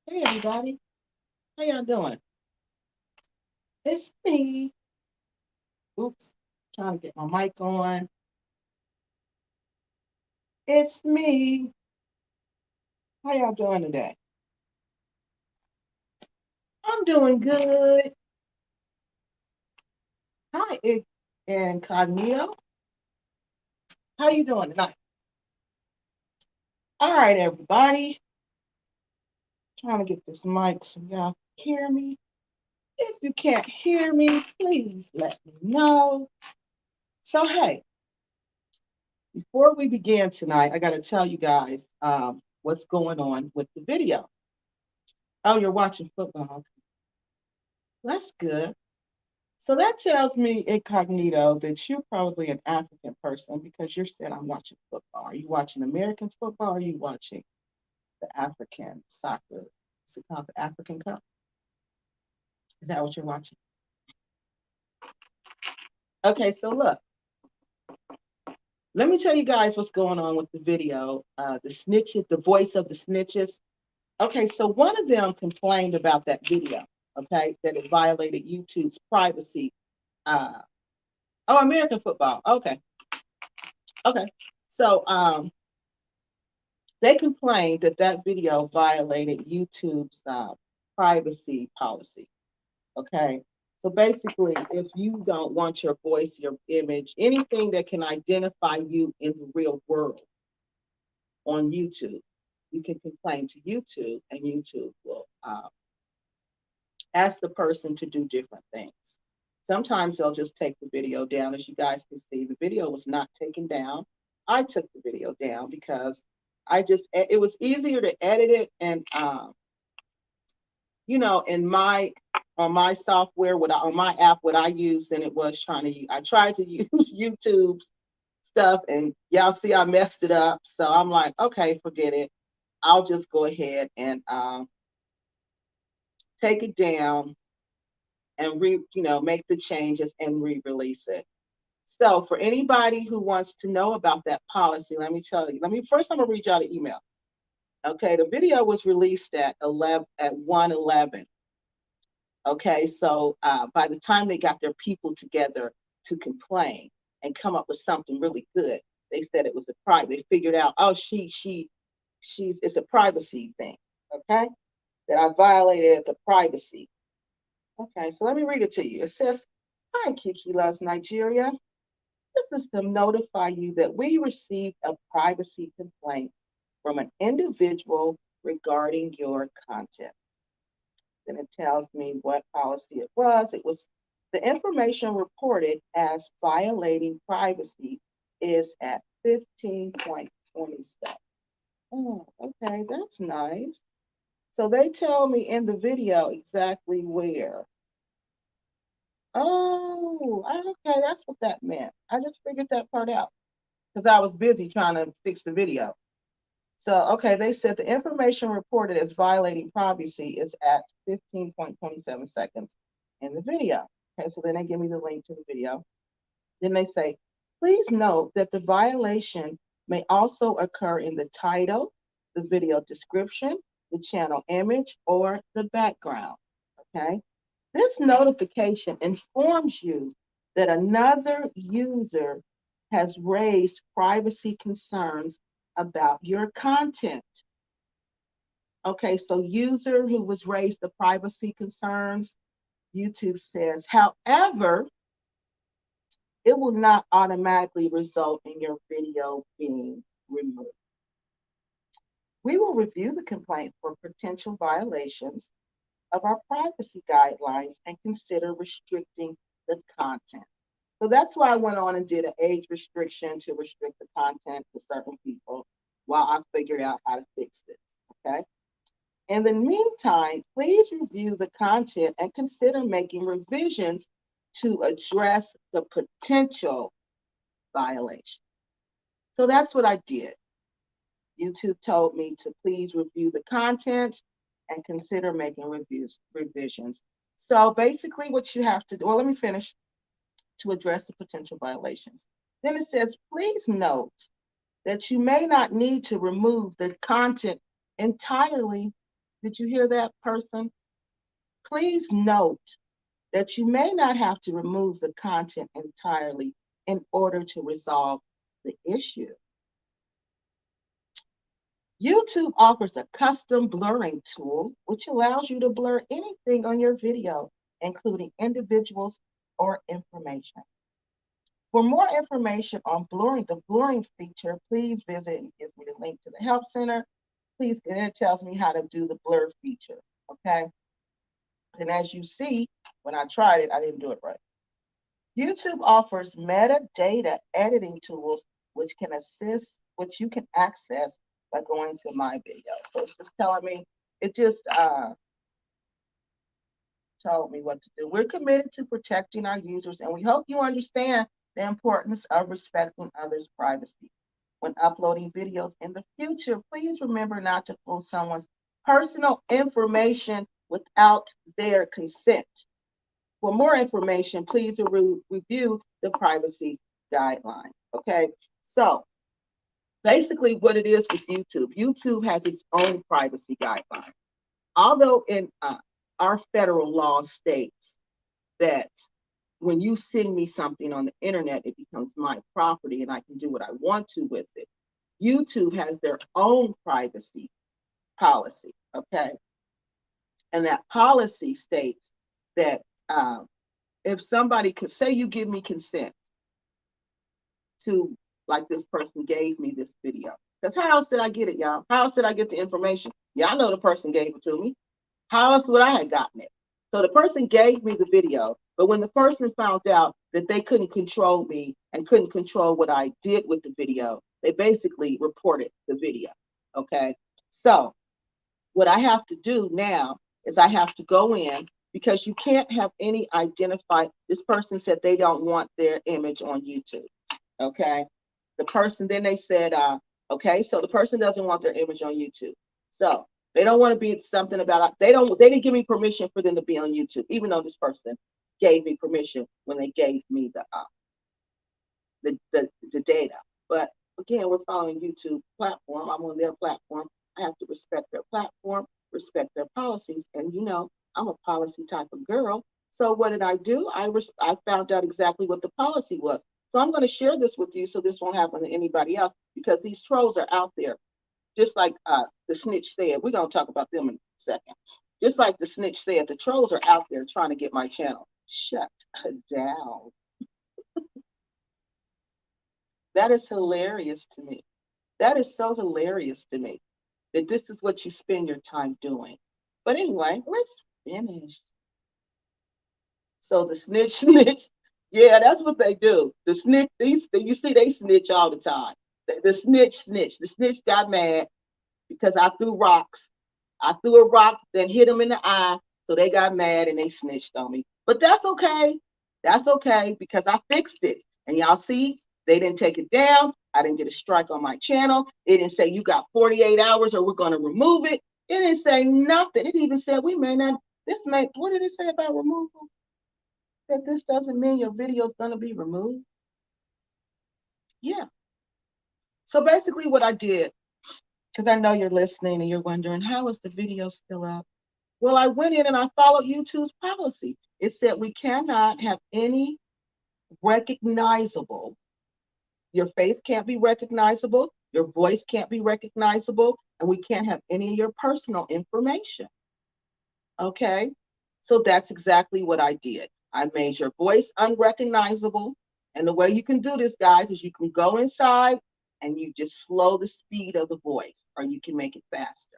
Hey everybody, how y'all doing? It's me. Oops, trying to get my mic on. It's me. How y'all doing today? I'm doing good. Hi, Incognito. How you doing tonight? All right, everybody. Trying to get this mic so y'all can hear me. If you can't hear me, please let me know. So hey, before we begin tonight, I got to tell you guys what's going on with the video. Oh, you're watching football. That's good. So that tells me, incognito, that you're probably an African person because you're saying I'm watching football. Are you watching American football? Or are you watching the African soccer? Is it called the African Cup? Is that what you're watching? Okay, so look, let me tell you guys what's going on with the video. The snitches, the voice of the snitches. Okay, so one of them complained about that video, okay, that it violated YouTube's privacy. Uh, oh, American football. Okay, okay. So they complained that that video violated YouTube's privacy policy. Okay. So basically, if you don't want your voice, your image, anything that can identify you in the real world on YouTube, you can complain to YouTube and YouTube will ask the person to do different things. Sometimes they'll just take the video down. As you guys can see, the video was not taken down. I took the video down because it was easier to edit it and in my on my software, on my app, what I use than it was trying to use. I tried to use YouTube's stuff, and y'all see I messed it up. So I'm like, okay, forget it. I'll just go ahead and take it down and make the changes and re-release it. So for anybody who wants to know about that policy, let me tell you. First I'm gonna read y'all the email. Okay, the video was released at 1:11. Okay, so by the time they got their people together to complain and come up with something really good, they said it was a private. They figured out, oh, it's a privacy thing. Okay, that I violated the privacy. Okay, so let me read it to you. It says, "Hi, Kiki loves Nigeria. This is to notify you that we received a privacy complaint from an individual regarding your content." Then it tells me what policy it was. It was the information reported as violating privacy is at 15.27. Oh, okay, that's nice. So they tell me in the video exactly where. Oh, okay, that's what that meant. I just figured that part out because I was busy trying to fix the video. So, okay, they said the information reported as violating privacy is at 15.27 seconds in the video. Okay, so then they give me the link to the video. Then they say, please note that the violation may also occur in the title, the video description, the channel image, or the background. Okay, this notification informs you that another user has raised privacy concerns about your content. Okay, so user who was raised the privacy concerns, YouTube says, however, it will not automatically result in your video being removed. We will review the complaint for potential violations of our privacy guidelines and consider restricting the content. So that's why I went on and did an age restriction to restrict the content to certain people while I figured out how to fix it. Okay. In the meantime, please review the content and consider making revisions to address the potential violation. So that's what I did. YouTube told me to please review the content and consider making revisions. So basically what you have to do, well, let me finish to address the potential violations. Then it says, please note that you may not need to remove the content entirely Did you hear that, person? Please note that you may not have to remove the content entirely in order to resolve the issue. YouTube offers a custom blurring tool, which allows you to blur anything on your video, including individuals or information. For more information on blurring, the blurring feature, please visit and give me the link to the Help Center. Please, and it tells me how to do the blur feature, okay? And as you see, when I tried it, I didn't do it right. YouTube offers metadata editing tools which you can access by going to my video. So it's just telling me, it just told me what to do. We're committed to protecting our users, and we hope you understand the importance of respecting others' privacy. When uploading videos in the future, please remember not to post someone's personal information without their consent. For more information, please review the privacy guidelines. Okay, so basically what it is with YouTube has its own privacy guidelines. Although in our federal law states that when you send me something on the internet, it becomes my property and I can do what I want to with it. YouTube has their own privacy policy, okay? And that policy states that if somebody could say, you give me consent to, like this person gave me this video. Because how else did I get it, y'all? How else did I get the information? Y'all know the person gave it to me. How else would I have gotten it? So the person gave me the video, but when the person found out that they couldn't control me and couldn't control what I did with the video, they basically reported the video, okay? So what I have to do now is I have to go in, because you can't have any identified, this person said they don't want their image on YouTube, okay? The person, then they said, okay, so the person doesn't want their image on YouTube. So they don't want to be something about, they didn't give me permission for them to be on YouTube, even though this person gave me permission when they gave me the data. But again, we're following YouTube platform. I'm on their platform. I have to respect their platform, respect their policies. And you know, I'm a policy type of girl. So what did I do? I found out exactly what the policy was. So I'm going to share this with you so this won't happen to anybody else, because these trolls are out there. Just like the snitch said, we're going to talk about them in a second. Just like the snitch said, the trolls are out there trying to get my channel shut down. That is hilarious to me. That is so hilarious to me that this is what you spend your time doing. But anyway, let's finish. So the snitch, yeah, that's what they do. The snitch, you see, they snitch all the time. The snitch got mad because I threw rocks. I threw a rock, then hit him in the eye. So they got mad and they snitched on me. But that's okay. That's okay, because I fixed it. And y'all see, they didn't take it down. I didn't get a strike on my channel. It didn't say you got 48 hours or we're going to remove it. It didn't say nothing. It even said we may not, what did it say about removal? That this doesn't mean your video is going to be removed. Yeah. So basically what I did, because I know you're listening and you're wondering, how is the video still up? Well, I went in and I followed YouTube's policy. It said we cannot have any recognizable, your face can't be recognizable, your voice can't be recognizable, and we can't have any of your personal information. Okay? So that's exactly what I did. I made your voice unrecognizable. And the way you can do this, guys, is you can go inside and you just slow the speed of the voice, or you can make it faster.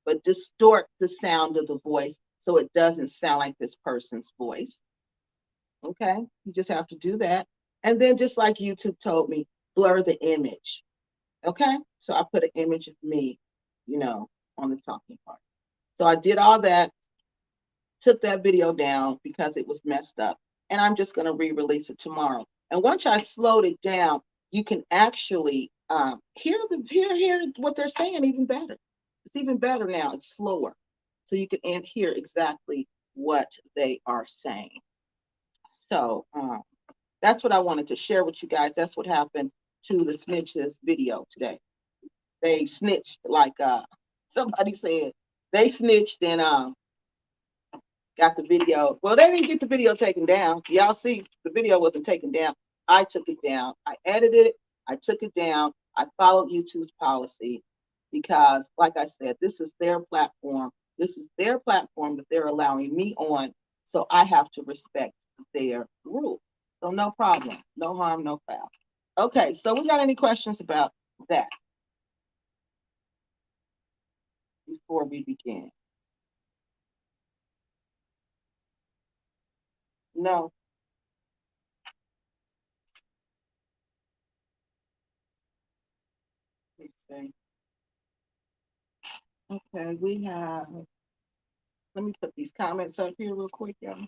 But distort the sound of the voice so it doesn't sound like this person's voice. Okay? You just have to do that. And then just like YouTube told me, blur the image. Okay? So I put an image of me, you know, on the talking part. So I did all that, took that video down because it was messed up. And I'm just going to re-release it tomorrow. And once I slowed it down, you can actually hear what they're saying even better. It's even better now. It's slower. So you can hear exactly what they are saying. So that's what I wanted to share with you guys. That's what happened to the snitches video today. They snitched, like somebody said, They snitched and got the video. Well, they didn't get the video taken down. Y'all see, the video wasn't taken down. I took it down. I edited it. I took it down. I followed YouTube's policy because, like I said, this is their platform. This is their platform that they're allowing me on. So I have to respect their rules. So no problem. No harm, no foul. Okay, so we got any questions about that before we begin? No. Let's see. Okay, we have, let me put these comments up here real quick, y'all.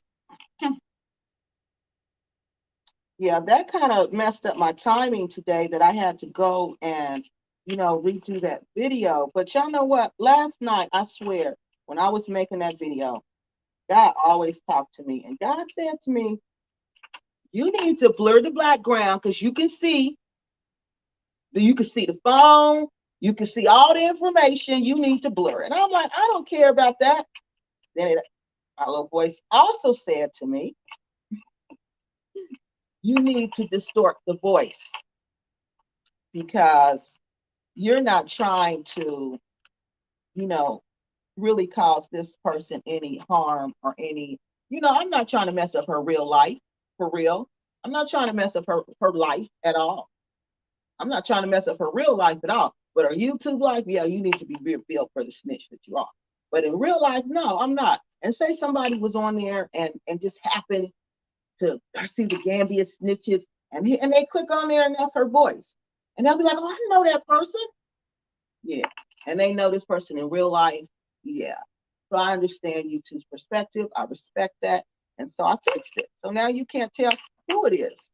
Yeah, that kind of messed up my timing today that I had to go and, redo that video. But y'all know what? Last night, I swear, when I was making that video, God always talked to me. And God said to me, you need to blur the background because you can see the phone, you can see all the information, you need to blur it. And I'm like, I don't care about that. Then my little voice also said to me, you need to distort the voice because you're not trying to, really cause this person any harm or any, I'm not trying to mess up her real life for real. I'm not trying to mess up her life at all. I'm not trying to mess up her real life at all. But her YouTube life, yeah, you need to be revealed for the snitch that you are. But in real life, no, I'm not. And say somebody was on there and just happened to see the Gambia snitches and they click on there and that's her voice. And they'll be like, oh, I know that person. Yeah. And they know this person in real life. Yeah. So I understand YouTube's perspective. I respect that. And so I fixed it. So now you can't tell who it is.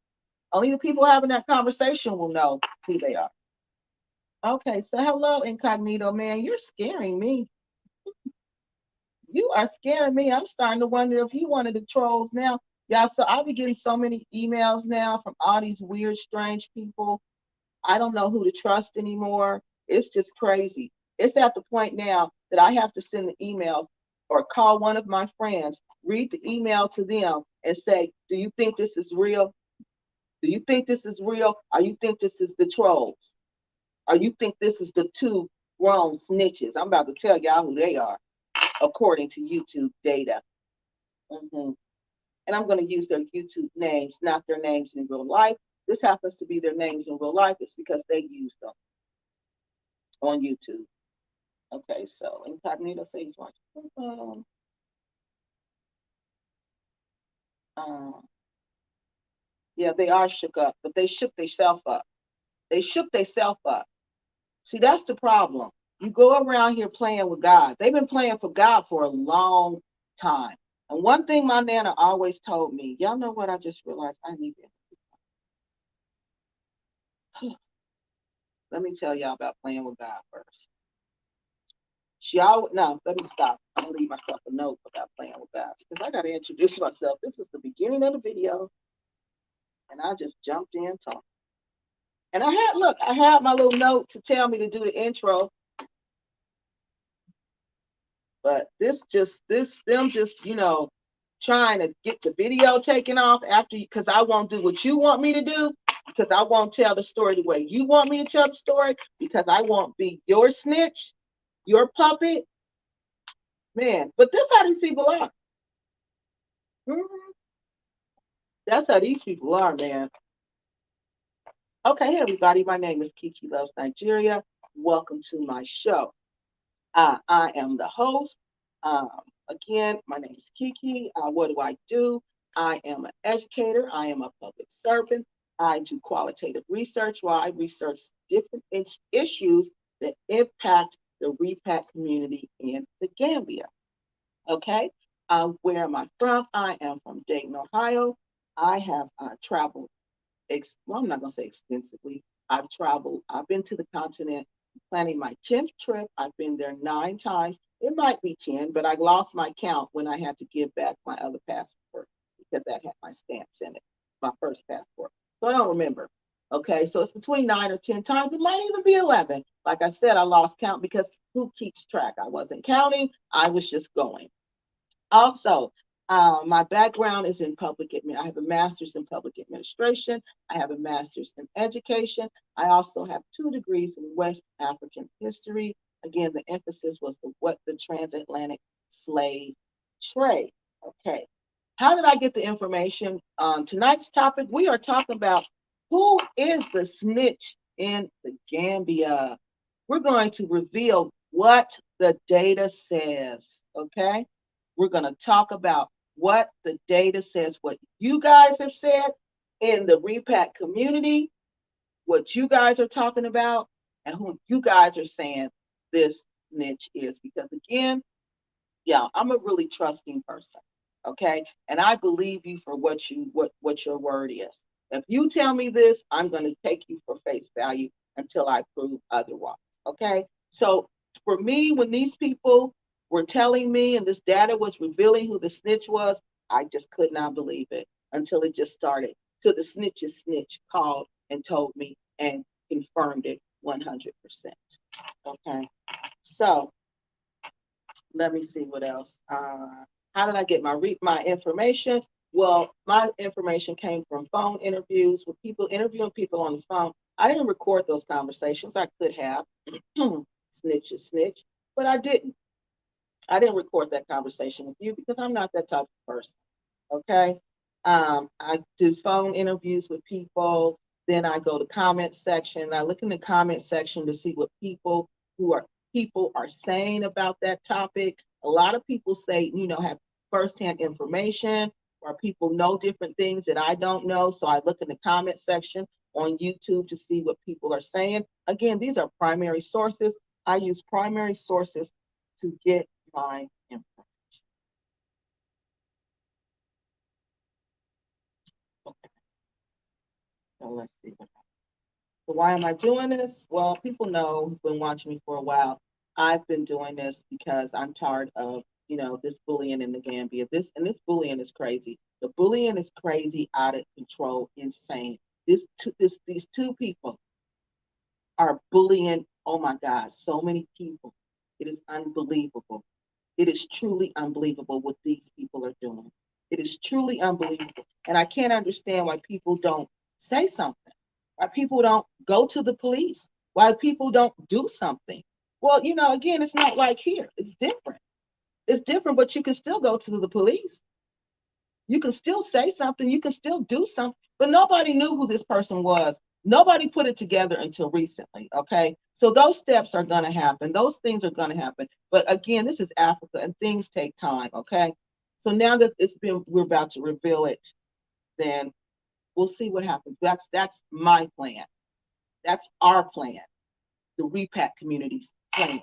Only the people having that conversation will know who they are. Okay, so hello, Incognito Man. You're scaring me. You are scaring me. I'm starting to wonder if you one of the trolls now. Yeah, so I'll be getting so many emails now from all these weird, strange people. I don't know who to trust anymore. It's just crazy. It's at the point now that I have to send the emails or call one of my friends, read the email to them and say, do you think this is real? Do you think this is real? Or you think this is the trolls? Or you think this is the two grown snitches? I'm about to tell y'all who they are, according to YouTube data. And I'm going to use their YouTube names, not their names in real life. This happens to be their names in real life. It's because they use them on YouTube. Okay, so Incognito says he's watching. Yeah, they are shook up, but they shook themselves up. They shook themselves up. See, that's the problem. You go around here playing with God. They've been playing for God for a long time. And one thing my Nana always told me, y'all know what I just realized I need to. Let me tell y'all about playing with God first. She always, no, let me stop. I'm gonna leave myself a note about playing with God because I gotta introduce myself. This is the beginning of the video, and I just jumped in talking. And I had my little note to tell me to do the intro. But them just, trying to get the video taken off after you, because I won't do what you want me to do, because I won't tell the story the way you want me to tell the story, because I won't be your snitch, your puppet. Man, but that's how these people are. That's how these people are, man. Okay, hey everybody, my name is Kiki Loves Nigeria. Welcome to my show. I am the host. Again, my name is Kiki. What do I do? I am an educator. I am a public servant. I do qualitative research where I research different issues that impact the repat community in the Gambia. Okay, where am I from? I am from Dayton, Ohio. I have traveled, well, I'm not going to say extensively. I've traveled, I've been to the continent, planning my 10th trip. I've been there 9 times. It might be 10, but I lost my count when I had to give back my other passport because that had my stamps in it, my first passport. So I don't remember. Okay, so it's between 9 or 10 times. It might even be 11. Like I said, I lost count because who keeps track? I wasn't counting. I was just going. Also, my background is in public admin. I have a master's in public administration. I have a master's in education. I also have 2 degrees in West African history. Again, the emphasis was the transatlantic slave trade. Okay. How did I get the information? On tonight's topic, we are talking about who is the snitch in the Gambia. We're going to reveal what the data says. Okay. We're going to talk about what the data says, what you guys have said in the repack community, what you guys are talking about, and who you guys are saying this niche is. Because again, yeah, I'm a really trusting person. Okay. And I believe you for what your word is. If you tell me this, I'm going to take you for face value until I prove otherwise. Okay. So for me, when these people were telling me and this data was revealing who the snitch was, I just could not believe it until it just started. Till the snitch's snitch called and told me and confirmed it 100%. Okay. So let me see what else. How did I get my information? Well, my information came from phone interviews with people interviewing people on the phone. I didn't record those conversations. I could have. Snitch is snitch, but I didn't. I didn't record that conversation with you because I'm not that type of person. Okay. I do phone interviews with people. Then I go to comment section. I look in the comment section to see what who are people are saying about that topic. A lot of people say, have firsthand information, or people know different things that I don't know. So I look in the comment section on YouTube to see what people are saying. Again, these are primary sources. I use primary sources to get my information. Okay, so let's see what happens. So why am I doing this? Well, people know who've been watching me for a while. I've been doing this because I'm tired of, this bullying in the Gambia. This bullying is crazy. The bullying is crazy, out of control, insane. These 2 people are bullying. Oh my God, so many people. It is unbelievable. It is truly unbelievable what these people are doing. It is truly unbelievable. And I can't understand why people don't say something, why people don't go to the police, why people don't do something. Well, again, it's not like here. It's different. It's different, but you can still go to the police. You can still say something. You can still do something. But nobody knew who this person was. Nobody put it together until recently. Okay. So those steps are going to happen. Those things are going to happen. But again, this is Africa and things take time. Okay. So now that we're about to reveal it, then we'll see what happens. That's my plan. That's our plan. The repack community's plan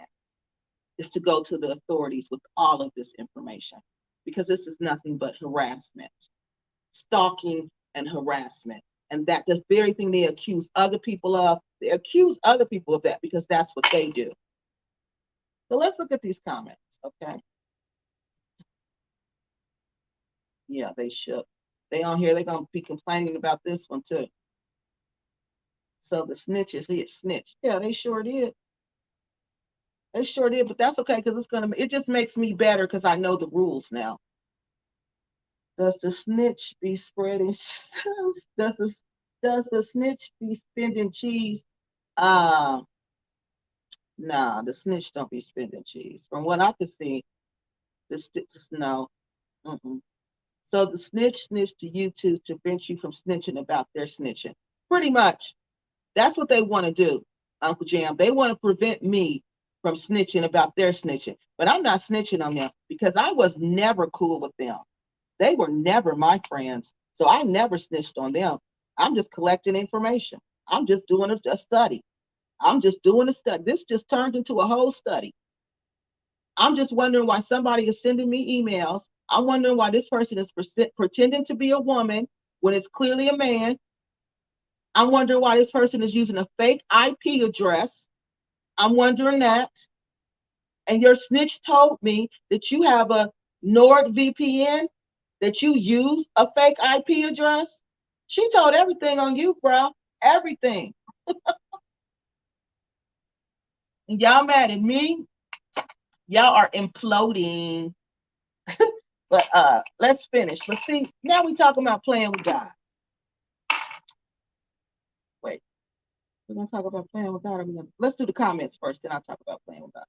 is to go to the authorities with all of this information, because this is nothing but harassment, stalking and harassment. And that's the very thing they accuse other people of. They accuse other people of that because that's what they do. So let's look at these comments, okay? Yeah, they should. They on here, they're going to be complaining about this one too. So the snitches, he snitch. Yeah, they sure did. They sure did, but that's okay because it just makes me better because I know the rules now. Does the snitch be spreading? Does the snitch be spending cheese? Nah, the snitch don't be spending cheese. From what I could see, no. Mm-mm. So the snitch to you to prevent you from snitching about their snitching. Pretty much, that's what they want to do, Uncle Jam. They want to prevent me from snitching about their snitching, but I'm not snitching on them because I was never cool with them. They were never my friends. So I never snitched on them. I'm just collecting information. I'm just doing a study. I'm just doing a study. This just turned into a whole study. I'm just wondering why somebody is sending me emails. I'm wondering why this person is pretending to be a woman when it's clearly a man. I'm wondering why this person is using a fake IP address. I'm wondering that. And your snitch told me that you have a NordVPN, that you use a fake IP address. She told everything on you, bro. everything. And y'all mad at me? Y'all are imploding. But let's finish. But see, now we talking about playing with God. Wait, we're gonna talk about playing with God. Let's do the comments first, then I'll talk about playing with God.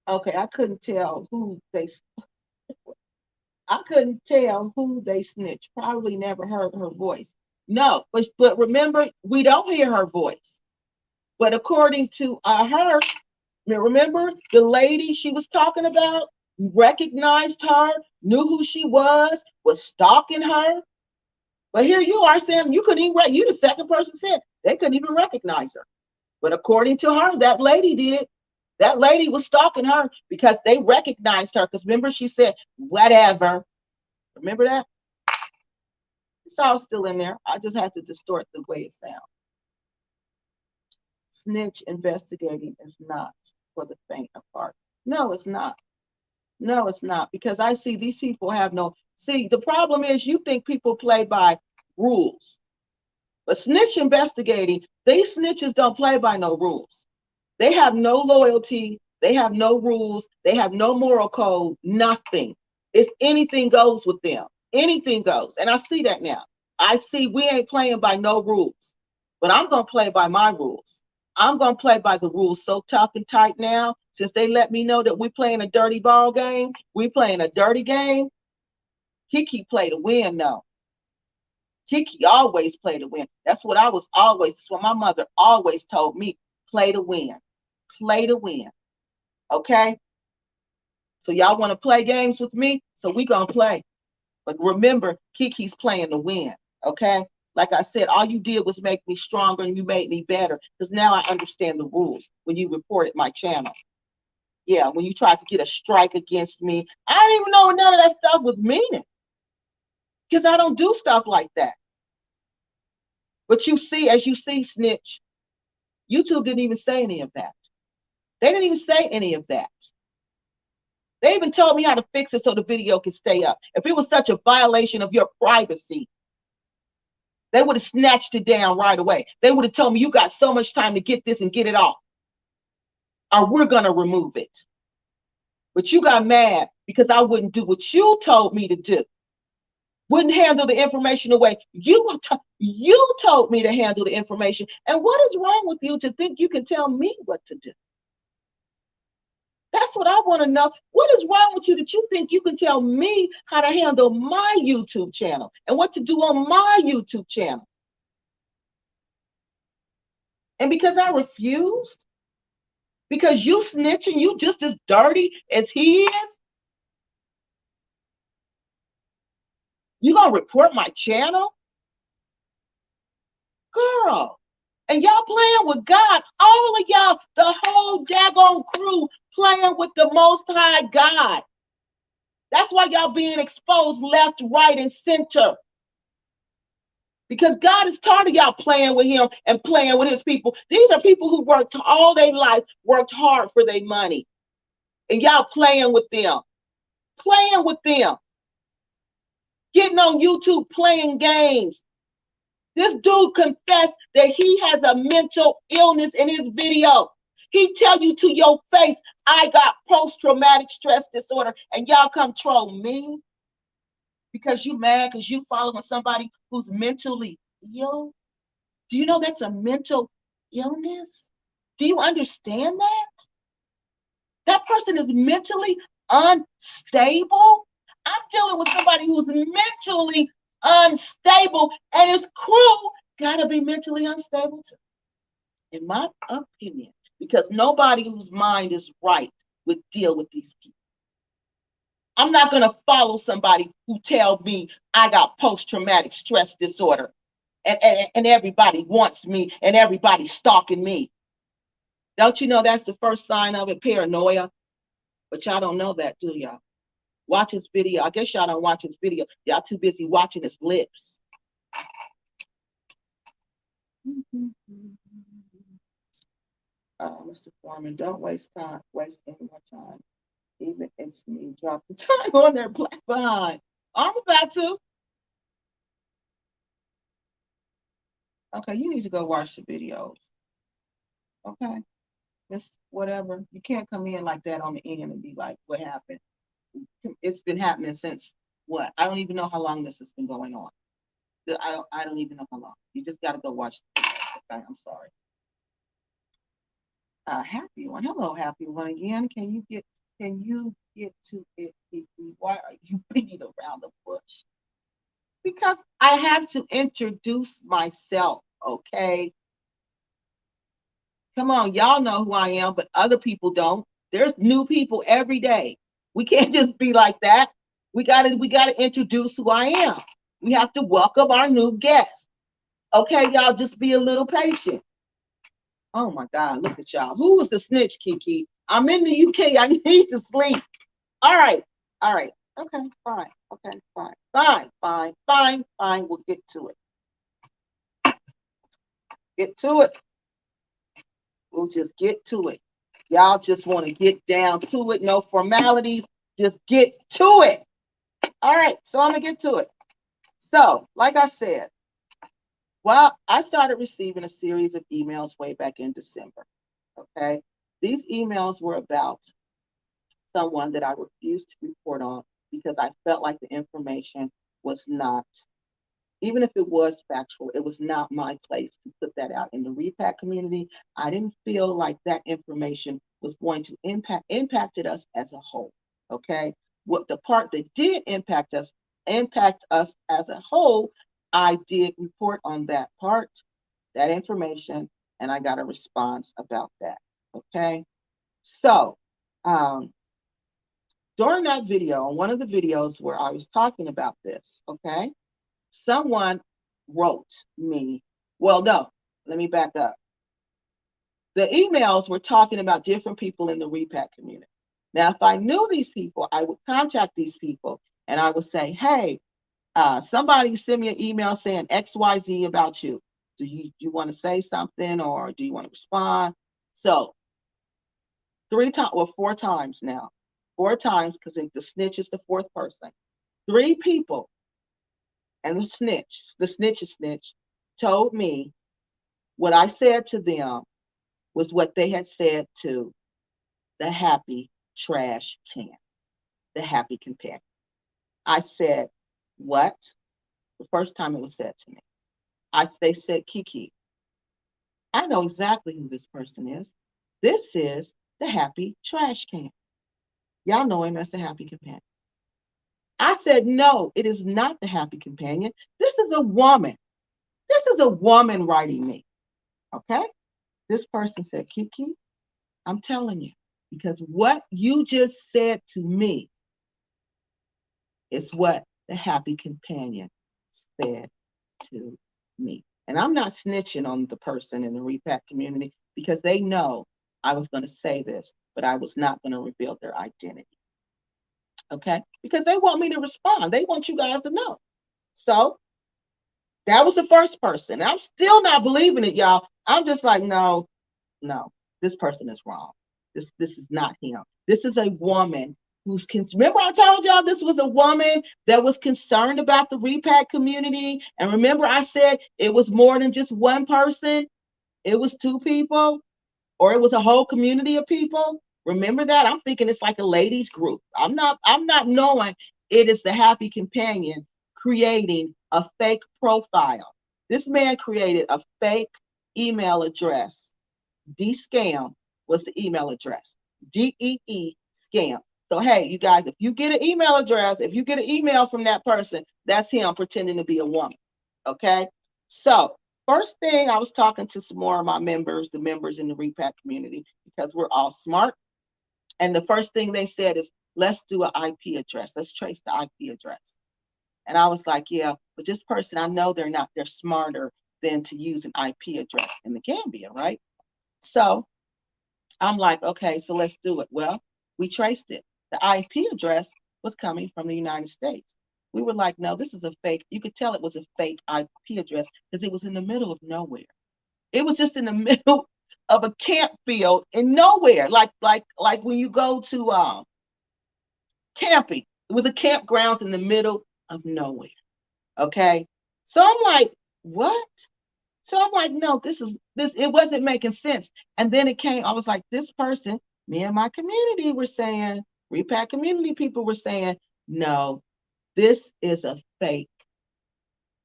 Okay, I couldn't tell who they snitched. Probably never heard her voice. No, but remember, we don't hear her voice. But according to her, remember the lady she was talking about recognized her, knew who she was stalking her. But here you are saying you couldn't even, you the second person said they couldn't even recognize her. But according to her, that lady did. That lady was stalking her because they recognized her. Because remember, she said, whatever. Remember that? It's all still in there. I just have to distort the way it sounds. Snitch investigating is not for the faint of heart. No, it's not. No, it's not. Because I see these people have no. See, the problem is you think people play by rules. But snitch investigating, these snitches don't play by no rules. They have no loyalty. They have no rules. They have no moral code, nothing. It's anything goes with them. Anything goes. And I see that now. I see we ain't playing by no rules. But I'm going to play by my rules. I'm going to play by the rules so tough and tight now. Since they let me know that we're playing a dirty ball game, we playing a dirty game. Kiki play to win now. Kiki always play to win. That's what that's what my mother always told me. Play to win. Play to win. Okay? So y'all want to play games with me? So we going to play. But remember, Kiki's playing to win. Okay? Like I said, all you did was make me stronger and you made me better. Because now I understand the rules when you reported my channel. Yeah, when you tried to get a strike against me, I didn't even know what none of that stuff was meaning. Because I don't do stuff like that. But you see, as you see, Snitch, YouTube didn't even say any of that. They didn't even say any of that. They even told me how to fix it so the video could stay up. If it was such a violation of your privacy, they would have snatched it down right away. They would have told me you got so much time to get this and get it off, or we're going to remove it. But you got mad because I wouldn't do what you told me to do. Wouldn't handle the information away. You told me to handle the information. And what is wrong with you to think you can tell me what to do? That's what I want to know. What is wrong with you that you think you can tell me how to handle my YouTube channel and what to do on my YouTube channel? And because I refused, because you snitching, you just as dirty as he is, you gonna report my channel? Girl, and y'all playing with God. All of y'all, the whole daggone crew playing with the Most High God. That's why y'all being exposed left, right, and center. Because God is tired of y'all playing with him and playing with his people. These are people who worked all their life, worked hard for their money. And y'all playing with them. Playing with them. Getting on YouTube playing games. This dude confessed that he has a mental illness in his video. He tell you to your face, I got post-traumatic stress disorder, and y'all come troll me because you mad because you following somebody who's mentally ill. Do you know that's a mental illness? Do you understand that? That person is mentally unstable. I'm dealing with somebody who's mentally unstable, and his crew gotta be mentally unstable too, in my opinion, because nobody whose mind is right would deal with these people. I'm not gonna follow somebody who tells me I got post-traumatic stress disorder and everybody wants me and everybody's stalking me. Don't you know that's the first sign of it? Paranoia. But y'all don't know that, do y'all? Watch his video. I guess y'all don't watch his video. Y'all too busy watching his lips. Mr. Foreman, don't waste any more time. Even it's me, drop the time on their black behind. I'm about to. Okay, you need to go watch the videos. Okay, just whatever. You can't come in like that on the end and be like, "What happened?" It's been happening since what? I don't even know how long this has been going on. I don't even know how long. You just got to go watch the videos. Okay, I'm sorry. Happy one. Hello, happy one again. Can you get to it, Kiki? Why are you beating around the bush? Because I have to introduce myself, okay? Come on, y'all know who I am, but other people don't. There's new people every day. We can't just be like that. We gotta introduce who I am. We have to welcome our new guests. Okay, y'all, just be a little patient. Oh my God, look at y'all. Who was the snitch, Kiki? I'm in the UK. I need to sleep. All right. All right. Okay, fine. Okay, fine. Fine, fine, fine, fine. We'll get to it. Get to it. We'll just get to it. Y'all just want to get down to it. No formalities. Just get to it. All right. So I'm going to get to it. So, like I said, well, I started receiving a series of emails way back in December. Okay. These emails were about someone that I refused to report on because I felt like the information was not, even if it was factual, it was not my place to put that out in the repat community. I didn't feel like that information was going to impacted us as a whole. Okay. What the part that did impact us as a whole, I did report on that part, that information, and I got a response about that. Okay. So during that video, one of the videos where I was talking about this, okay, someone wrote me, well, no, let me back up. The emails were talking about different people in the repat community. Now, if I knew these people, I would contact these people and I would say, hey, somebody send me an email saying XYZ about you. Do you want to say something or do you want to respond? So 3 times, well, 4 times now. 4 times, because the snitch is the fourth person. 3 people and the snitch, told me what I said to them was what they had said to the happy trash can, the happy companion. I said, what? The first time it was said to me. They said, Kiki, I know exactly who this person is. This is the happy trash can. Y'all know him as the happy companion. I said, no, it is not the happy companion. This is a woman. This is a woman writing me. Okay? This person said, Kiki, I'm telling you, because what you just said to me is what the happy companion said to me. And I'm not snitching on the person in the repat community because they know I was going to say this, but I was not going to reveal their identity. Okay? Because they want me to respond. They want you guys to know. So that was the first person. I'm still not believing it, y'all. I'm just like, no, this person is wrong. This is not him. This is a woman who's remember I told y'all this was a woman that was concerned about the repat community. And remember I said it was more than just one person. It was 2 people, or it was a whole community of people. Remember that? I'm thinking it's like a ladies group. I'm not knowing it is the happy companion creating a fake profile. This man created a fake email address. D-scam was the email address. DEE scam. So, hey, you guys, if you get an email address, if you get an email from that person, that's him pretending to be a woman. Okay? So, first thing, I was talking to some more of my members, the members in the repat community, because we're all smart. And the first thing they said is, let's do an IP address. Let's trace the IP address. And I was like, yeah, but this person, I know they're smarter than to use an IP address in the Gambia, right? So I'm like, okay, so let's do it. Well, we traced it. The IP address was coming from the United States. We were like, no, this is a fake. You could tell it was a fake IP address because it was in the middle of nowhere. It was just in the middle of a camp field in nowhere, like when you go to camping. It was a campground in the middle of nowhere. Okay, so I'm like, what? So I'm like, no, it wasn't making sense. And then it came, I was like, this person, me and my community were saying, repack community people were saying, no, this is a fake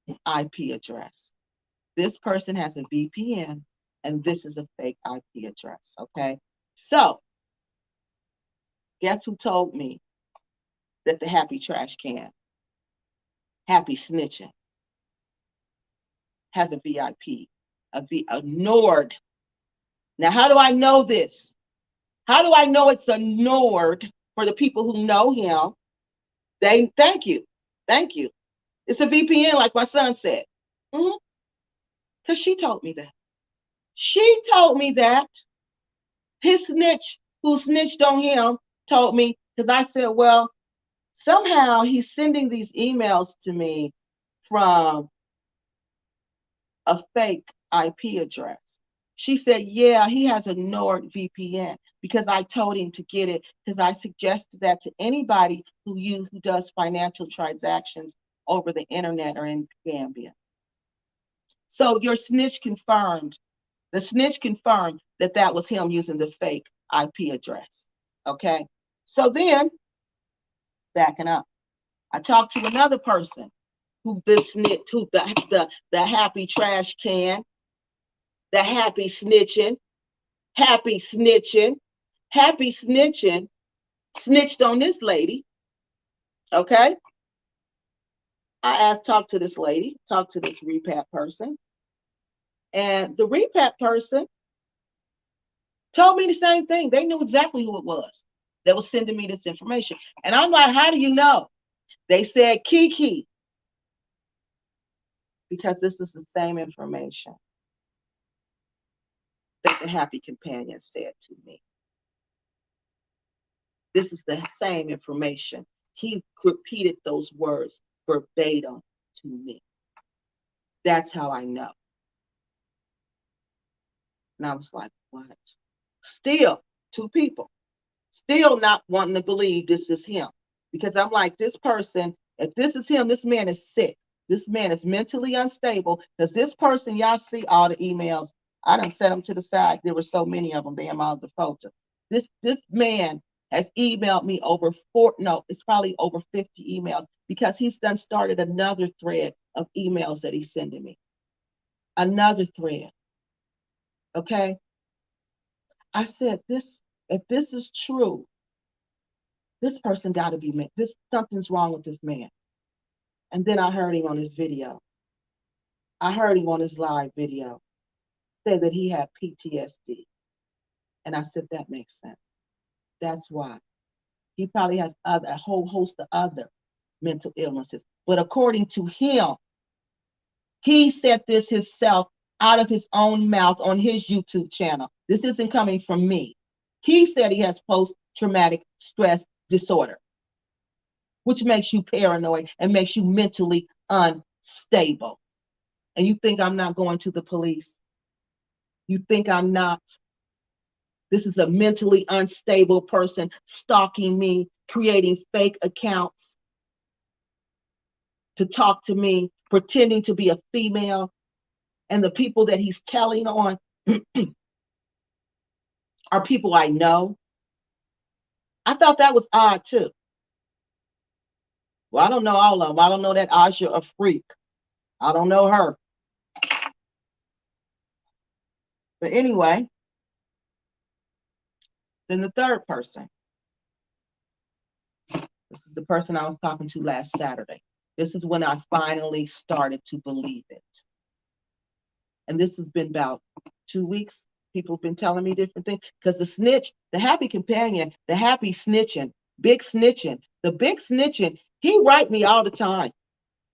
IP address. This person has a VPN and this is a fake IP address. Okay. So guess who told me that the happy trash can, happy snitching, has a VIP, a Nord. Now, how do I know this? How do I know it's a Nord for the people who know him? Thank you. Thank you. It's a VPN, like my son said. Because she told me that. She told me that. His snitch, who snitched on him, told me, because I said, well, somehow he's sending these emails to me from a fake IP address. She said, yeah, he has a NordVPN because I told him to get it because I suggested that to anybody who does financial transactions over the internet or in Gambia. So your snitch confirmed, the snitch confirmed that that was him using the fake IP address. Okay. So then, backing up, I talked to another person who the happy trash can, the happy snitching, snitched on this lady. Okay. Talk to this lady, talk to this repat person. And the repat person told me the same thing. They knew exactly who it was that was sending me this information. And I'm like, how do you know? They said Kiki. Because this is the same information that the happy companion said to me. This is the same information. He repeated those words verbatim to me. That's how I know. And I was like, what? Still, two people, still not wanting to believe this is him. Because I'm like, this person, if this is him, this man is sick. This man is mentally unstable. Because this person, y'all see all the emails. I done set them to the side. There were so many of them. They am out of the folder. This man has emailed me it's probably over 50 emails because he's done started another thread of emails that he's sending me. Another thread. Okay. I said, if this is true, this person got to be something's wrong with this man. And then I heard him on his video. I heard him on his live video say that he had PTSD. And I said, that makes sense. That's why. He probably has a whole host of other mental illnesses. But according to him, he said this himself out of his own mouth on his YouTube channel. This isn't coming from me. He said he has post-traumatic stress disorder, which makes you paranoid and makes you mentally unstable. And you think I'm not going to the police? You think I'm not? This is a mentally unstable person stalking me, creating fake accounts to talk to me, pretending to be a female. And the people that he's telling on are people I know. I thought that was odd too. Well, I don't know all of them. I don't know that Aja a freak. I don't know her. But anyway, then the third person. This is the person I was talking to last Saturday. This is when I finally started to believe it. And this has been about 2 weeks. People have been telling me different things. Because the snitch, the happy companion, the happy snitching, the big snitching, he write me all the time.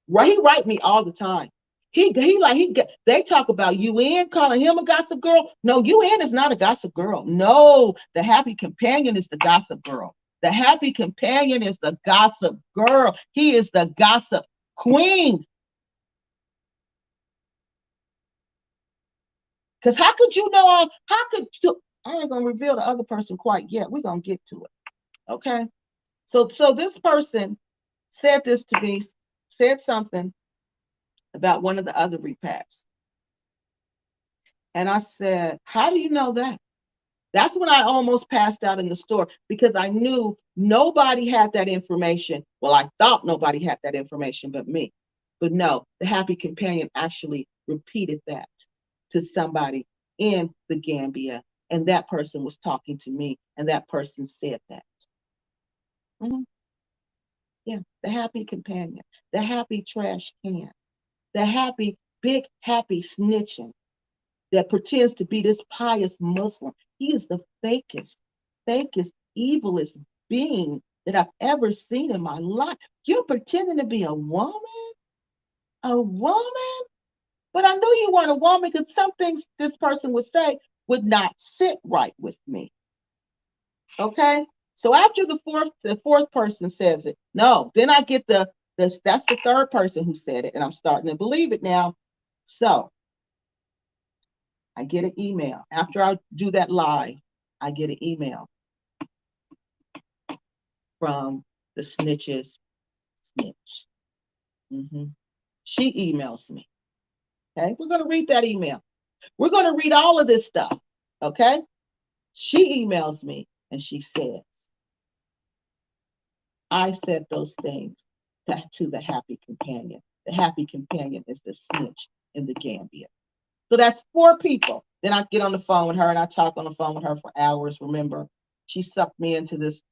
Right? He write me all the time. They talk about UN calling him a gossip girl. No, UN is not a gossip girl. No, the happy companion is the gossip girl. The happy companion is the gossip girl. He is the gossip queen. Because how could you know I ain't gonna reveal the other person quite yet. We're gonna get to it. Okay. So this person said this to me, said something about one of the other repacks. And I said, how do you know that? That's when I almost passed out in the store because I knew nobody had that information. Well, I thought nobody had that information but me. But no, the happy companion actually repeated that to somebody in the Gambia. And that person was talking to me, and that person said that. Mhm. Yeah, the happy companion, the happy trash can, the happy, big, happy snitching that pretends to be this pious Muslim. He is the fakest, evilest being that I've ever seen in my life. You're pretending to be a woman? A woman? But I knew you weren't a woman because some things this person would say would not sit right with me. Okay? So after the fourth person says it, no, then I get that's the third person who said it, and I'm starting to believe it now. So I get an email. After I do that live, I get an email from the snitches snitch. Mm-hmm. She emails me. Okay, we're going to read that email. We're going to read all of this stuff. Okay, she emails me and she says, I said those things to the happy companion. The happy companion is the snitch in the Gambia. So that's 4 people. Then I get on the phone with her and I talk on the phone with her for hours. Remember, she sucked me into this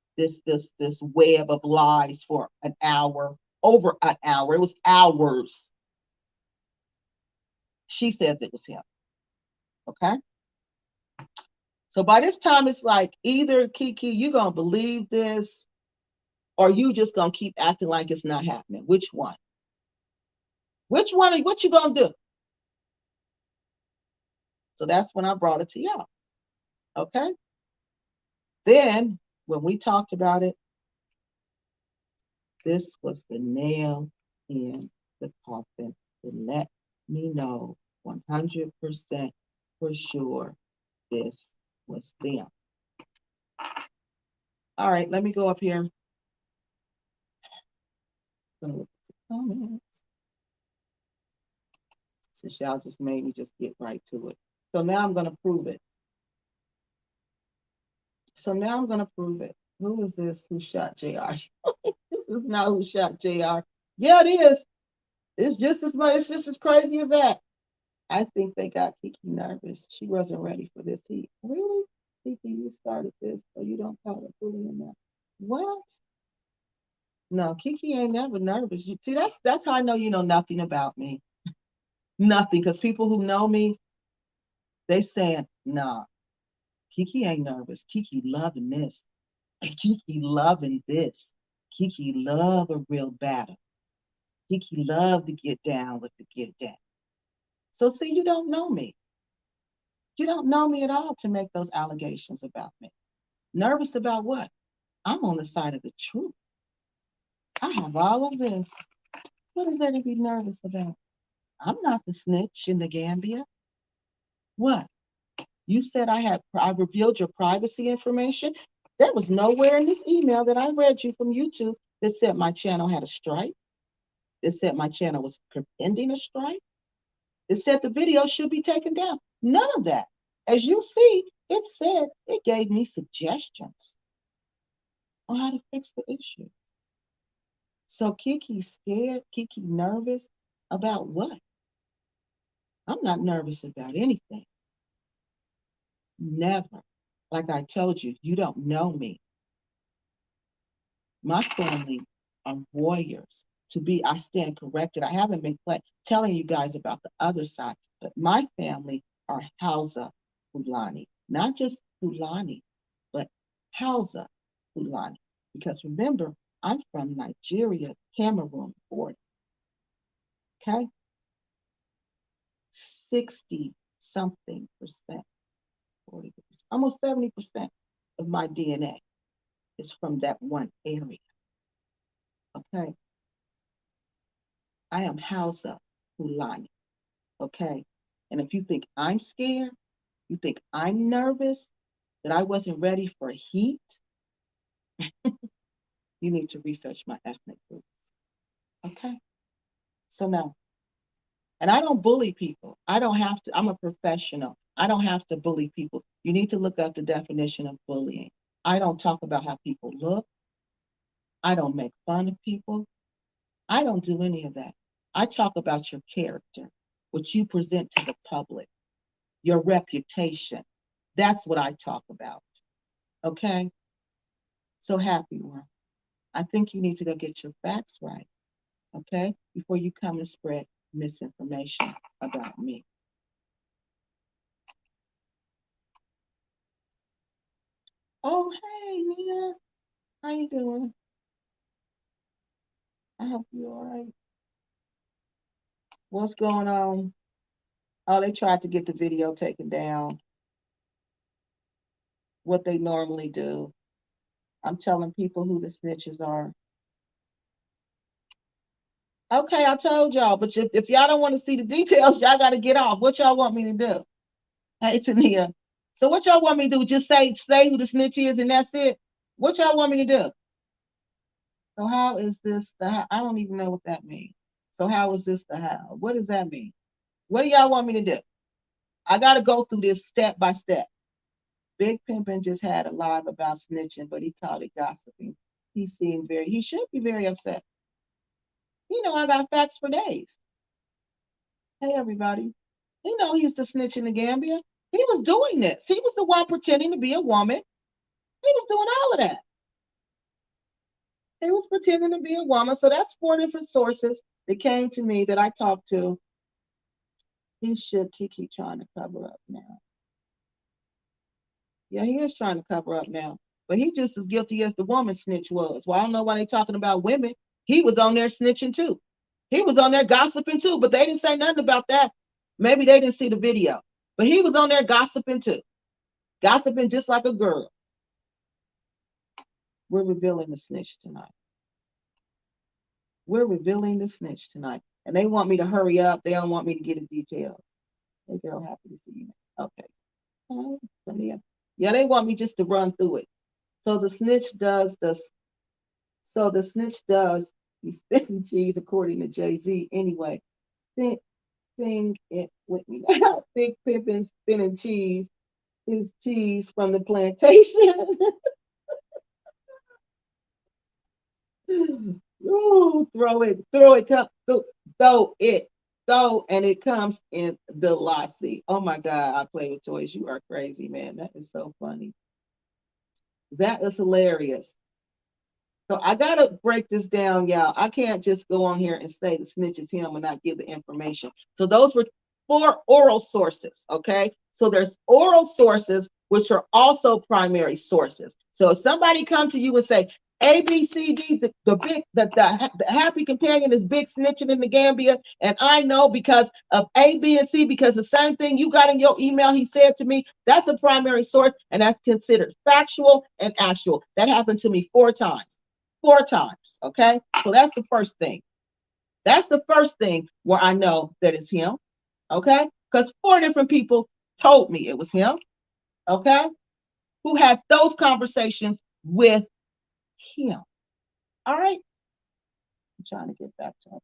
web of lies for an hour, over an hour. It was hours. She says it was him. Okay. So by this time, it's like either Kiki, you gonna believe this, or you just gonna keep acting like it's not happening. Which one? Which one? What you gonna do? So that's when I brought it to y'all. Okay. Then when we talked about it, this was the nail in the coffin to let me know 100% for sure this was them. All right, let me go up here. I'm gonna look at the comments since y'all just made me just get right to it. So now I'm gonna prove it. Who is this who shot JR? This is not who shot JR. Yeah, it is. It's just as much, it's just as crazy as that. I think they got Kiki nervous. She wasn't ready for this heat. Really? Kiki, you started this, so you don't call it bullying now. What? No, Kiki ain't never nervous. You see, that's how I know you know nothing about me. Nothing. Because people who know me, they saying, nah, Kiki ain't nervous. Kiki loving this. Kiki loving this. Kiki love a real battle. Kiki love to get down with the get down. So see, you don't know me. You don't know me at all to make those allegations about me. Nervous about what? I'm on the side of the truth. I have all of this. What is there to be nervous about? I'm not the snitch in the Gambia. What? You said I revealed your privacy information. There was nowhere in this email that I read you from YouTube that said my channel had a strike. It said my channel was pending a strike. It said the video should be taken down. None of that. As you see, it said it gave me suggestions on how to fix the issue. So Kiki's scared, Kiki nervous about what? I'm not nervous about anything. Never. Like I told you, you don't know me. My family are warriors. I stand corrected. I haven't been telling you guys about the other side, but my family are Hausa Fulani, not just Fulani, but Hausa Fulani. Because remember, I'm from Nigeria, Cameroon border. Okay, 60 something percent, 40, almost 70% of my DNA is from that one area. Okay, I am Hausa Fulani. Okay, and if you think I'm scared, you think I'm nervous, that I wasn't ready for heat, you need to research my ethnic group. Okay, so now, and I don't bully people. I don't have to. I'm a professional. I don't have to bully people. You need to look up the definition of bullying. I don't talk about how people look. I don't make fun of people. I don't do any of that. I talk about your character, what you present to the public, your reputation. That's what I talk about. Okay? So happy one. I think you need to go get your facts right. Okay? Before you come and spread misinformation about me. Oh, hey, Nia. How you doing? I hope you're all right. What's going on? Oh, they tried to get the video taken down. What they normally do. I'm telling people who the snitches are. Okay, I told y'all, but if y'all don't want to see the details, y'all got to get off. What y'all want me to do? Hey, Tania. So what y'all want me to do? Just say who the snitch is and that's it? What y'all want me to do? So how is this the how? I don't even know what that means. So how is this the how? What does that mean? What do y'all want me to do? I got to go through this step by step. Big Pimpin just had a live about snitching, but he called it gossiping. He should be very upset. You know, I got facts for days. Hey, everybody. You know, he's the snitch in the Gambia. He was doing this. He was the one pretending to be a woman. He was doing all of that. He was pretending to be a woman. So that's 4 different sources that came to me that I talked to. He should Kiki trying to cover up now. Yeah, he is trying to cover up now. But he just as guilty as the woman snitch was. Well, I don't know why they talking about women. He was on there snitching too. He was on there gossiping too, but they didn't say nothing about that. Maybe they didn't see the video. But he was on there gossiping too. Gossiping just like a girl. We're revealing the snitch tonight. We're revealing the snitch tonight. And they want me to hurry up. They don't want me to get the details. Hey girl, happy to see you. Okay. Yeah, they want me just to run through it. So the snitch does this. So the snitch does he's spitting cheese according to Jay-Z. Anyway, sing it with me now. Big Pippin spinning cheese. His cheese from the plantation. Ooh, throw it, and it comes in the lassie. Oh my God, I play with toys. You are crazy, man. That is so funny. That is hilarious. So I gotta break this down, y'all. I can't just go on here and say the snitch is him and not give the information. So those were 4 oral sources, okay? So there's oral sources, which are also primary sources. So if somebody come to you and say, A, B, C, D, the happy companion is big snitching in the Gambia, and I know because of A, B, and C, because the same thing you got in your email, he said to me, that's a primary source, and that's considered factual and actual. That happened to me 4 times. 4 times, okay? So that's the first thing. That's the first thing where I know that it's him, okay? Because 4 different people told me it was him, okay? Who had those conversations with him. All right? I'm trying to get back to it.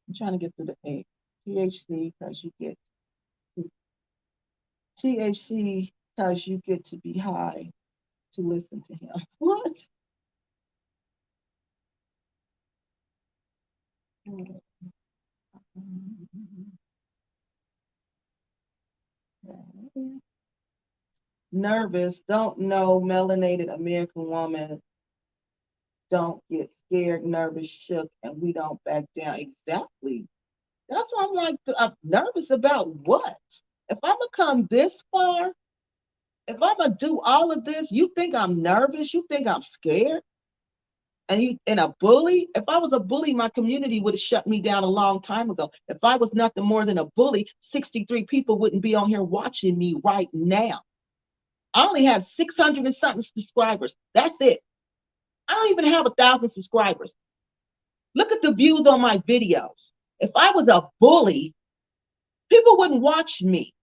I'm trying to get through the A. THC because you get THC because you get to be high to listen to him. What? Nervous, don't know, melanated American woman, don't get scared, nervous, shook, and we don't back down. Exactly. That's why I'm like, I'm nervous about what? If I'm gonna come this far, if I'm gonna do all of this, you think I'm nervous? You think I'm scared? And a bully? If I was a bully, my community would have shut me down a long time ago. If I was nothing more than a bully, 63 people wouldn't be on here watching me right now. I only have 600 and something subscribers. That's it. I don't even have 1,000 subscribers. Look at the views on my videos. If I was a bully, people wouldn't watch me.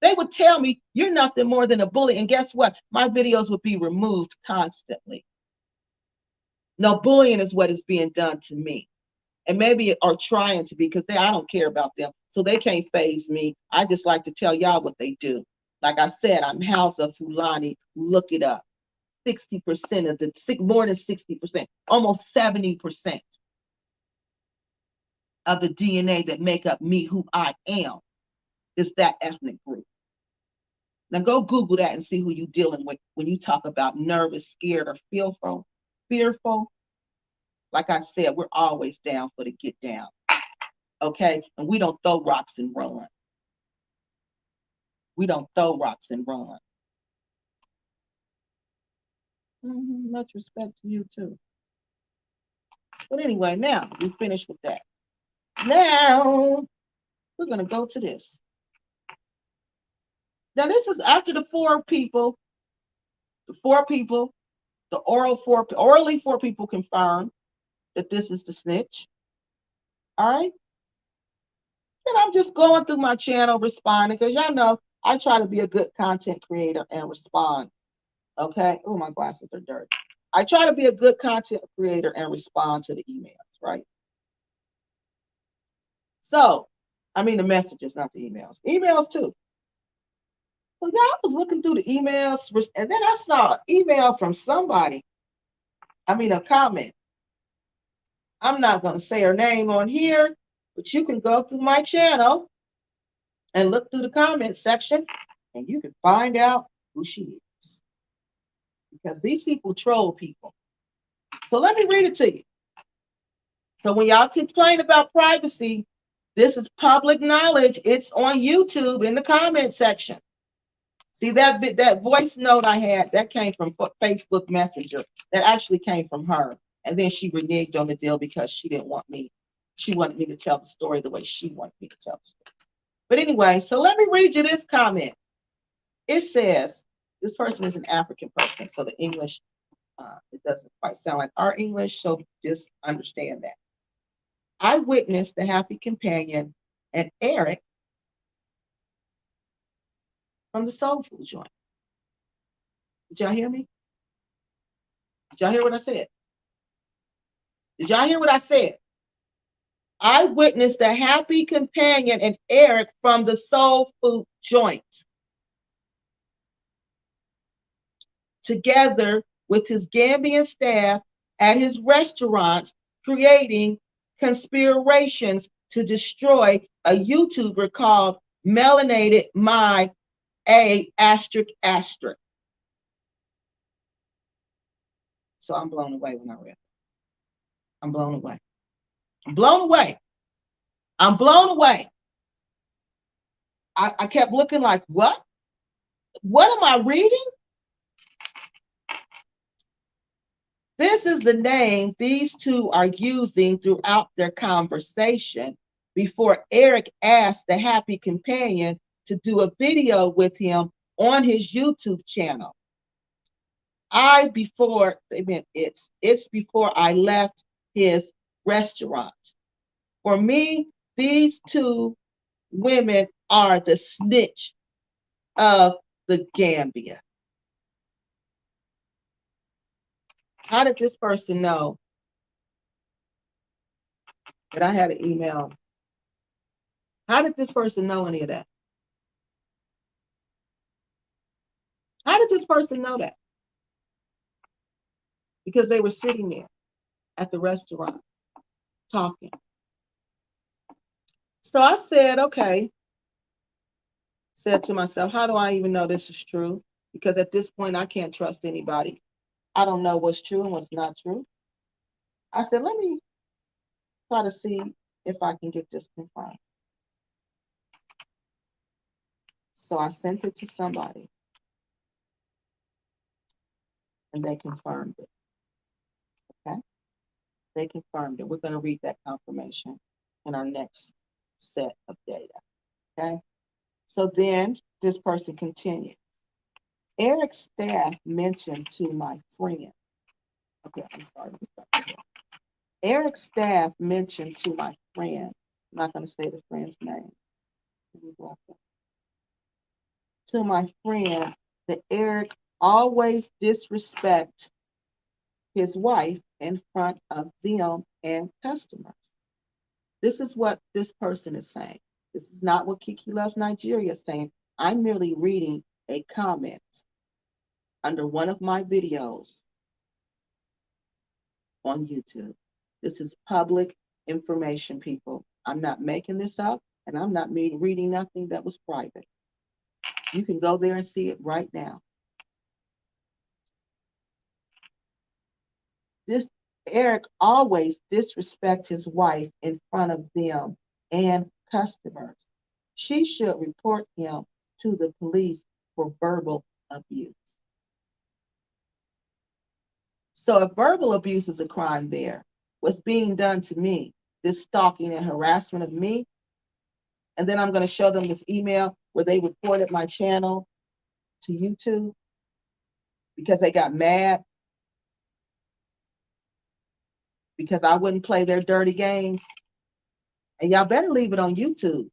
They would tell me, you're nothing more than a bully. And guess what? My videos would be removed constantly. No, bullying is what is being done to me. and maybe are trying to be, because I don't care about them, so they can't phase me. I just like to tell y'all what they do. Like I said, I'm House of Fulani. Look it up. 60% of the, more than 60%, almost 70% of the DNA that make up me, who I am, is that ethnic group. Now go Google that and see who you're dealing with when you talk about nervous, scared, or fearful. Fearful. Like I said, we're always down for the get down. Okay? And we don't throw rocks and run. We don't throw rocks and run. Much respect to you too. But anyway, now we finished with that. Now we're going to go to this. Now this is after the four people, the orally four people confirmed that this is the snitch. All right. And I'm just going through my channel responding, because y'all know I try to be a good content creator and respond. Okay. Oh, my glasses are dirty. I try to be a good content creator and respond to the emails, right? So, I mean the messages, not the emails. Emails too. Well, yeah, I was looking through the emails, and then I saw an email from somebody. I mean, a comment. I'm not going to say her name on here, but you can go through my channel and look through the comment section, and you can find out who she is. Because these people troll people. So let me read it to you. So when y'all complain about privacy, this is public knowledge. It's on YouTube in the comment section. See that voice note I had, that came from Facebook Messenger. That actually came from her. And then she reneged on the deal because she didn't want me. She wanted me to tell the story the way she wanted me to tell the story. But anyway, so let me read you this comment. It says, this person is an African person, so the English, it doesn't quite sound like our English, so just understand that. I witnessed the happy companion and Eric from the soul food joint. Did y'all hear me? Did y'all hear what I said? Did y'all hear what I said? I witnessed the happy companion and Eric from the soul food joint, together with his Gambian staff at his restaurant, creating conspirations to destroy a YouTuber called Melanated My A asterisk asterisk. So I'm blown away when I read it. I'm blown away. I'm blown away. I'm blown away. I kept looking like, what? What am I reading? This is the name these two are using throughout their conversation before Eric asked the happy companion to do a video with him on his YouTube channel. It's before I left his restaurant. For me, these two women are the snitch of the Gambia. How did this person know that I had an email? How did this person know any of that? How did this person know that? Because they were sitting there at the restaurant talking. So I said, okay, said to myself, how do I even know this is true? Because at this point, I can't trust anybody. I don't know what's true and what's not true. I said, let me try to see if I can get this confirmed. So I sent it to somebody, and they confirmed it. Okay? They confirmed it. We're going to read that confirmation in our next set of data. Okay? So then this person continued. Eric's staff mentioned to my friend. Okay, I'm sorry. Eric's staff mentioned to my friend. I'm not going to say the friend's name. To my friend that Eric always disrespects his wife in front of them and customers. This is what this person is saying. This is not what Kiki Loves Nigeria is saying. I'm merely reading a comment under one of my videos on YouTube. This is public information, people. I'm not making this up, and I'm not reading nothing that was private. You can go there and see it right now. This Eric always disrespects his wife in front of them and customers. She should report him to the police for verbal abuse. So if verbal abuse is a crime there, what's being done to me, this stalking and harassment of me, and then I'm going to show them this email where they reported my channel to YouTube because they got mad because I wouldn't play their dirty games. And y'all better leave it on YouTube.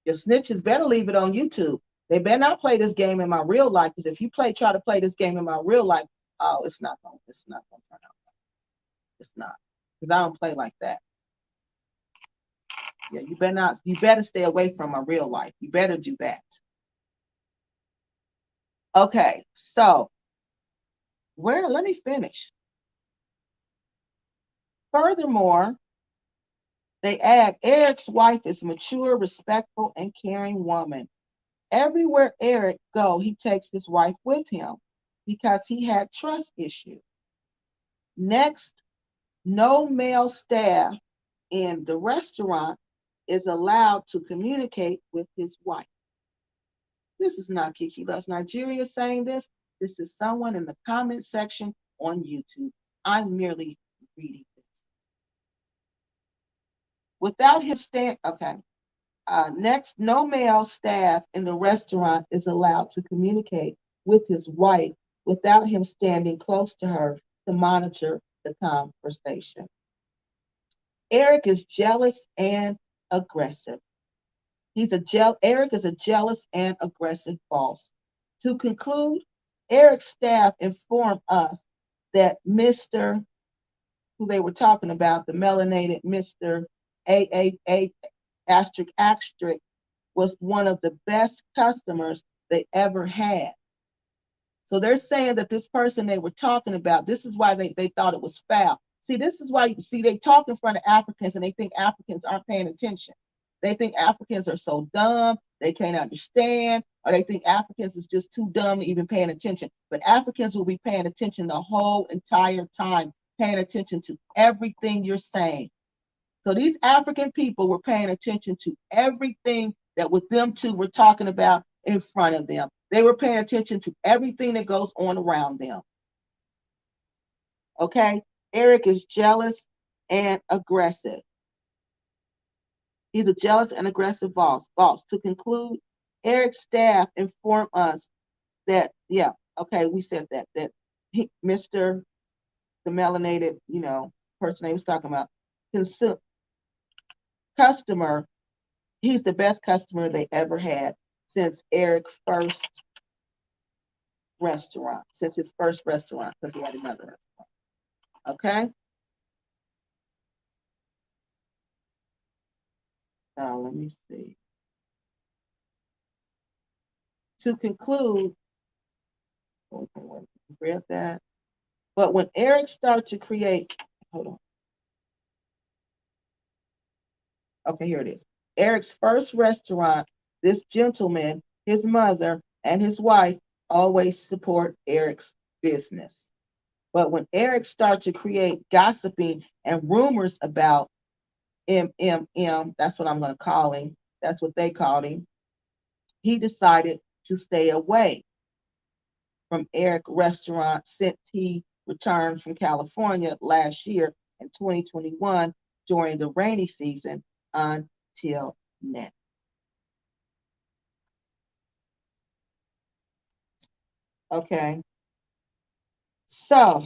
Your snitches better leave it on YouTube. They better not play this game in my real life, because if you try to play this game in my real life, oh, it's not gonna turn out. It's not, because I don't play like that. Yeah, you better stay away from my real life. You better do that. Okay, so let me finish. Furthermore, they add Eric's wife is mature, respectful, and caring woman. Everywhere Eric go, he takes his wife with him because he had trust issues. Next, no male staff in the restaurant is allowed to communicate with his wife. This is not Kiki Loves Nigeria saying this. This is someone in the comment section on YouTube. I'm merely reading this. Without his okay. Next, no male staff in the restaurant is allowed to communicate with his wife without him standing close to her to monitor the conversation. Eric is jealous and aggressive. Eric is a jealous and aggressive boss. To conclude, Eric's staff informed us that Mr. who they were talking about, the melanated Mr. AAA asterisk asterisk, was one of the best customers they ever had. So they're saying that this person they were talking about, this is why they thought it was foul. See, this is why they talk in front of Africans and they think Africans aren't paying attention. They think Africans are so dumb, they can't understand, or they think Africans is just too dumb to even paying attention. But Africans will be paying attention the whole entire time, paying attention to everything you're saying. So these African people were paying attention to everything that with them two were talking about in front of them. They were paying attention to everything that goes on around them. Okay? Eric is jealous and aggressive. He's a jealous and aggressive boss. To conclude, Eric's staff informed us that, yeah, okay, we said that Mr. the melanated, person they was talking about, customer, he's the best customer they ever had since Eric's first restaurant, because he had another restaurant. Okay? Now, let me see. To conclude, okay, read that. But when Eric started to create, hold on. Okay, here it is. Eric's first restaurant, this gentleman, his mother, and his wife always support Eric's business. But when Eric started to create gossiping and rumors about MMM, that's what I'm going to call him, that's what they called him, he decided to stay away from Eric restaurant since he returned from California last year in 2021 during the rainy season until now. Okay. So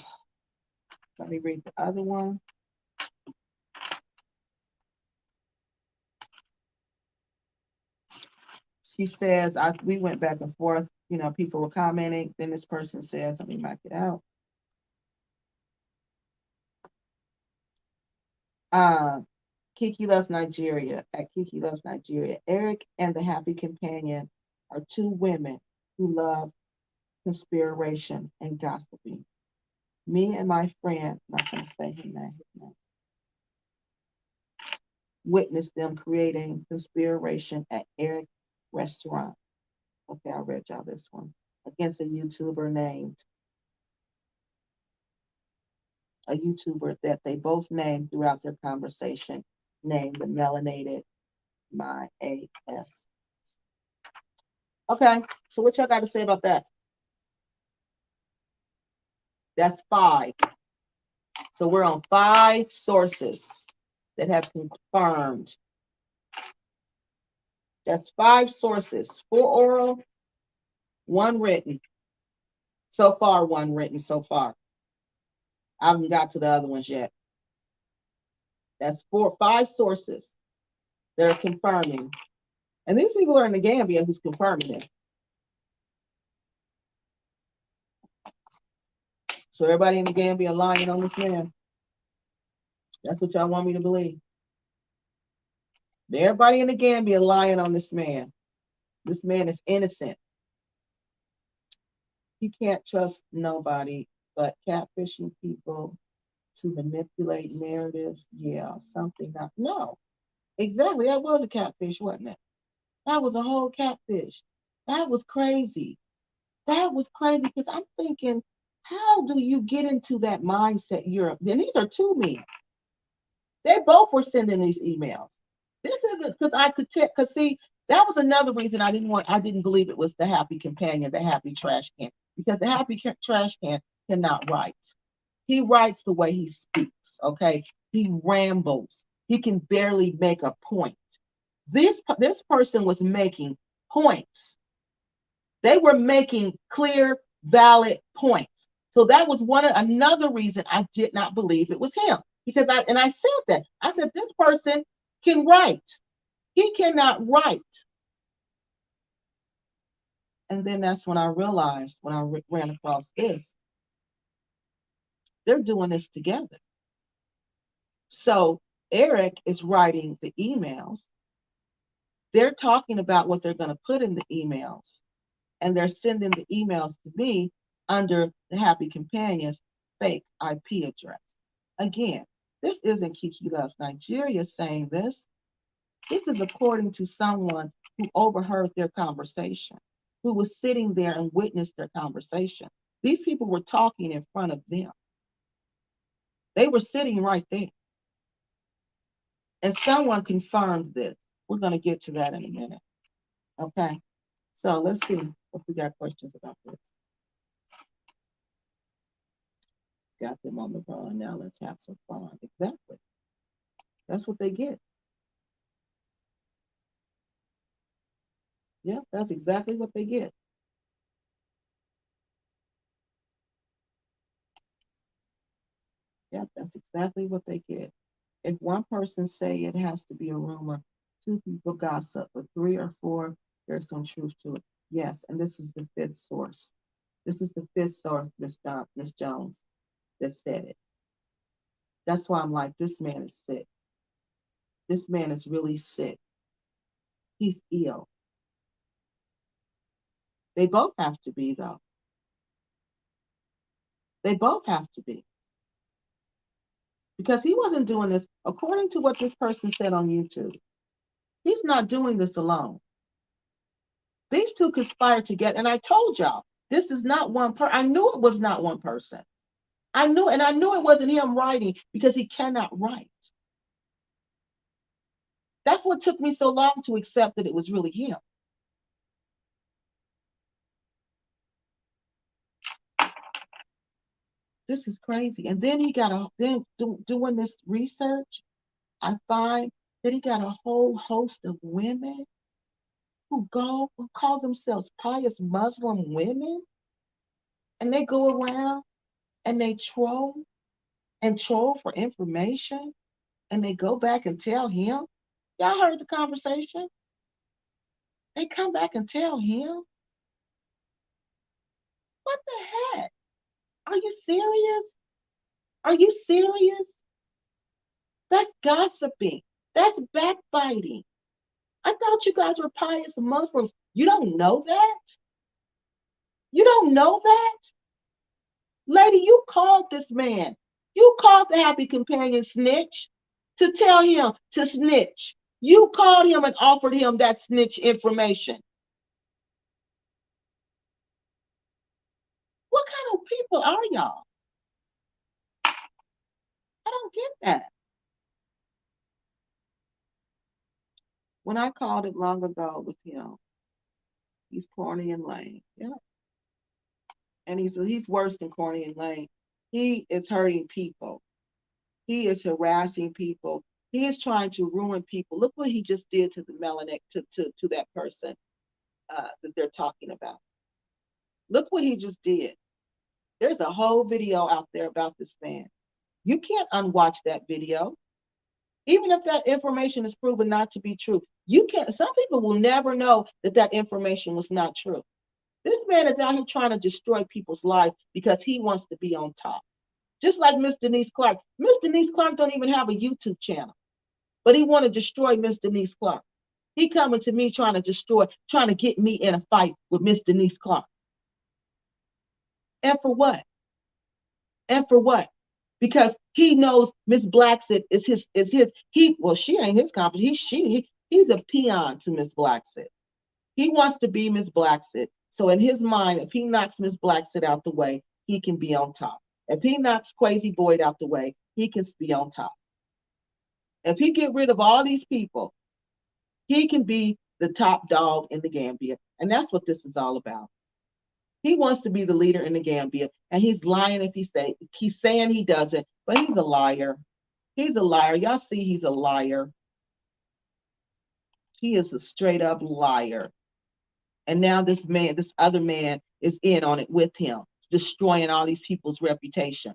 let me read the other one. She says, we went back and forth, people were commenting. Then this person says, let me mark it out. Kiki Loves Nigeria, at Kiki Loves Nigeria. Eric and the Happy Companion are two women who love conspiration and gossiping. Me and my friend, I'm not going to say his name, witnessed them creating conspiration at Eric's restaurant. Okay, I read y'all this one. Against a YouTuber that they both named throughout their conversation, named the Melanated My AS. Okay, so what y'all got to say about that? That's 5. So we're on 5 sources that have confirmed. That's 5 sources, 4 oral, 1 written. So far, 1 written so far. I haven't got to the other ones yet. That's 5 sources that are confirming. And these people are in the Gambia who's confirming it. So everybody in the Gambia lying on this man. That's what y'all want me to believe. Everybody in the Gambia lying on this man. This man is innocent. You can't trust nobody but catfishing people to manipulate narratives. Yeah, something not. No, exactly. That was a catfish, wasn't it? That was a whole catfish. That was crazy. That was crazy because I'm thinking, how do you get into that mindset? Then these are 2 men. They both were sending these emails. This isn't because I could tell. Because see, that was another reason I didn't believe it was the Happy Companion, the Happy Trash Can, because the Happy Trash Can cannot write. He writes the way he speaks. Okay, he rambles. He can barely make a point. This person was making points. They were making clear, valid points. So that was another reason I did not believe it was him. Because I said that. I said, this person can write. He cannot write. And then that's when I realized, when I ran across this, they're doing this together. So Eric is writing the emails. They're talking about what they're going to put in the emails. And they're sending the emails to me under the Happy Companion's fake IP address. Again, this isn't Kiki Loves Nigeria saying this. This is according to someone who overheard their conversation, who was sitting there and witnessed their conversation. These people were talking in front of them. They were sitting right there. And someone confirmed this. We're going to get to that in a minute. Okay. So let's see if we got questions about this. Got them on the ball. Now let's have some fun. Exactly. That's what they get. Yeah, that's exactly what they get. Yeah, that's exactly what they get. If one person say it has to be a rumor, 2 people gossip, but 3 or 4, there's some truth to it. Yes, and this is the 5th source. This is the 5th source, Miss Jones, that said it. That's why I'm like, this man is sick. This man is really sick. He's ill. They both have to be, though. They both have to be. Because he wasn't doing this, according to what this person said on YouTube, he's not doing this alone. These 2 conspired together. And I told y'all, this is not one person. I knew it was not one person. I knew it wasn't him writing because he cannot write. That's what took me so long to accept that it was really him. This is crazy. And then doing this research, I find that he got a whole host of women who call themselves pious Muslim women, and they go around and they troll for information, and they go back and tell him. Y'all heard the conversation? They come back and tell him. What the heck? Are you serious? Are you serious? That's gossiping. That's backbiting. I thought you guys were pious Muslims. You don't know that? You don't know that? Lady, you called this man. You called the happy companion snitch to tell him to snitch. You called him and offered him that snitch information. What kind of people are y'all? I don't get that. When I called it long ago with him, he's corny and lame. Yeah. And he's worse than corny and lame. He is hurting people. He is harassing people. He is trying to ruin people. Look what he just did to the melanin, to that person that they're talking about. Look what he just did. There's a whole video out there about this man. You can't unwatch that video. Even if that information is proven not to be true, you can't. Some people will never know that that information was not true. This man is out here trying to destroy people's lives because he wants to be on top. Just like Miss Denise Clark. Miss Denise Clark don't even have a YouTube channel, but he want to destroy Miss Denise Clark. He coming to me trying to destroy, trying to get me in a fight with Miss Denise Clark. And for what? And for what? Because he knows Miss Blacksett is his well, she ain't his competition. He's a peon to Miss Blacksett. He wants to be Miss Blacksett. So in his mind, if he knocks Miss Blacksett out the way, he can be on top. If he knocks Crazy Boyd out the way, he can be on top. If he get rid of all these people, he can be the top dog in the Gambia. And that's what this is all about. He wants to be the leader in the Gambia, and he's lying if he's saying he doesn't, but he's a liar. He's a liar. Y'all see he's a liar. He is a straight up liar. And now this other man is in on it with him, destroying all these people's reputation.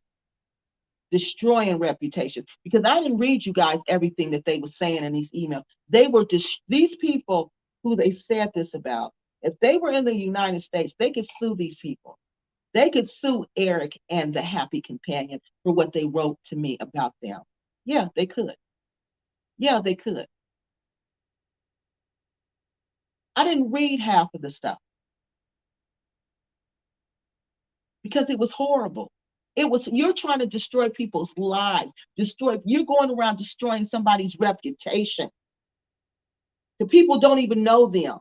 Destroying reputations. Because I didn't read you guys everything that they were saying in these emails. They were these people who they said this about. If they were in the United States, they could sue these people. They could sue Eric and the happy companion for what they wrote to me about them. Yeah, they could. Yeah, they could. I didn't read half of the stuff because it was horrible. It was, you're trying to destroy people's lives, you're going around destroying somebody's reputation. The people don't even know them,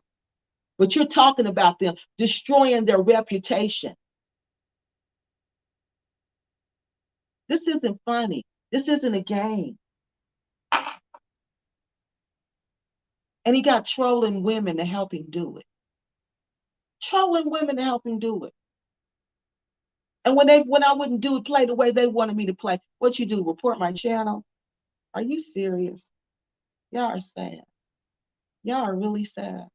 but you're talking about them, destroying their reputation. This isn't funny. This isn't a game. And he got trolling women to help him do it. Trolling women to help him do it. And when I wouldn't do it, play the way they wanted me to play, what you do, report my channel? Are you serious? Y'all are sad. Y'all are really sad.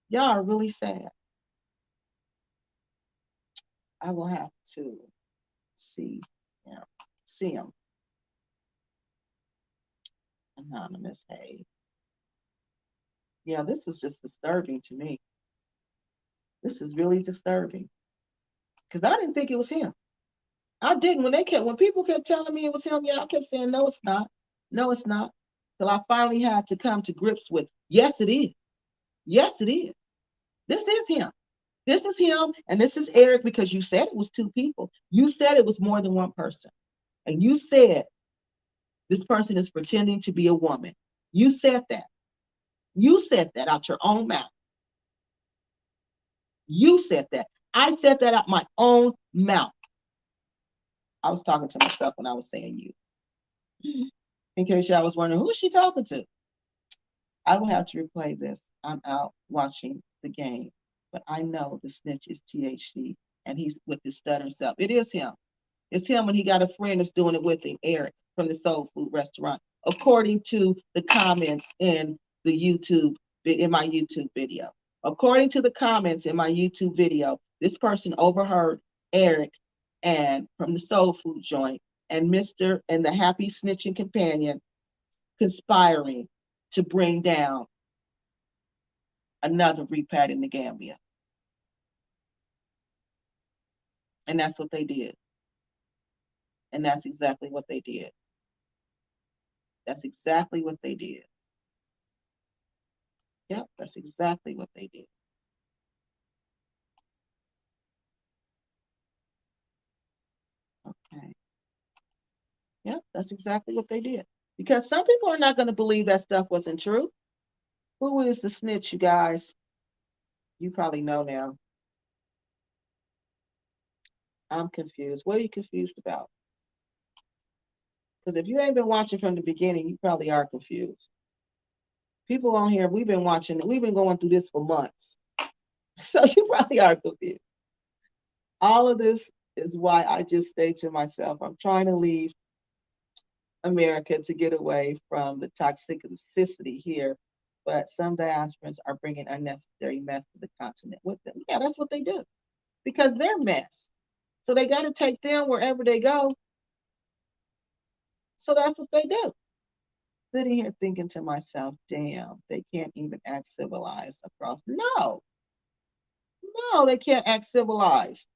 Y'all are really sad. I will have to see him. Anonymous, hey. Yeah, this is just disturbing to me. This is really disturbing. Because I didn't think it was him. I didn't. When people kept telling me it was him, yeah, I kept saying, no, it's not. No, it's not. Till I finally had to come to grips with, yes, it is. Yes, it is. This is him. This is him, and this is Eric, because you said it was two people. You said it was more than one person. And you said this person is pretending to be a woman. You said that. You said that out your own mouth. You said that. I said that out my own mouth. I was talking to myself when I was saying you. In case y'all was wondering, who is she talking to? I will have to replay this. I'm out watching the game. But I know the snitch is THC, and he's with his stuttering self. It is him. It's him, and he got a friend that's doing it with him, Eric, from the Soul Food Restaurant, according to the comments in my YouTube video. According to the comments in my YouTube video, this person overheard Eric and from the Soul Food joint and Mr. and the happy snitching companion conspiring to bring down another repat in the Gambia. And that's what they did. And that's exactly what they did. That's exactly what they did. Yep, that's exactly what they did. Okay. Yep, that's exactly what they did. Because some people are not going to believe that stuff wasn't true. Who is the snitch, you guys? You probably know now. I'm confused. What are you confused about? Because if you ain't been watching from the beginning, you probably are confused. People on here, we've been watching, we've been going through this for months. So you probably are confused. All of this is why I just stay to myself. I'm trying to leave America to get away from the toxicity here, but some diasporans are bringing unnecessary mess to the continent with them. Yeah, that's what they do because they're mess. So they got to take them wherever they go. So that's what they do. Sitting here thinking to myself, damn, they can't even act civilized across. No, no, they can't act civilized.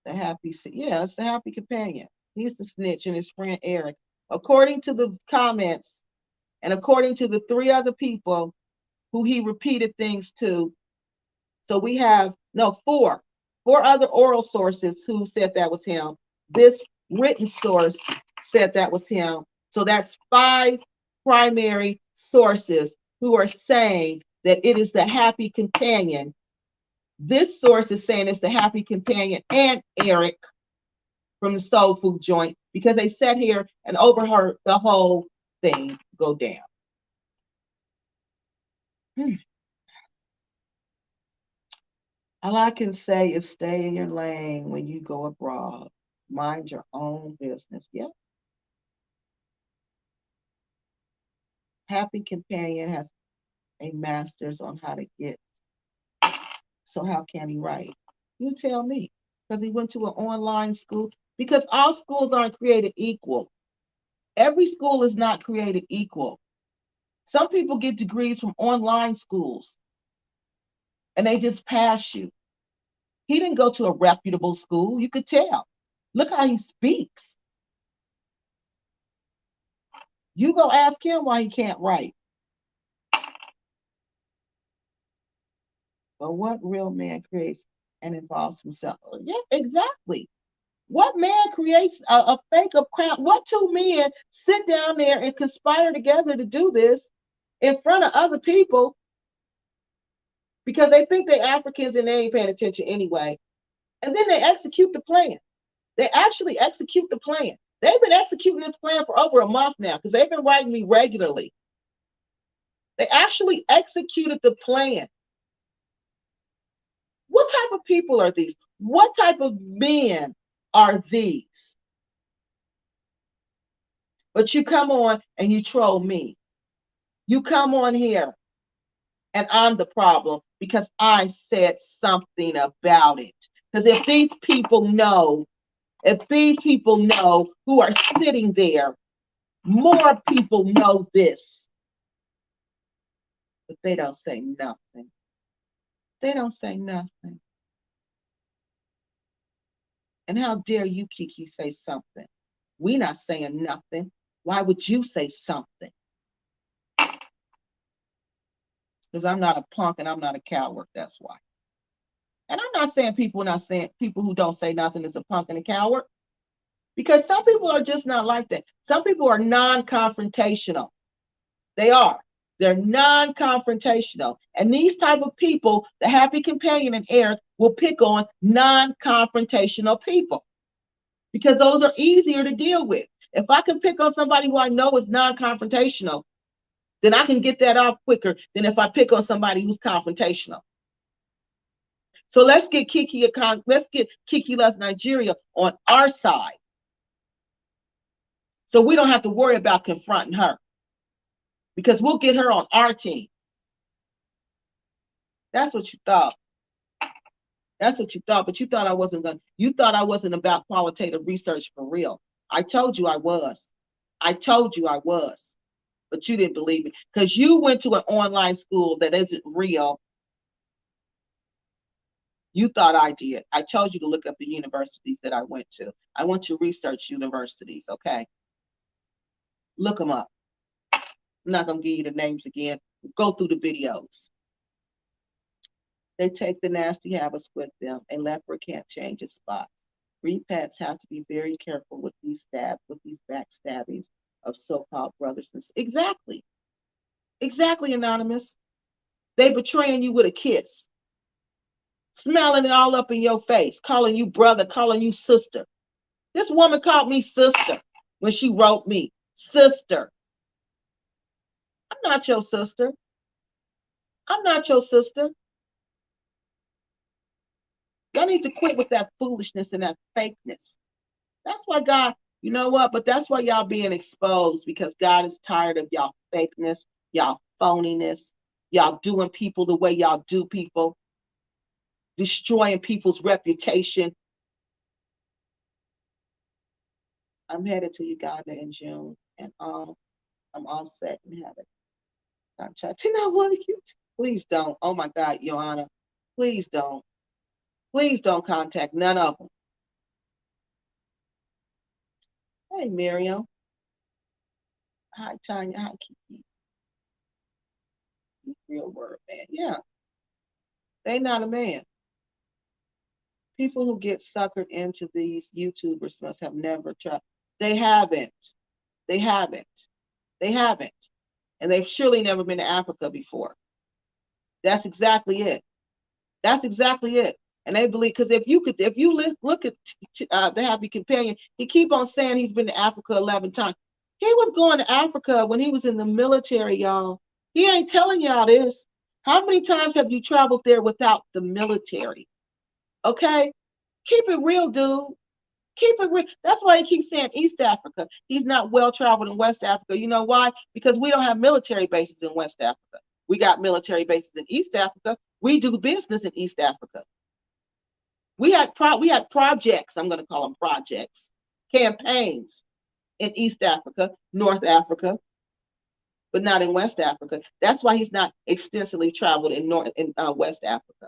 The happy, yeah, it's the happy companion. He's the snitch and his friend Eric. According to the comments and according to the three other people who he repeated things to, so we have, no, four other oral sources who said that was him. This written source said that was him. So that's five primary sources who are saying that it is the happy companion. This source is saying it's the happy companion and Eric from the soul food joint because they sat here and overheard the whole thing go down. All I can say is stay in your lane when you go abroad. Mind your own business. Yep. Happy Companion has a master's on how to get. So how can he write? You tell me. Because he went to an online school. Because all schools aren't created equal. Every school is not created equal. Some people get degrees from online schools and they just pass you. He didn't go to a reputable school. You could tell. Look how he speaks. You go ask him why he can't write. But what real man creates and involves himself? Yeah, exactly. What man creates a fake of crown? What two men sit down there and conspire together to do this in front of other people because they think they're Africans and they ain't paying attention anyway? And then they execute the plan. They actually execute the plan. They've been executing this plan for over a month now because they've been writing me regularly. They actually executed the plan. What type of people are these? What type of men are these? But you come on and you troll me. You come on here and I'm the problem because I said something about it. Because if these people know who are sitting there, more people know this. But they don't say nothing. They don't say nothing. And how dare you, Kiki, say something? We not saying nothing. Why would you say something? Because I'm not a punk and I'm not a coward. That's why. And I'm not saying people who don't say nothing is a punk and a coward. Because some people are just not like that. Some people are non-confrontational. They are. They're non-confrontational. And these type of people, the happy companion and Eric, will pick on non-confrontational people. Because those are easier to deal with. If I can pick on somebody who I know is non-confrontational, then I can get that off quicker than if I pick on somebody who's confrontational. So let's get Kiki Loves Nigeria on our side. So we don't have to worry about confronting her. Because we'll get her on our team. That's what you thought. That's what you thought, but you thought I wasn't about qualitative research for real. I told you I was. I told you I was. But you didn't believe me because you went to an online school that isn't real. You thought I did. I told you to look up the universities that I went to. I went to research universities, okay? Look them up. I'm not going to give you the names again. Go through the videos. They take the nasty habits with them. A leper can't change his spot. Expats have to be very careful with these backstabbings of so-called brothers and sisters. Exactly. Exactly, Anonymous. They betraying you with a kiss. Smelling it all up in your face, calling you brother, calling you sister. This woman called me sister when she wrote me, sister. I'm not your sister. I'm not your sister. Y'all need to quit with that foolishness and that fakeness. That's why God, you know what? But that's why y'all being exposed, because God is tired of y'all fakeness, y'all phoniness, y'all doing people the way y'all do people, destroying people's reputation. I'm headed to Uganda in June, and I'm all set in heaven. I'm trying to know what you. Please don't. Oh my God, Joanna, please don't. Please don't contact none of them. Hey, Miriam. Hi, Tanya. Hi, Kiki. Real word, man. Yeah, they not a man. People who get suckered into these YouTubers must have never tried. They haven't. They haven't. They haven't. And they've surely never been to Africa before. That's exactly it. That's exactly it. And they believe, because if you look at the Happy Companion, he keep on saying he's been to Africa 11 times. He was going to Africa when he was in the military, y'all. He ain't telling y'all this. How many times have you traveled there without the military? Okay? Keep it real, dude. Keep it real. That's why he keeps saying East Africa. He's not well traveled in West Africa. You know why? Because we don't have military bases in West Africa. We got military bases in East Africa. We do business in East Africa. We had projects. I'm going to call them projects, campaigns in East Africa, North Africa, but not in West Africa. That's why he's not extensively traveled in West Africa.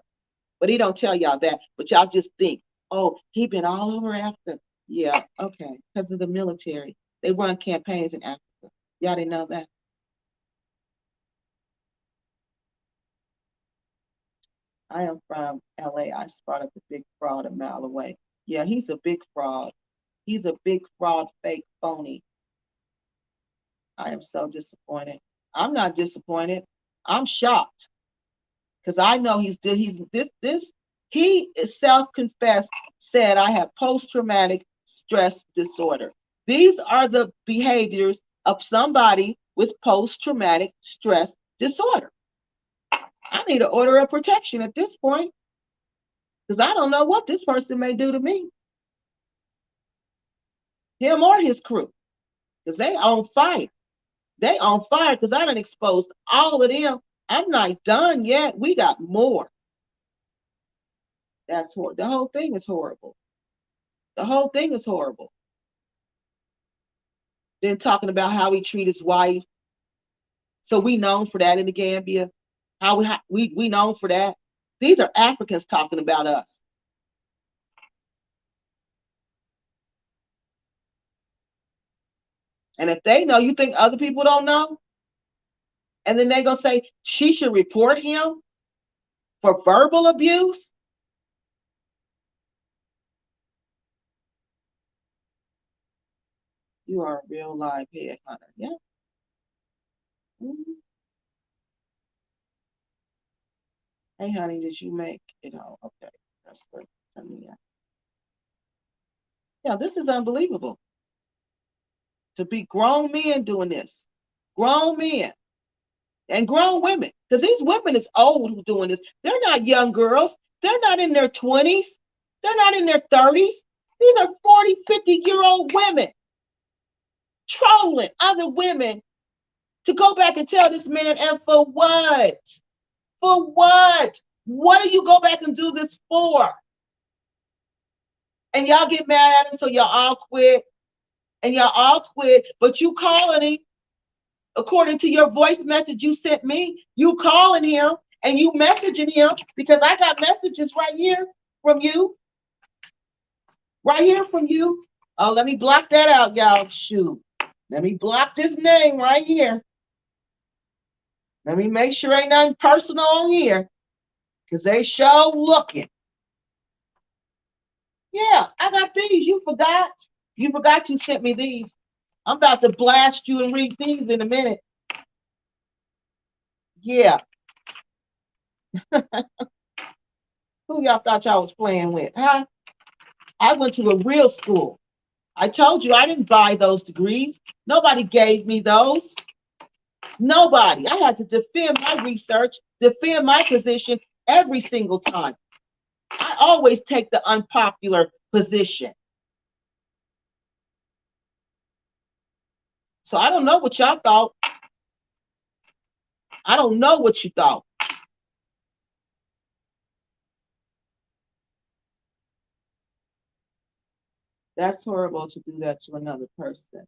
But he don't tell y'all that. But y'all just think, oh, he been all over Africa. Yeah, okay, because of the military. They run campaigns in Africa. Y'all didn't know that? I am from LA. I spotted the big fraud a mile away. Yeah, he's a big fraud. He's a big fraud, fake, phony. I am so disappointed. I'm not disappointed. I'm shocked because I know he is self-confessed, said I have post-traumatic stress disorder. These are the behaviors of somebody with post-traumatic stress disorder. I need an order of protection at this point because I don't know what this person may do to me, him or his crew, because they on fire. They on fire because I done exposed all of them. I'm not done yet. We got more. That's horrible. The whole thing is horrible. The whole thing is horrible. Then talking about how he treat his wife. So we known for that in the Gambia. How we known for that. These are Africans talking about us. And if they know, you think other people don't know? And then they gonna say she should report him for verbal abuse? You are a real live headhunter. Yeah. Mm-hmm. Hey, honey, did you make it all? Okay, that's good. Yeah, this is unbelievable. To be grown men doing this, grown men and grown women, because these women is old who doing this. They're not young girls. They're not in their 20s. They're not in their 30s. These are 40, 50-year-old women trolling other women to go back and tell this man, and for what? For what? What do you go back and do this for? And y'all get mad at him, so y'all all quit. And y'all all quit, but you calling him, according to your voice message you sent me, you calling him and you messaging him, because I got messages right here from you. Right here from you. Oh, let me block that out, y'all. Shoot. Let me block this name right here. Let me make sure ain't nothing personal on here. Because they show looking. Yeah, I got these. You forgot. You forgot you sent me these. I'm about to blast you and read these in a minute. Yeah. Who y'all thought y'all was playing with, huh? I went to a real school. I told you I didn't buy those degrees. Nobody gave me those. Nobody. I had to defend my research, defend my position every single time. I always take the unpopular position. So I don't know what y'all thought. I don't know what you thought. That's horrible to do that to another person.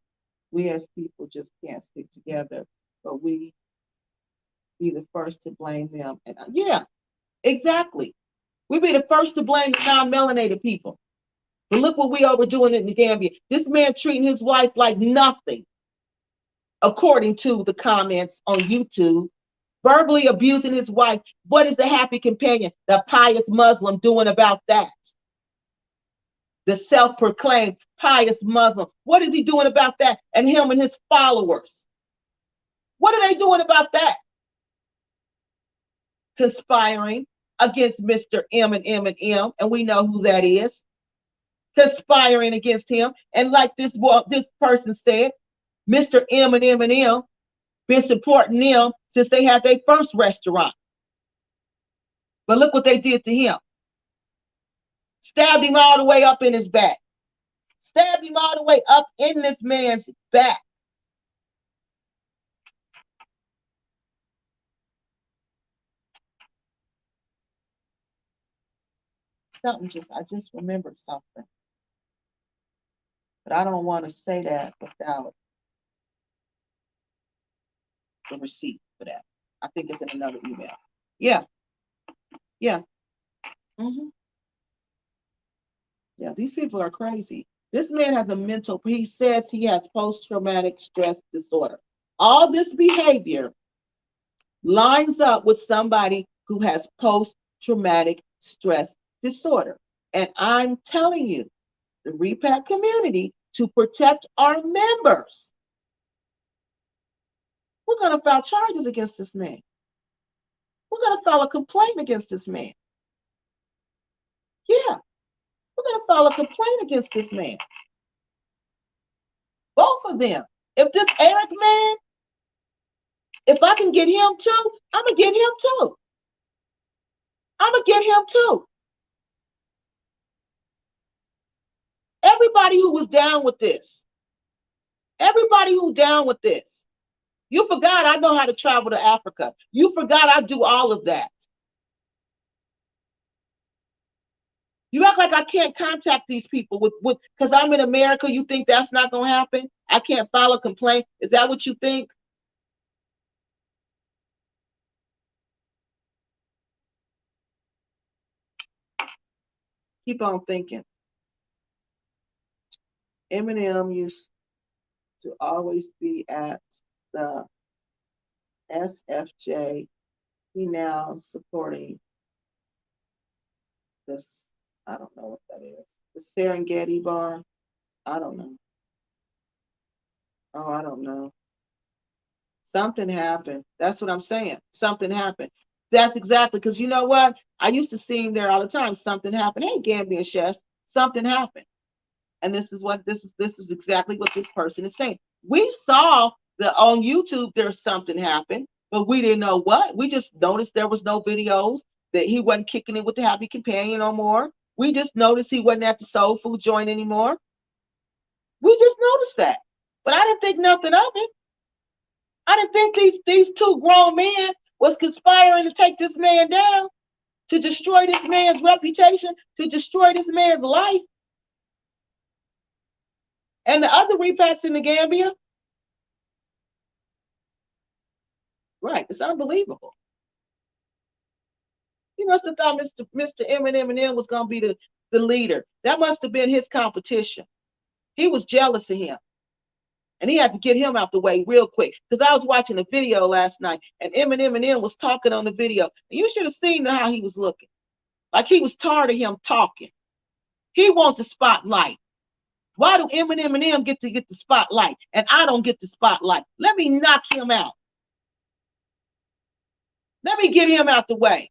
We as people just can't stick together, but we be the first to blame them. And yeah, exactly. We be the first to blame the non-melanated people. But look what we overdoing in the Gambia. This man treating his wife like nothing, according to the comments on YouTube, verbally abusing his wife. What is the happy companion, the pious Muslim, doing about that? The self-proclaimed pious Muslim. What is he doing about that? And him and his followers. What are they doing about that? Conspiring against Mr. M and M and M, and we know who that is. Conspiring against him. And like this person said, Mr. M and M and M been supporting them since they had their first restaurant. But look what they did to him. Stabbed him all the way up in his back. Stabbed him all the way up in this man's back. I just remembered something. But I don't want to say that without the receipt for that. I think it's in another email. Yeah. Yeah. Mm-hmm. Yeah, these people are crazy. This man has a mental, he says he has post-traumatic stress disorder. All this behavior lines up with somebody who has post-traumatic stress disorder. And I'm telling you, the repat community, to protect our members, we're going to file charges against this man. We're going to file a complaint against this man. Yeah, we're going to file a complaint against this man. Both of them. If this Eric man, if I can get him too, I'm going to get him too. I'm going to get him too. Everybody who was down with this. Everybody who down with this. You forgot I know how to travel to Africa. You forgot I do all of that. You act like I can't contact these people with because I'm in America. You think that's not going to happen? I can't file a complaint. Is that what you think? Keep on thinking. Eminem used to always be at the SFJ. He now supporting this. I don't know what that is. The Serengeti bar. I don't know. Oh, I don't know. Something happened. That's what I'm saying. Something happened. That's exactly because you know what? I used to see him there all the time. Something happened. Hey, Gambian chefs, something happened. And this is exactly what this person is saying. We saw that on YouTube there's something happened, but we didn't know what. We just noticed there was no videos, that he wasn't kicking it with the happy companion no more. We just noticed he wasn't at the soul food joint anymore. We just noticed that. But I didn't think nothing of it. I didn't think these two grown men was conspiring to take this man down, to destroy this man's reputation, to destroy this man's life. And the other repats in the Gambia, right? It's unbelievable. He must have thought Mr. M was going to be the leader. That must have been his competition. He was jealous of him. And he had to get him out the way real quick. Because I was watching a video last night and Eminem was talking on the video. And you should have seen how he was looking. Like he was tired of him talking. He wants the spotlight. Why do Eminem get the spotlight and I don't get the spotlight? Let me knock him out. Let me get him out the way.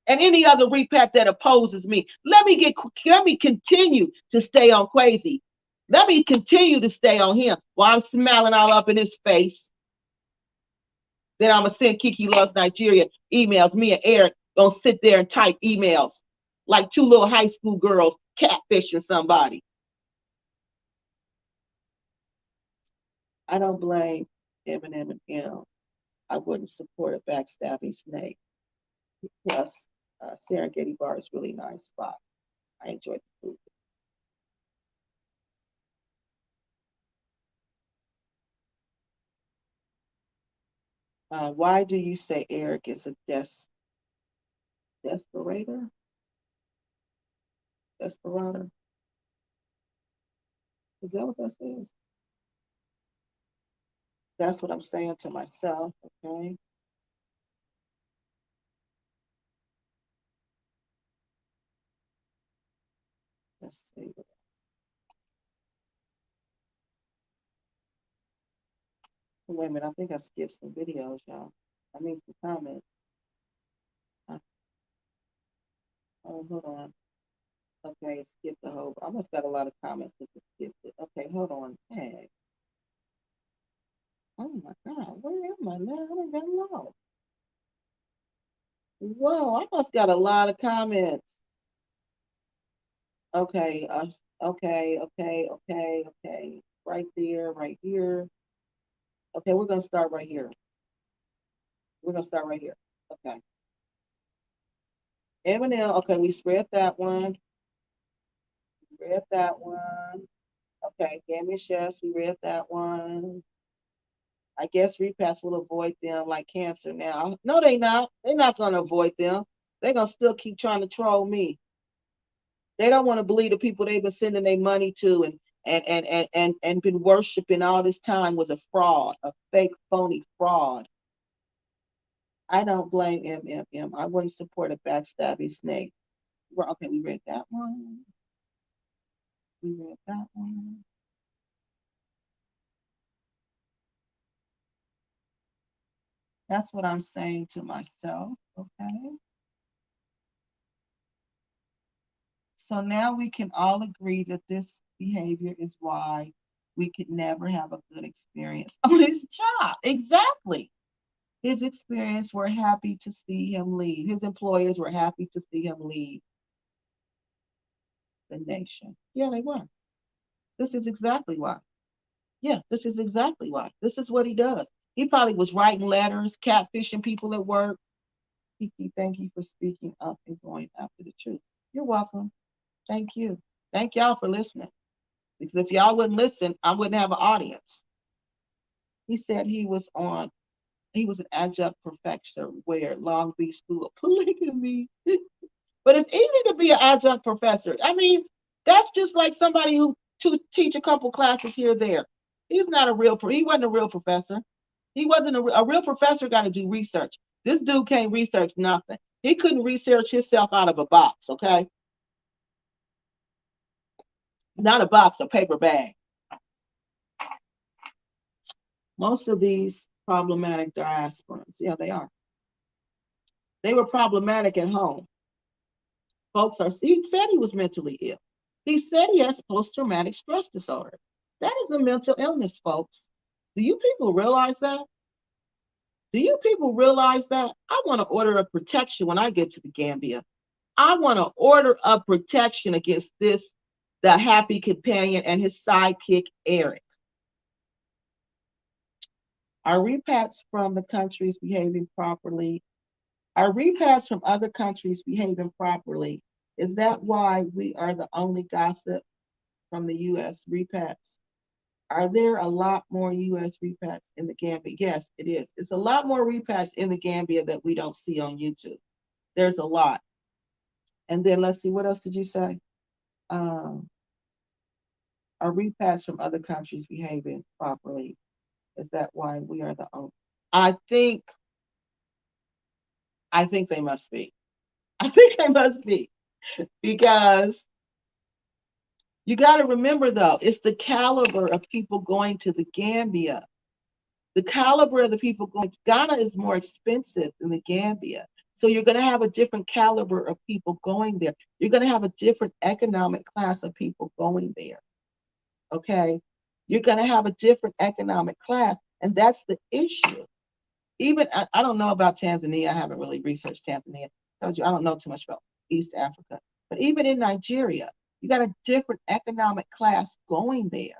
And any other repat that opposes me, let me continue to stay on Crazy. Let me continue to stay on him while I'm smiling all up in his face. Then I'm gonna send Kiki Loves Nigeria emails. Me and Eric gonna sit there and type emails like two little high school girls catfishing somebody. I don't blame Eminem and M. I wouldn't support a backstabbing snake. Plus, Serengeti Bar is really nice spot. I enjoyed the food. Why do you say Eric is a desperado? Desperado? Is that what that says? That's what I'm saying to myself, okay? Let's see. Wait a minute, I think I skipped some videos, y'all. I need some comments. Oh, hold on. Okay, skip the whole. I must got a lot of comments that just skipped it. Okay, hold on. Hey. Oh my God, where am I now? I got lost. Whoa, I must got a lot of comments. Okay, okay. Right there, right here. Okay, we're gonna start right here. We're gonna start right here. Okay. Eminem, okay, we spread that one. We read that one. Okay, Gambia chefs, we read that one. I guess repass will avoid them like cancer now. No, they not. They're not gonna avoid them. They're gonna still keep trying to troll me. They don't want to believe the people they've been sending their money to and been worshiping all this time was a fraud, a fake, phony fraud. I don't blame MMM. I wouldn't support a backstabbing snake. Well, okay, we read that one. We read that one. That's what I'm saying to myself, okay? So now we can all agree that this behavior is why we could never have a good experience on his job. Exactly. His experience, we're happy to see him leave. His employers were happy to see him leave the nation. Yeah, they were. This is exactly why. Yeah, this is exactly why. This is what he does. He probably was writing letters, catfishing people at work. Kiki, thank you for speaking up and going after the truth. You're welcome. Thank you. Thank y'all for listening. Because if y'all wouldn't listen, I wouldn't have an audience. He said he was an adjunct professor where Long Beach School of Polygamy. But it's easy to be an adjunct professor. I mean, that's just like somebody who to teach a couple classes here or there. He's not a real, he wasn't a real professor. He wasn't a real professor, got to do research. This dude can't research nothing. He couldn't research himself out of a box, okay? Not a box, a paper bag. Most of these problematic diasporans, yeah, they are. They were problematic at home. Folks are, he said he was mentally ill. He said he has post-traumatic stress disorder. That is a mental illness, folks. Do you people realize that? Do you people realize that? I want to order a protection when I get to the Gambia. I want to order a protection against this, the happy companion and his sidekick, Eric. Are repats from the countries behaving properly? Are repats from other countries behaving properly? Is that why we are the only gossip from the U.S. repats? Are there a lot more U.S. repats in the Gambia? Yes, it is. It's a lot more repats in the Gambia that we don't see on YouTube. There's a lot. And then let's see, what else did you say? Are repats from other countries behaving properly? Is that why we are the only? I think I think they must be. I think they must be because you got to remember though, it's the caliber of people going to the Gambia. The caliber of the people going to Ghana is more expensive than the Gambia. So you're going to have a different caliber of people going there. You're going to have a different economic class of people going there. Okay. You're going to have a different economic class. And that's the issue. Even, I don't know about Tanzania. I haven't really researched Tanzania. I told you, I don't know too much about East Africa. But even in Nigeria, you got a different economic class going there.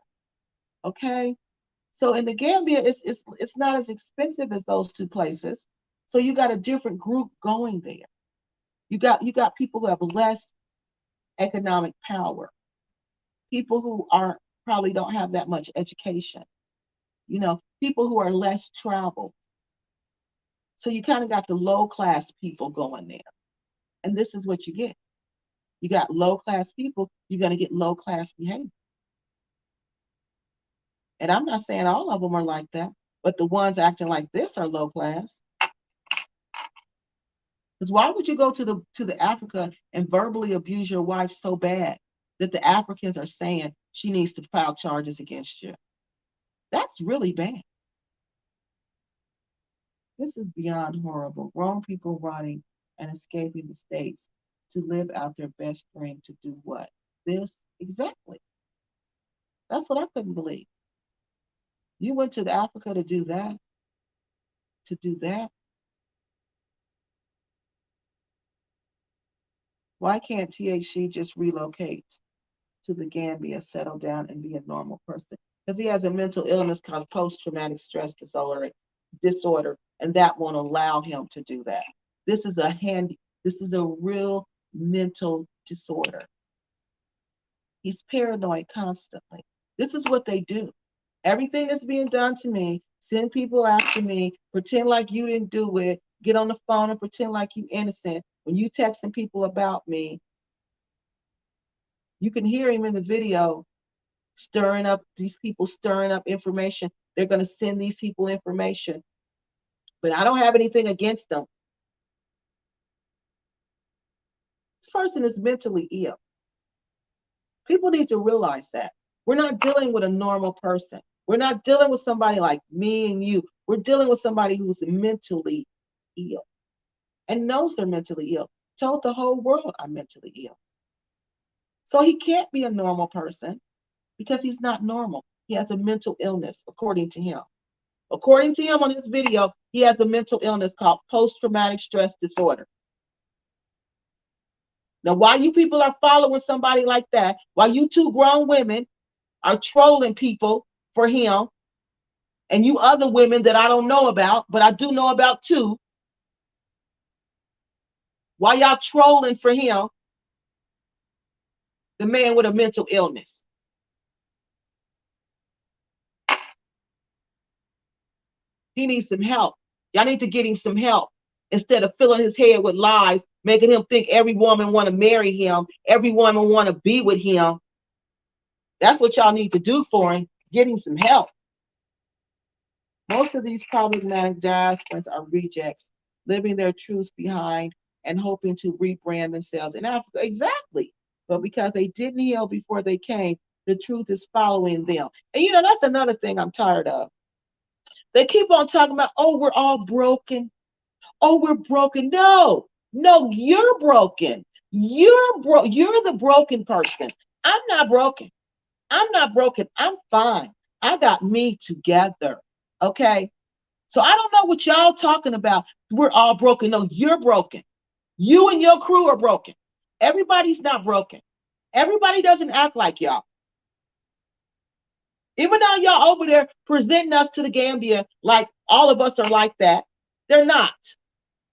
Okay. So in the Gambia, it's not as expensive as those two places. So you got a different group going there. You got people who have less economic power, people who are probably don't have that much education, people who are less traveled. So you kind of got the low class people going there. And this is what you get. You got low class people, you're going to get low class behavior. And I'm not saying all of them are like that, but the ones acting like this are low class. Because why would you go to the Africa and verbally abuse your wife so bad that the Africans are saying she needs to file charges against you? That's really bad. This is beyond horrible. Grown people running and escaping the states to live out their best dream to do what? This exactly. That's what I couldn't believe. You went to Africa to do that. To do that. Why can't THC just relocate to the Gambia, settle down, and be a normal person? Because he has a mental illness called post-traumatic stress disorder, and that won't allow him to do that. This is a real mental disorder. He's paranoid constantly. This is what they do. Everything that's being done to me, send people after me, pretend like you didn't do it, get on the phone and pretend like you innocent. When you texting people about me, you can hear him in the video stirring up information. They're going to send these people information. But I don't have anything against them. This person is mentally ill. People need to realize that. We're not dealing with a normal person. We're not dealing with somebody like me and you. We're dealing with somebody who's mentally ill and knows they're mentally ill. Told the whole world I'm mentally ill. So he can't be a normal person because he's not normal. He has a mental illness, according to him. According to him on his video, he has a mental illness called post-traumatic stress disorder. Now, while you people are following somebody like that, while you two grown women are trolling people for him, and you other women that I don't know about, but I do know about too, while y'all trolling for him, the man with a mental illness. He needs some help. Y'all need to get him some help instead of filling his head with lies, making him think every woman want to marry him, every woman want to be with him. That's what y'all need to do for him. Get him some help. Most of these problematic diasporans are rejects, living their truths behind and hoping to rebrand themselves in Africa. Exactly. But because they didn't heal before they came, the truth is following them. And that's another thing I'm tired of. They keep on talking about, oh, we're all broken. Oh, we're broken. No, you're broken. You're the broken person. I'm not broken. I'm fine. I got me together. Okay. So I don't know what y'all talking about. We're all broken. No, you're broken. You and your crew are broken. Everybody's not broken. Everybody doesn't act like y'all. Even though y'all over there presenting us to the Gambia like all of us are like that, they're not.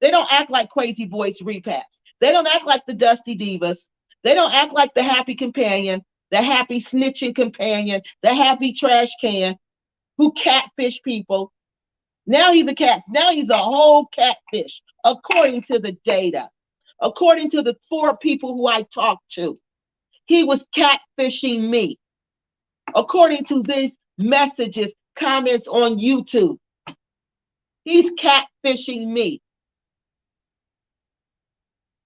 They don't act like crazy voice repats. They don't act like the dusty divas. They don't act like the happy companion, the happy snitching companion, the happy trash can who catfish people. Now he's a cat. Now he's a whole catfish, according to the data. According to the 4 people who I talked to, he was catfishing me. according to these messages, comments on YouTube. He's catfishing me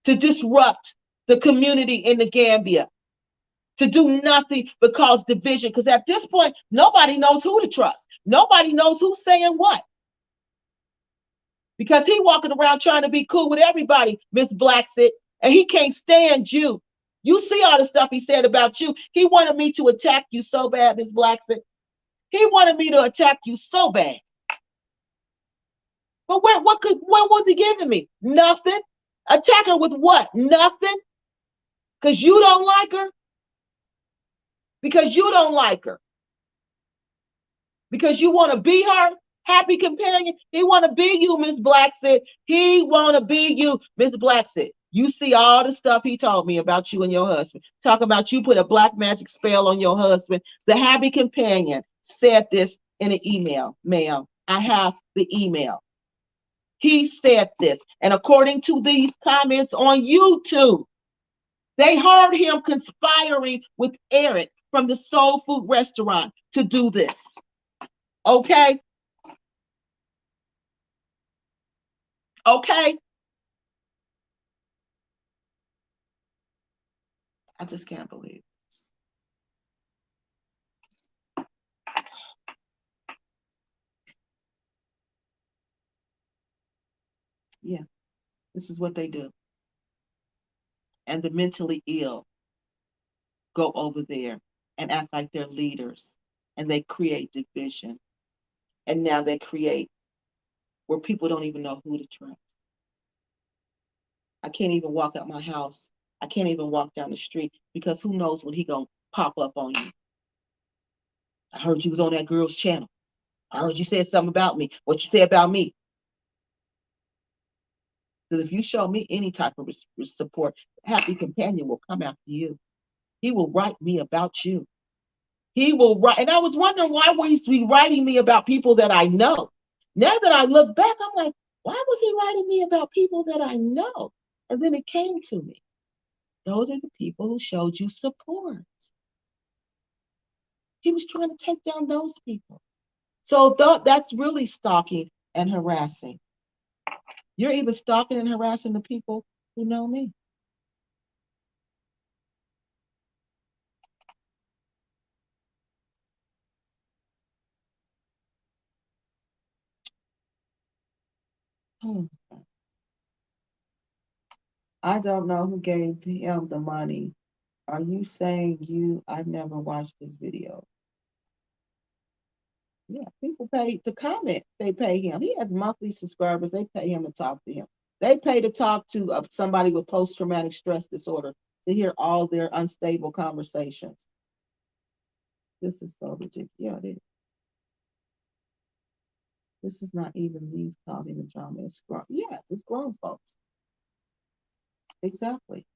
to disrupt the community in the Gambia, to do nothing but cause division. Because at this point, nobody knows who to trust. Nobody knows who's saying what. Because he walking around trying to be cool with everybody, Miss Blacksit, and he can't stand you. You see all the stuff he said about you. He wanted me to attack you so bad, Miss Blacksit. He wanted me to attack you so bad. But what was he giving me? Nothing. Attack her with what? Nothing. Because you don't like her? Because you don't like her. Because you want to be her happy companion. He want to be you, Miss Blacksit. He want to be you, Miss Blacksit. You see all the stuff he told me about you and your husband. Talk about you put a black magic spell on your husband. The happy companion said this in an email. Ma'am, I have the email. He said this. And according to these comments on YouTube, they heard him conspiring with Eric from the soul food restaurant to do this. Okay? Okay? I just can't believe this. Yeah, this is what they do. And the mentally ill go over there and act like they're leaders, and they create division. And now they create where people don't even know who to trust. I can't even walk out my house. I can't even walk down the street because who knows when he gonna pop up on you. I heard you was on that girl's channel. I heard you said something about me. What you say about me? Because if you show me any type of support, happy companion will come after you. He will write me about you. He will write, and I was wondering why was he writing me about people that I know. Now that I look back, I'm like, why was he writing me about people that I know? And then it came to me. Those are the people who showed you support. He was trying to take down those people. So that's really stalking and harassing. You're even stalking and harassing the people who know me. I don't know who gave him the money. Are you saying you? I've never watched this video. Yeah, people pay to comment. They pay him. He has monthly subscribers. They pay him to talk to him. They pay to talk to somebody with post-traumatic stress disorder to hear all their unstable conversations. This is so ridiculous. Yeah, it is. This is not even these causing the drama. It's grown. Yes, it's grown folks. Exactly.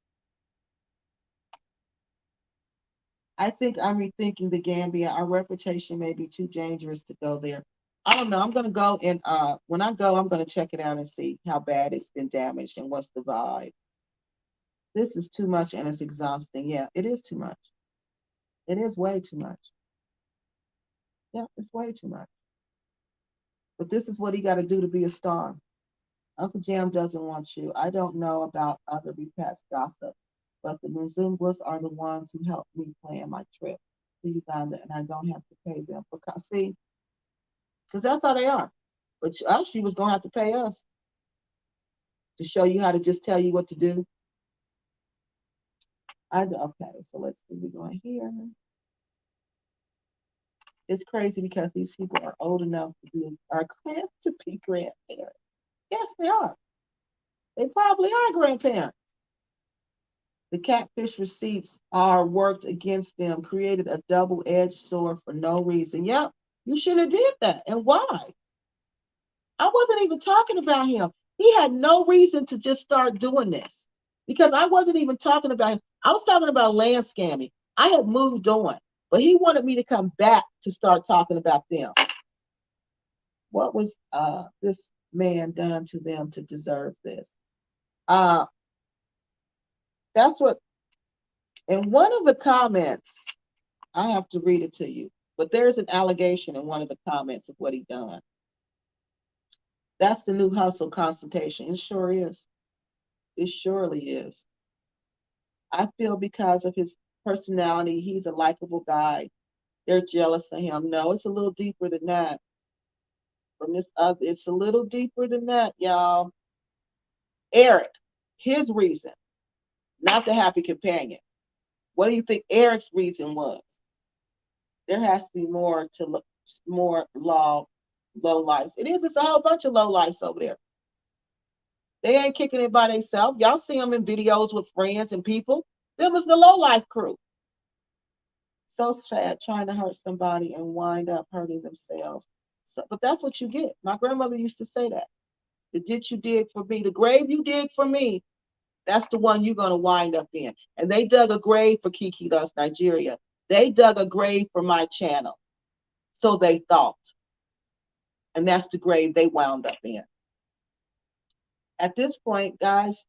I think I'm rethinking the Gambia. Our reputation may be too dangerous to go there. I don't know. I'm gonna go and when I go, I'm gonna check it out and see how bad it's been damaged and what's the vibe. This is too much and it's exhausting. Yeah, it is too much. It is way too much. Yeah, it's way too much. But this is what he got to do to be a star. Uncle Jam doesn't want you. I don't know about other repast gossip, but the Muzumbas are the ones who helped me plan my trip to Uganda, and I don't have to pay them for see, because that's how they are. But us, you was gonna have to pay us to show you how to just tell you what to do. Okay, so let's see. We're going here. It's crazy because these people are old enough to be grandparents. Yes, they are. They probably are grandparents. The catfish receipts are worked against them, created a double-edged sword for no reason. Yep, you should have did that. And why? I wasn't even talking about him. He had no reason to just start doing this because I wasn't even talking about him. I was talking about land scamming. I had moved on, but he wanted me to come back to start talking about them. What was this man done to them to deserve this? That's what, in one of the comments, I have to read it to you. But there's an allegation in one of the comments of what he done. That's the new hustle consultation. It sure is. It surely is. I feel because of his personality, he's a likable guy. They're jealous of him. No, it's a little deeper than that. From this other, it's a little deeper than that, y'all. Eric, his reason, not the happy companion. What do you think Eric's reason was? There has to be more to look, more low lives. It is. It's a whole bunch of low lives over there. They ain't kicking it by themselves. Y'all see them in videos with friends and people. Them was the low life crew. So sad trying to hurt somebody and wind up hurting themselves. So, but that's what you get. My grandmother used to say that. The ditch you dig for me, the grave you dig for me, that's the one you're going to wind up in. And they dug a grave for Kiki Does Nigeria. They dug a grave for my channel. So they thought. And that's the grave they wound up in. At this point, guys,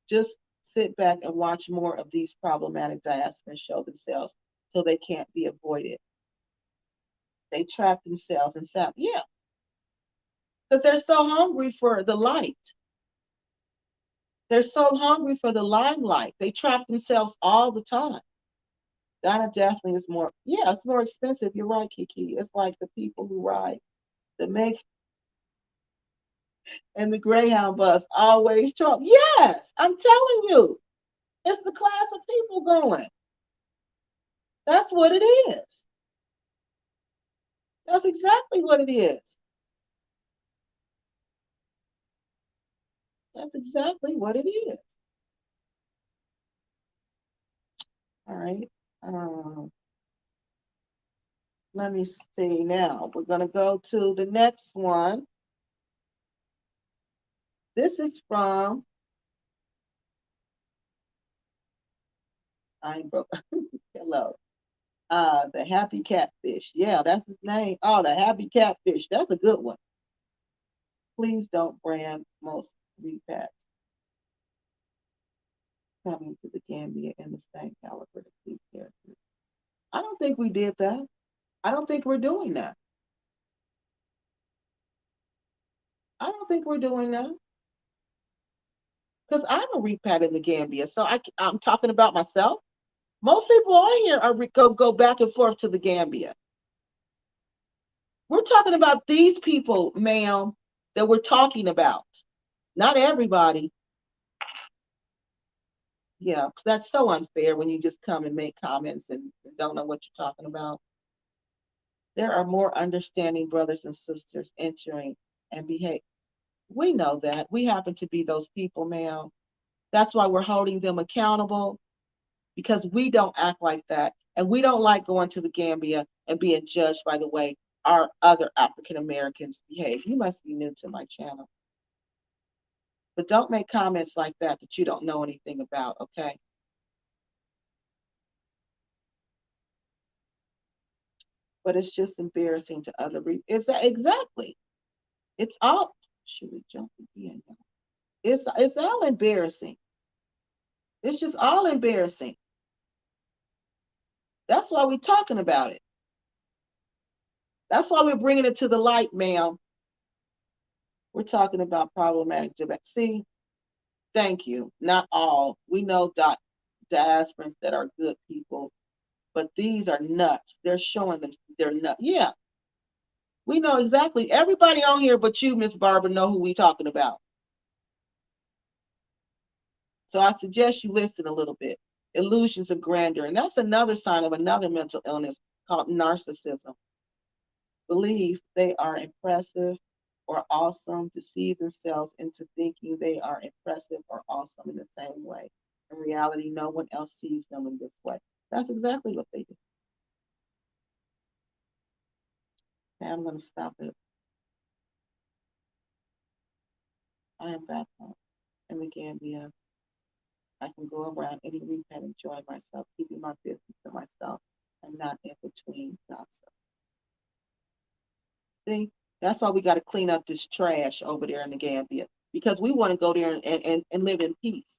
just sit back and watch more of these problematic diasporans show themselves so they can't be avoided. They trap themselves in sap. Yeah. Because they're so hungry for the light. They're so hungry for the limelight. They trap themselves all the time. Ghana definitely is more, yeah, it's more expensive. You're right, Kiki. It's like the people who ride the Meg and the Greyhound bus always Trump. Yes, I'm telling you. It's the class of people going. That's what it is. That's exactly what it is. That's exactly what it is. All right. Let me see now. We're going to go to the next one. This is from, I ain't broke. Hello. The Happy Catfish. Yeah, that's his name. Oh, the Happy Catfish. That's a good one. Please don't brand most repacks coming to the Gambia in the same caliber as these characters. I don't think we did that. I don't think we're doing that. I don't think we're doing that. Because I'm a repat in the Gambia. So I'm talking about myself. Most people on here are go back and forth to the Gambia. We're talking about these people, ma'am, that we're talking about. Not everybody. Yeah, that's so unfair when you just come and make comments and don't know what you're talking about. There are more understanding brothers and sisters entering and behave. We know that. We happen to be those people, ma'am. That's why we're holding them accountable, because we don't act like that. And we don't like going to the Gambia and being judged by the way our other African Americans behave. You must be new to my channel. But don't make comments like that you don't know anything about, okay? But it's just embarrassing to other people. Is that exactly? It's all, should we jump again? It's all embarrassing. It's just all embarrassing. That's why we're talking about it. That's why we're bringing it to the light, ma'am. We're talking about problematic debate. See, thank you. Not all. We know diasporans that are good people, but these are nuts. They're showing them they're nuts. Yeah, we know exactly. Everybody on here but you, Miss Barbara, know who we talking about. So I suggest you listen a little bit. Illusions of grandeur. And that's another sign of another mental illness called narcissism. Believe they are impressive or awesome, deceive themselves into thinking they are impressive or awesome in the same way. In reality, no one else sees them in this way. That's exactly what they do. Okay, I'm going to stop it. I am back home in the Gambia. I can go around any week and enjoy myself, keeping my business to myself and not in between gossip. See, that's why we got to clean up this trash over there in the Gambia, because we want to go there and live in peace.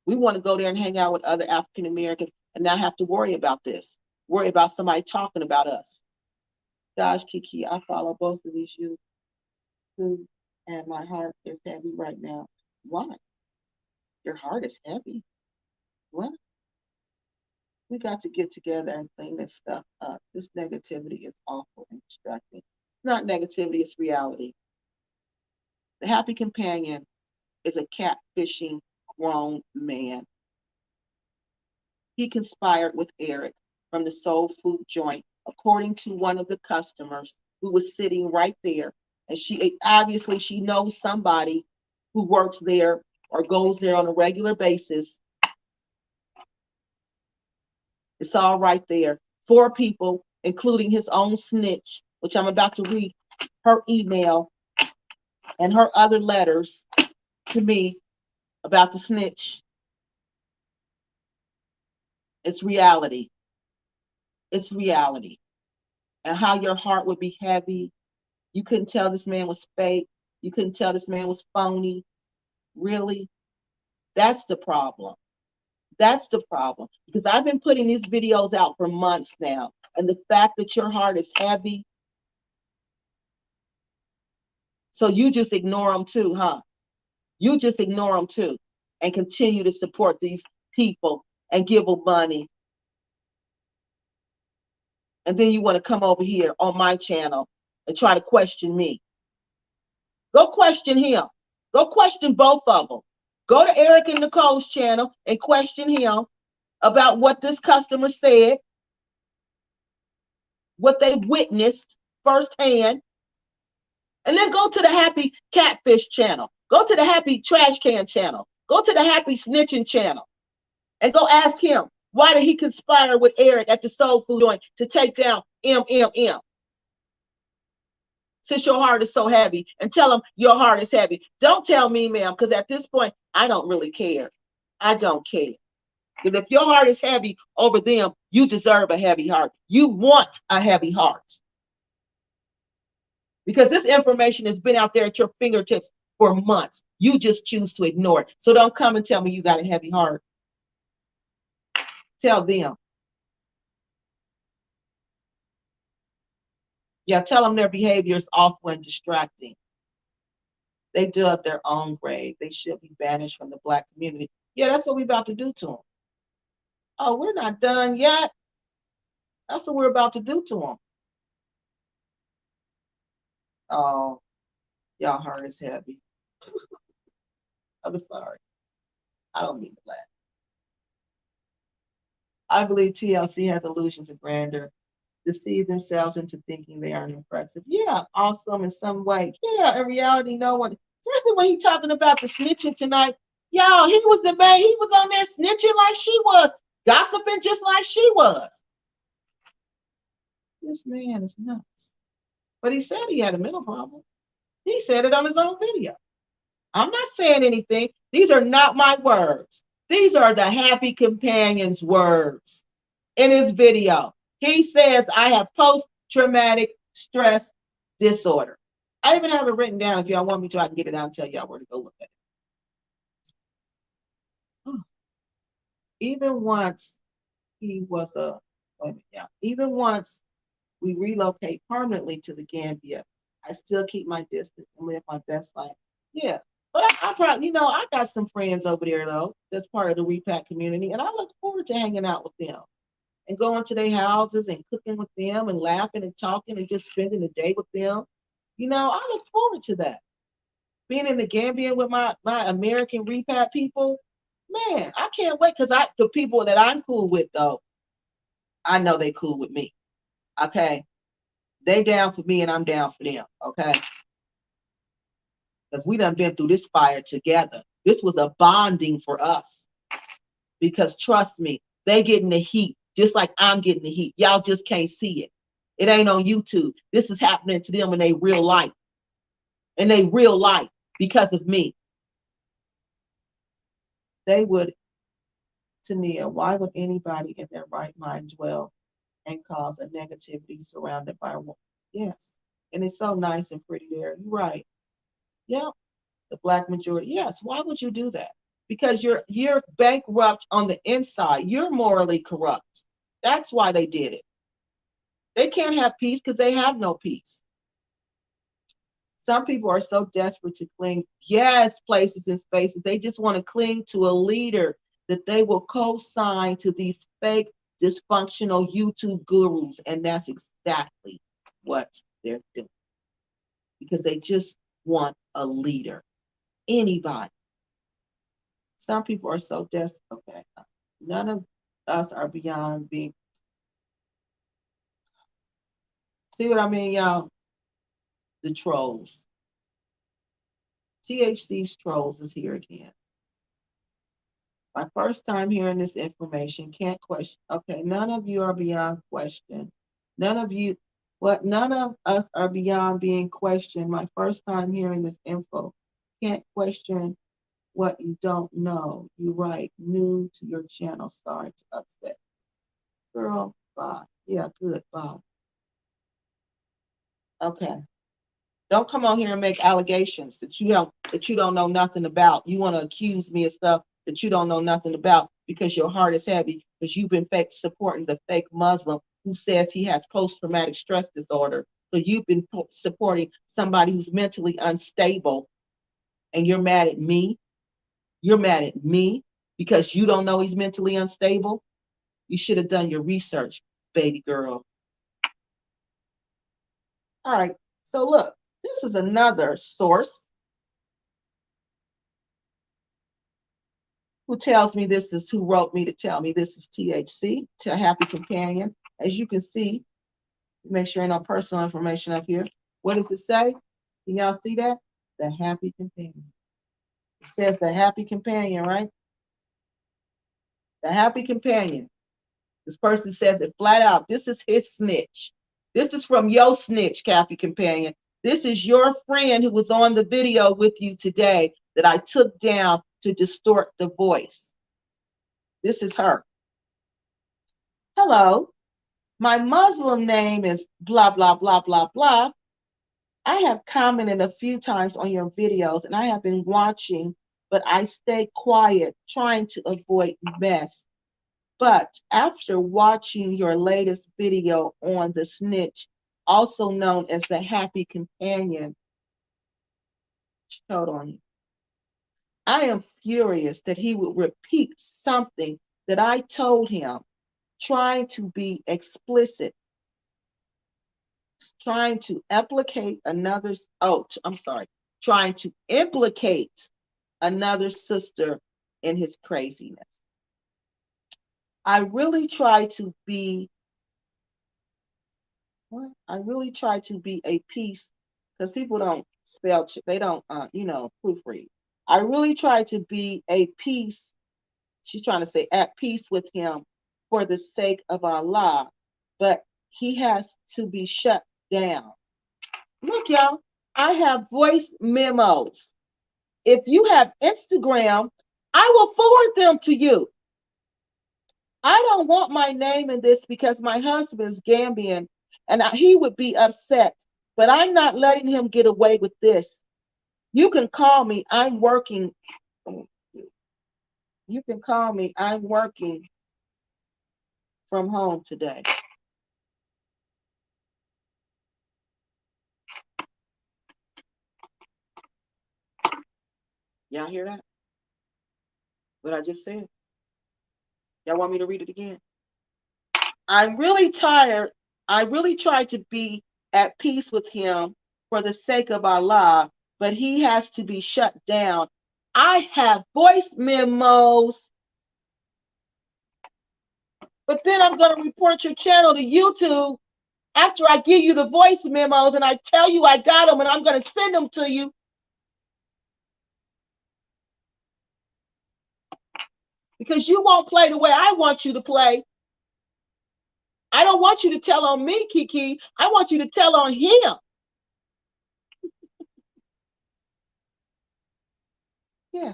We want to go there and hang out with other African Americans and not have to worry about this. worry about somebody talking about us. Gosh, Kiki, I follow both of these you too, and my heart is heavy right now. Why? Your heart is heavy. What? We got to get together and clean this stuff up. This negativity is awful and distracting. It's not negativity, it's reality. The happy companion is a catfishing grown man. He conspired with Eric from the soul food joint, according to one of the customers who was sitting right there. And she knows somebody who works there or goes there on a regular basis. It's all right there. 4 people, including his own snitch, which I'm about to read her email and her other letters to me about the snitch. It's reality. It's reality. And how your heart would be heavy. You couldn't tell this man was fake. You couldn't tell this man was phony. Really? That's the problem. That's the problem. Because I've been putting these videos out for months now. And the fact that your heart is heavy, so you just ignore them too, huh? You just ignore them too and continue to support these people and give them money. And then you want to come over here on my channel and try to question me. Go question him. Go question both of them. Go to Eric and Nicole's channel and question him about what this customer said, what they witnessed firsthand. And then go to the Happy Catfish channel. Go to the Happy Trash Can channel. Go to the Happy Snitching channel. And go ask him, why did he conspire with Eric at the soul food joint to take down MMM? Since your heart is so heavy, and tell him your heart is heavy. Don't tell me, ma'am, because at this point, I don't really care. I don't care. Because if your heart is heavy over them, you deserve a heavy heart. You want a heavy heart. Because this information has been out there at your fingertips for months. You just choose to ignore it. So don't come and tell me you got a heavy heart. Tell them. Yeah, tell them their behavior is awful and distracting. They dug their own grave. They should be banished from the Black community. Yeah, that's what we're about to do to them. Oh, we're not done yet. That's what we're about to do to them. Oh, y'all heart is heavy. I'm sorry. I don't mean to laugh. I believe TLC has illusions of grandeur, deceive themselves into thinking they are impressive. Yeah, awesome in some way. Yeah, in reality, no one, especially when he's talking about the snitching tonight. Y'all, he was the man. He was on there snitching like she was, gossiping just like she was. This man is nuts. But he said he had a mental problem. He said it on his own video. I'm not saying anything. These are not my words. These are the Happy Companion's words in his video. He says, I have post-traumatic stress disorder. I even have it written down. If y'all want me to, I can get it out and tell y'all where to go look at it. Even once he was even once we relocate permanently to the Gambia, I still keep my distance and live my best life. Yeah. But I probably, I got some friends over there, though, that's part of the repat community, and I look forward to hanging out with them and going to their houses and cooking with them and laughing and talking and just spending the day with them. I look forward to that. Being in the Gambia with my American repat people, man, I can't wait, because the people that I'm cool with, though, I know they cool with me. Okay? They down for me and I'm down for them. Okay? Because we done been through this fire together. This was a bonding for us. Because trust me, they getting the heat just like I'm getting the heat. Y'all just can't see it. It ain't on YouTube. This is happening to them in their real life. In their real life because of me. They would, Tania, why would anybody in their right mind dwell and cause a negativity surrounded by one? Yes. And it's so nice and pretty there. You're right. Yeah. The Black majority. Yes. Why would you do that? Because you're bankrupt on the inside. You're morally corrupt. That's why they did it. They can't have peace because they have no peace. Some people are so desperate to cling, yes, places and spaces. They just want to cling to a leader that they will co-sign to these fake, dysfunctional YouTube gurus. And that's exactly what they're doing. Because they just want a leader. Anybody. Some people are so desperate. Okay. None of us are beyond being. See what I mean, y'all? The trolls. THC's trolls is here again. My first time hearing this information, can't question. Okay, none of you are beyond question. None of you, what? None of us are beyond being questioned. My first time hearing this info, can't question what you don't know. You right, new to your channel, sorry to upset. Girl, bye. Yeah, good, bye. Okay. Don't come on here and make allegations that you don't know nothing about. You want to accuse me of stuff that you don't know nothing about because your heart is heavy because you've been fake supporting the fake Muslim who says he has post-traumatic stress disorder. So you've been supporting somebody who's mentally unstable, and you're mad at me. You're mad at me because you don't know he's mentally unstable. You should have done your research, baby girl. All right. So look, this is another source who tells me this is, who wrote me to tell me this is THC, to Happy Companion. As you can see, make sure ain't no personal information up here. What does it say? Can y'all see that? The Happy Companion. It says the Happy Companion, right? The Happy Companion. This person says it flat out. This is his snitch. This is from your snitch, Happy Companion. This is your friend who was on the video with you today that I took down to distort the voice. This is her. Hello, my Muslim name is blah, blah, blah, blah, blah. I have commented a few times on your videos and I have been watching, but I stay quiet, trying to avoid mess. But after watching your latest video on the snitch, also known as the Happy Companion, hold on. I am furious that he would repeat something that I told him, trying to be explicit, trying to implicate another's, trying to implicate another sister in his craziness. I really try to be a piece, because people don't spell, they don't, proofread. I really try to be a piece, she's trying to say at peace with him for the sake of Allah, but he has to be shut down. Look, y'all, I have voice memos. If you have Instagram, I will forward them to you. I don't want my name in this because my husband is Gambian and he would be upset, but I'm not letting him get away with this. You can call me. I'm working. You can call me. I'm working from home today. Y'all hear that? What I just said? Y'all want me to read it again? I'm really tired. I really tried to be at peace with him for the sake of Allah, but he has to be shut down. I have voice memos, but then I'm going to report your channel to YouTube after I give you the voice memos and I tell you I got them and I'm going to send them to you. Because you won't play the way I want you to play. I don't want you to tell on me, Kiki. I want you to tell on him. Yeah.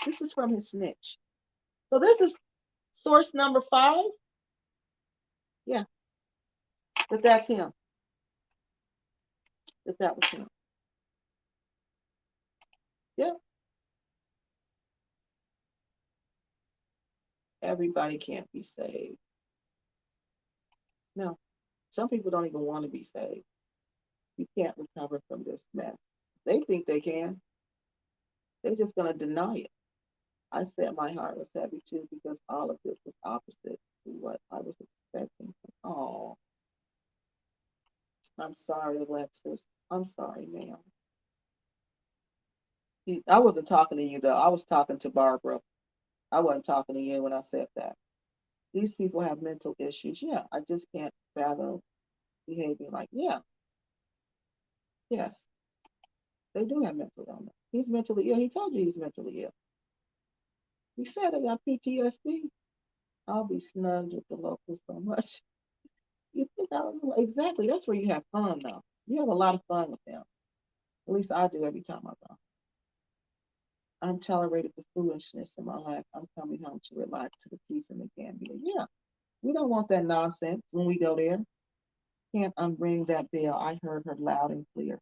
This is from his snitch. So this is source number 5. Yeah. But that's him. That was him. Yeah. Everybody can't be saved. No, some people don't even want to be saved. You can't recover from this mess. They think they can. They're just going to deny it. I said my heart was heavy too because all of this was opposite to what I was expecting. Oh, I'm sorry, Alexis. I'm sorry, ma'am. I wasn't talking to you though. I was talking to Barbara. I wasn't talking to you when I said that. These people have mental issues. Yeah, I just can't fathom behaving like, yeah, yes, they do have mental illness. He's mentally ill. He told you he's mentally ill. He said I got PTSD. I'll be snugged with the locals so much. You think I don't know? Exactly. That's where you have fun though. You have a lot of fun with them. At least I do every time I go. I'm tolerated the foolishness in my life. I'm coming home to relax to the peace in the Gambia. Yeah, we don't want that nonsense when we go there. Can't unring that bell. I heard her loud and clear.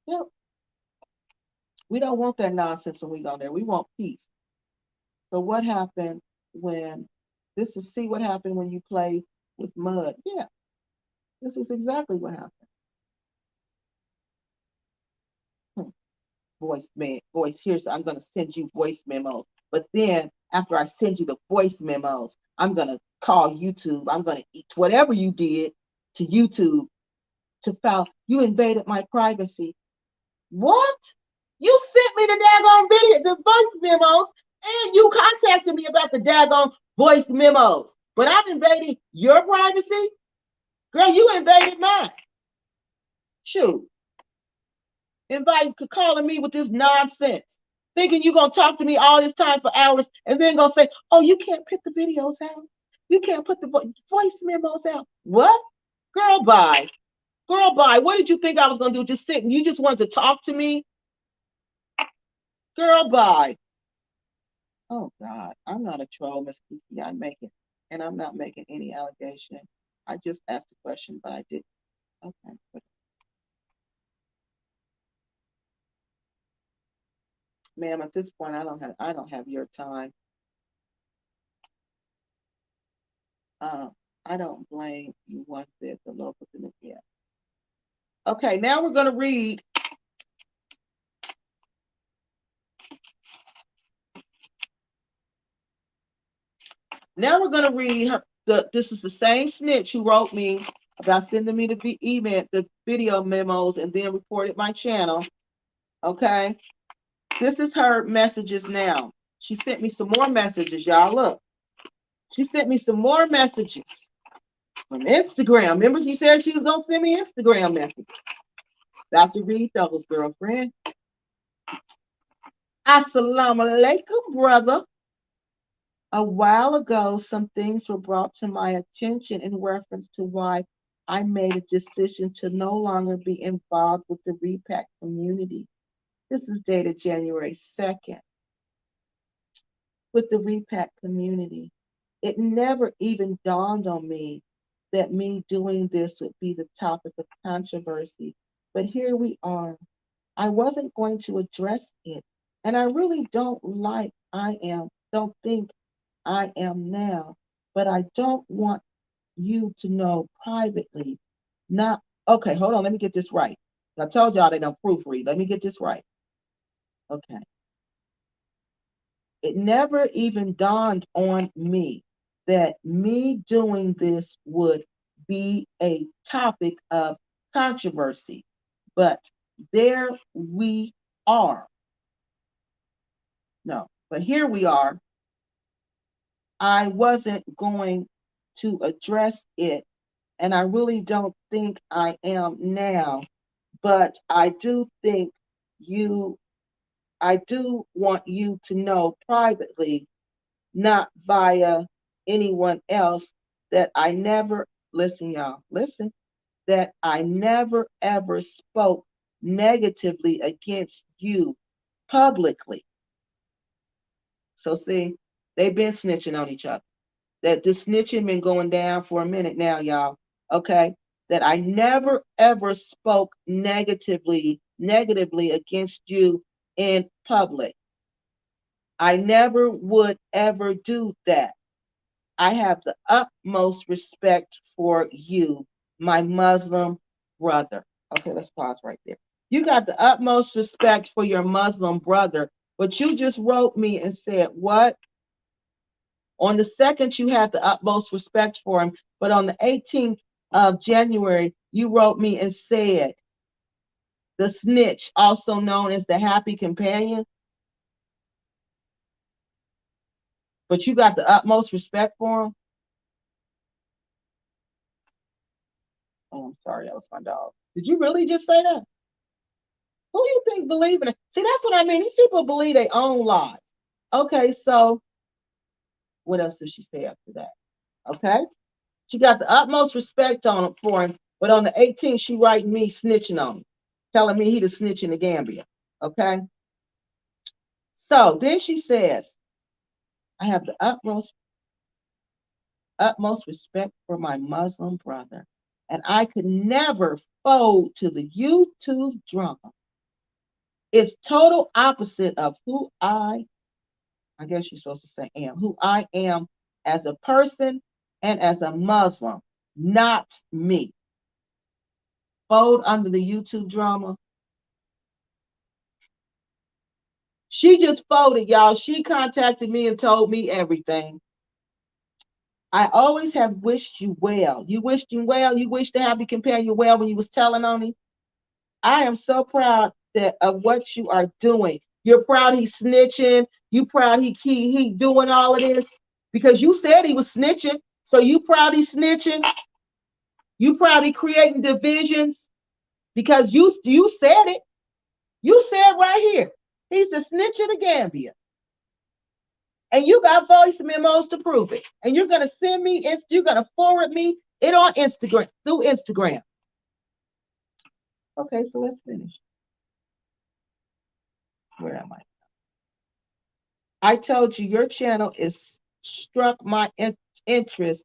Yep. We don't want that nonsense when we go there. We want peace. So what happened when this is see what happened when you play with mud? Yeah, this is exactly what happened. Voice. Here's I'm gonna send you voice memos. But then after I send you the voice memos, I'm gonna call YouTube. I'm gonna eat whatever you did to YouTube to file. You invaded my privacy. What? You sent me the daggone video, the voice memos, and you contacted me about the daggone voice memos. But I've invaded your privacy? Girl, you invaded mine. Shoot. Calling me with this nonsense. Thinking you're gonna talk to me all this time for hours and then gonna say, oh, you can't put the videos out. You can't put the voice memos out. What? Girl, bye. Girl, bye. What did you think I was gonna do? Just sit and you just wanted to talk to me? Girl, bye. Oh God, I'm not a troll, Miss Kiki. I'm not making any allegation. I just asked a question, but I did. Okay. Ma'am, at this point, I don't have your time. I don't blame you one bit. The locals in the yeah. Okay, now we're going to read. Now we're going to read this is the same snitch who wrote me about sending me the email, the video memos, and then reported my channel. Okay, this is her messages now. She sent me some more messages, y'all. Look, she sent me some more messages from Instagram. Remember, she said she was going to send me Instagram messages. About to read those, girlfriend. Assalamu alaikum, brother. A while ago, some things were brought to my attention in reference to why I made a decision to no longer be involved with the repack community. This is dated January 2nd. With the repack community, it never even dawned on me that me doing this would be the topic of controversy. But here we are. I wasn't going to address it. And I really don't think I am now, but I don't want you to know privately. Not okay, hold on, let me get this right. I told y'all they don't proofread. Let me get this right. Okay. It never even dawned on me that me doing this would be a topic of controversy. But there we are. No, but here we are. I wasn't going to address it, and I really don't think I am now, but I do want you to know privately, not via anyone else, that I never, listen, y'all, listen, that I never ever spoke negatively against you publicly. So see, they've been snitching on each other. That this snitching been going down for a minute now, y'all. Okay. That I never ever spoke negatively against you in public. I never would ever do that. I have the utmost respect for you, my Muslim brother. Okay, let's pause right there. You got the utmost respect for your Muslim brother, but you just wrote me and said, what? On the 2nd, you had the utmost respect for him, but on the 18th of January, you wrote me and said, the snitch, also known as the happy companion, but you got the utmost respect for him. Oh, I'm sorry, that was my dog. Did you really just say that? Who do you think believe in it? See, that's what I mean. These people believe their own lies. Okay, so what else does she say after that? Okay. She got the utmost respect on him for him, but on the 18th, she writing me snitching on him, telling me he the snitch in the Gambia. Okay. So then she says, I have the utmost respect for my Muslim brother, and I could never fold to the YouTube drama. It's total opposite of who I guess you're supposed to say who I am as a person and as a Muslim, not me. Fold under the YouTube drama. She just folded, y'all. She contacted me and told me everything. I always have wished you well. You wished him well. You wished to have me compare you well when you was telling on him. I am so proud of what you are doing. You're proud he's snitching. You proud he doing all of this because you said he was snitching. So you proud he's snitching. You proud he creating divisions because you said it. You said right here he's the snitch of the Gambia, and you got voice memos to prove it. And you're gonna send me. You're gonna forward me it on Instagram through Instagram. Okay, so let's finish. Where am I? I told you your channel is struck my interest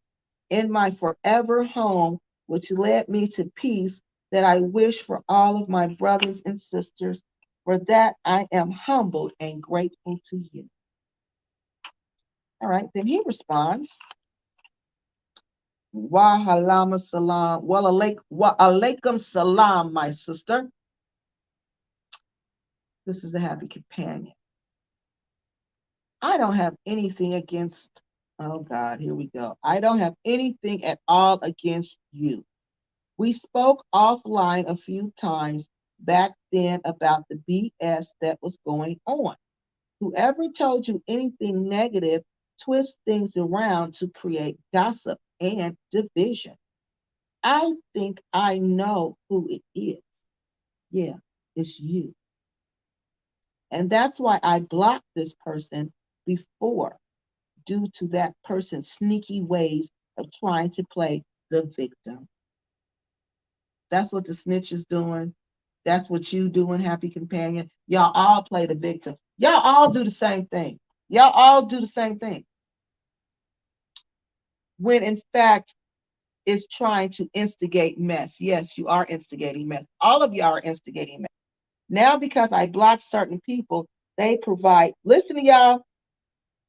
in my forever home, which led me to peace that I wish for all of my brothers and sisters. For that, I am humbled and grateful to you. All right, then he responds, wa halama salam, wa alaikum salam, my sister. This is a happy companion. I don't have anything against, oh God, here we go. I don't have anything at all against you. We spoke offline a few times back then about the BS that was going on. Whoever told you anything negative twists things around to create gossip and division. I think I know who it is. Yeah, it's you. And that's why I blocked this person before, due to that person's sneaky ways of trying to play the victim. That's what the snitch is doing. That's what you doing, happy companion. Y'all all play the victim. Y'all all do the same thing. Y'all all do the same thing. When in fact, it's trying to instigate mess. Yes, you are instigating mess. All of y'all are instigating mess. Now, because I blocked certain people, they provide, listen to y'all.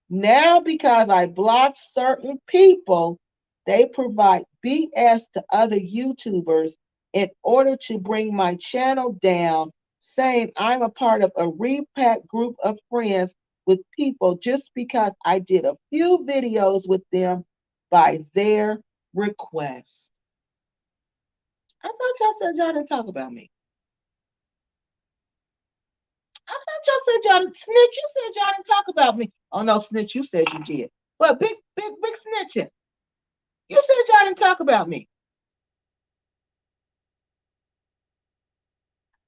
Now, because I blocked certain people, they provide BS to other YouTubers in order to bring my channel down, saying I'm a part of a repack group of friends with people just because I did a few videos with them by their request. I thought y'all said y'all didn't talk about me. I thought y'all said y'all didn't snitch. You said y'all didn't talk about me. Oh no, snitch, you said you did. But big snitching. You said y'all didn't talk about me.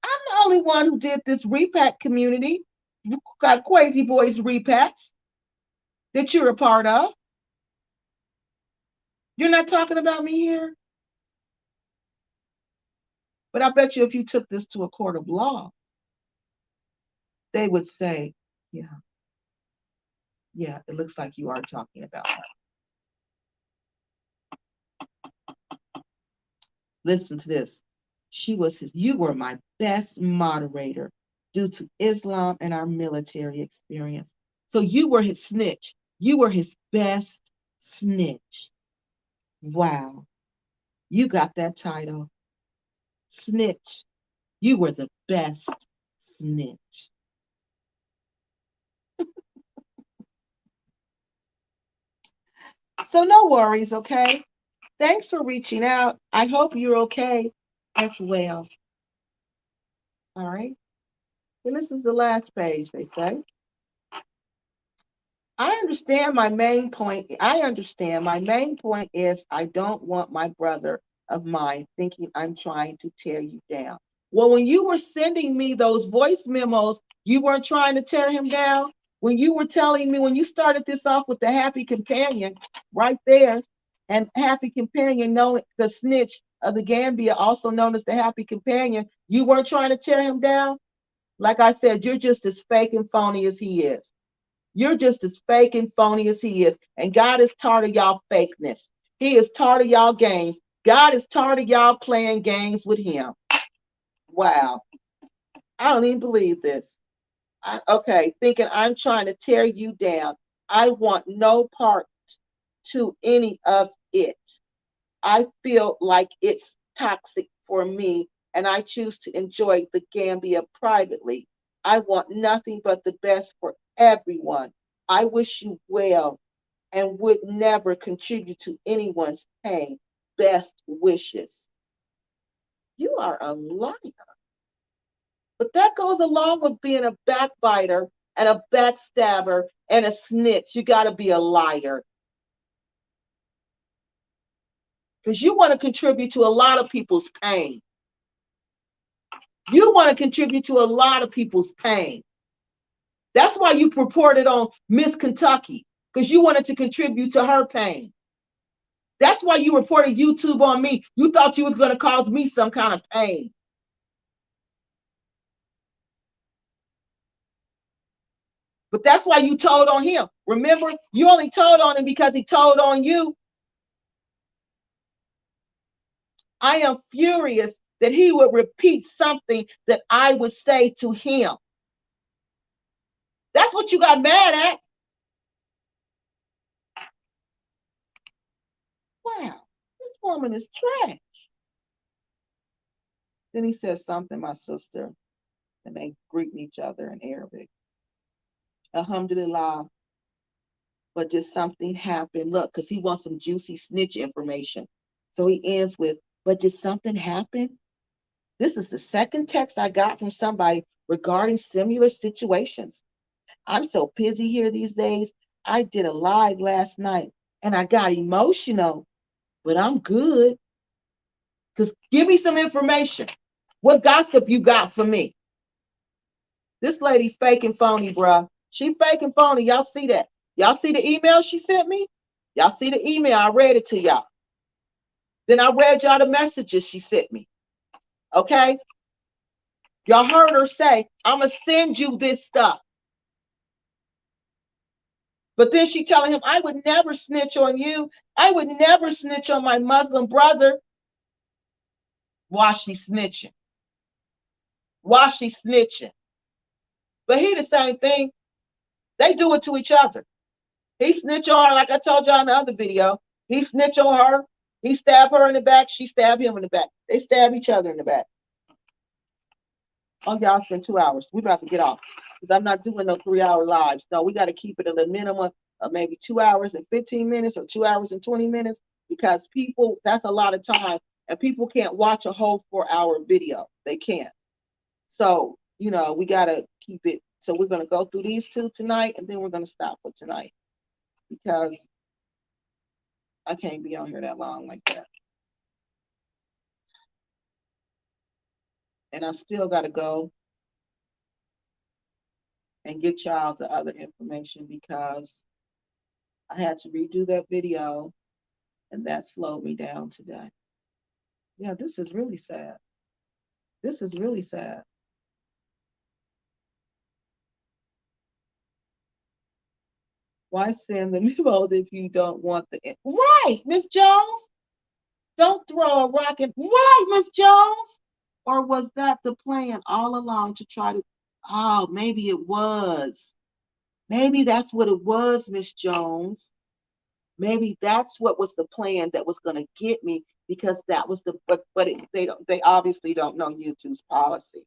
I'm the only one who did this repack community. You got Crazy Boys repacks that you're a part of. You're not talking about me here. But I bet you if you took this to a court of law, they would say, yeah, it looks like you are talking about her. Listen to this. You were my best moderator due to Islam and our military experience. So you were his snitch. You were his best Snitch. Wow. You got that title. Snitch. You were the best snitch. So no worries, okay? Thanks for reaching out. I hope you're okay as well. All right. And this is the last page, they say. I understand my main point. I understand my main point is I don't want my brother of mine thinking I'm trying to tear you down. Well, when you were sending me those voice memos, you weren't trying to tear him down. When you were telling me, when you started this off with the happy companion right there, and happy companion, known the snitch of the Gambia, also known as the happy companion, you weren't trying to tear him down. Like I said, you're just as fake and phony as he is. You're just as fake and phony as he is. And God is tired of y'all fakeness. He is tired of y'all games. God is tired of y'all playing games with him. Wow. I don't even believe this. Okay, thinking I'm trying to tear you down. I want no part to any of it. I feel like it's toxic for me, and I choose to enjoy the Gambia privately. I want nothing but the best for everyone. I wish you well and would never contribute to anyone's pain. Best wishes. You are a liar. But that goes along with being a backbiter and a backstabber and a snitch. You got to be a liar. Because you want to contribute to a lot of people's pain. You want to contribute to a lot of people's pain. That's why you reported on Miss Kentucky, because you wanted to contribute to her pain. That's why you reported YouTube on me. You thought you was going to cause me some kind of pain. But that's why you told on him. Remember, you only told on him because he told on you. I am furious that he would repeat something that I would say to him. That's what you got mad at. Wow, this woman is trash. Then he says something, my sister, and they greeting each other in Arabic. Alhamdulillah. But did something happen? Look, because he wants some juicy snitch information. So he ends with, but did something happen? This is the second text I got from somebody regarding similar situations. I'm so busy here these days. I did a live last night and I got emotional, but I'm good. Because give me some information. What gossip you got for me? This lady fake and phony, bruh. She fake and phony. Y'all see that? Y'all see the email she sent me? Y'all see the email? I read it to y'all. Then I read y'all the messages she sent me. Okay? Y'all heard her say, I'm going to send you this stuff. But then she telling him, I would never snitch on you. I would never snitch on my Muslim brother. Why she snitching? Why she snitching? But he the same thing. They do it to each other. He snitch on her, like I told y'all in the other video. He snitch on her. He stab her in the back. She stab him in the back. They stab each other in the back. Oh, y'all spend 2 hours. We about to get off because I'm not doing no 3-hour lives. No, we got to keep it at a minimum of maybe 2 hours and 15 minutes or 2 hours and 20 minutes because people, that's a lot of time and people can't watch a whole 4-hour video. They can't. So, we got to keep it. So we're going to go through these two tonight and then we're going to stop for tonight because I can't be on here that long like that. And I still got to go and get y'all the other information because I had to redo that video and that slowed me down today. Yeah, this is really sad. This is really sad. Why send the memos if you don't want the right, Miss Jones? Don't throw a rock at right, Miss Jones. Or was that the plan all along to try to? Oh, maybe it was. Maybe that's what it was, Miss Jones. Maybe that's what was the plan that was going to get me, because that was the, they obviously don't know YouTube's policy.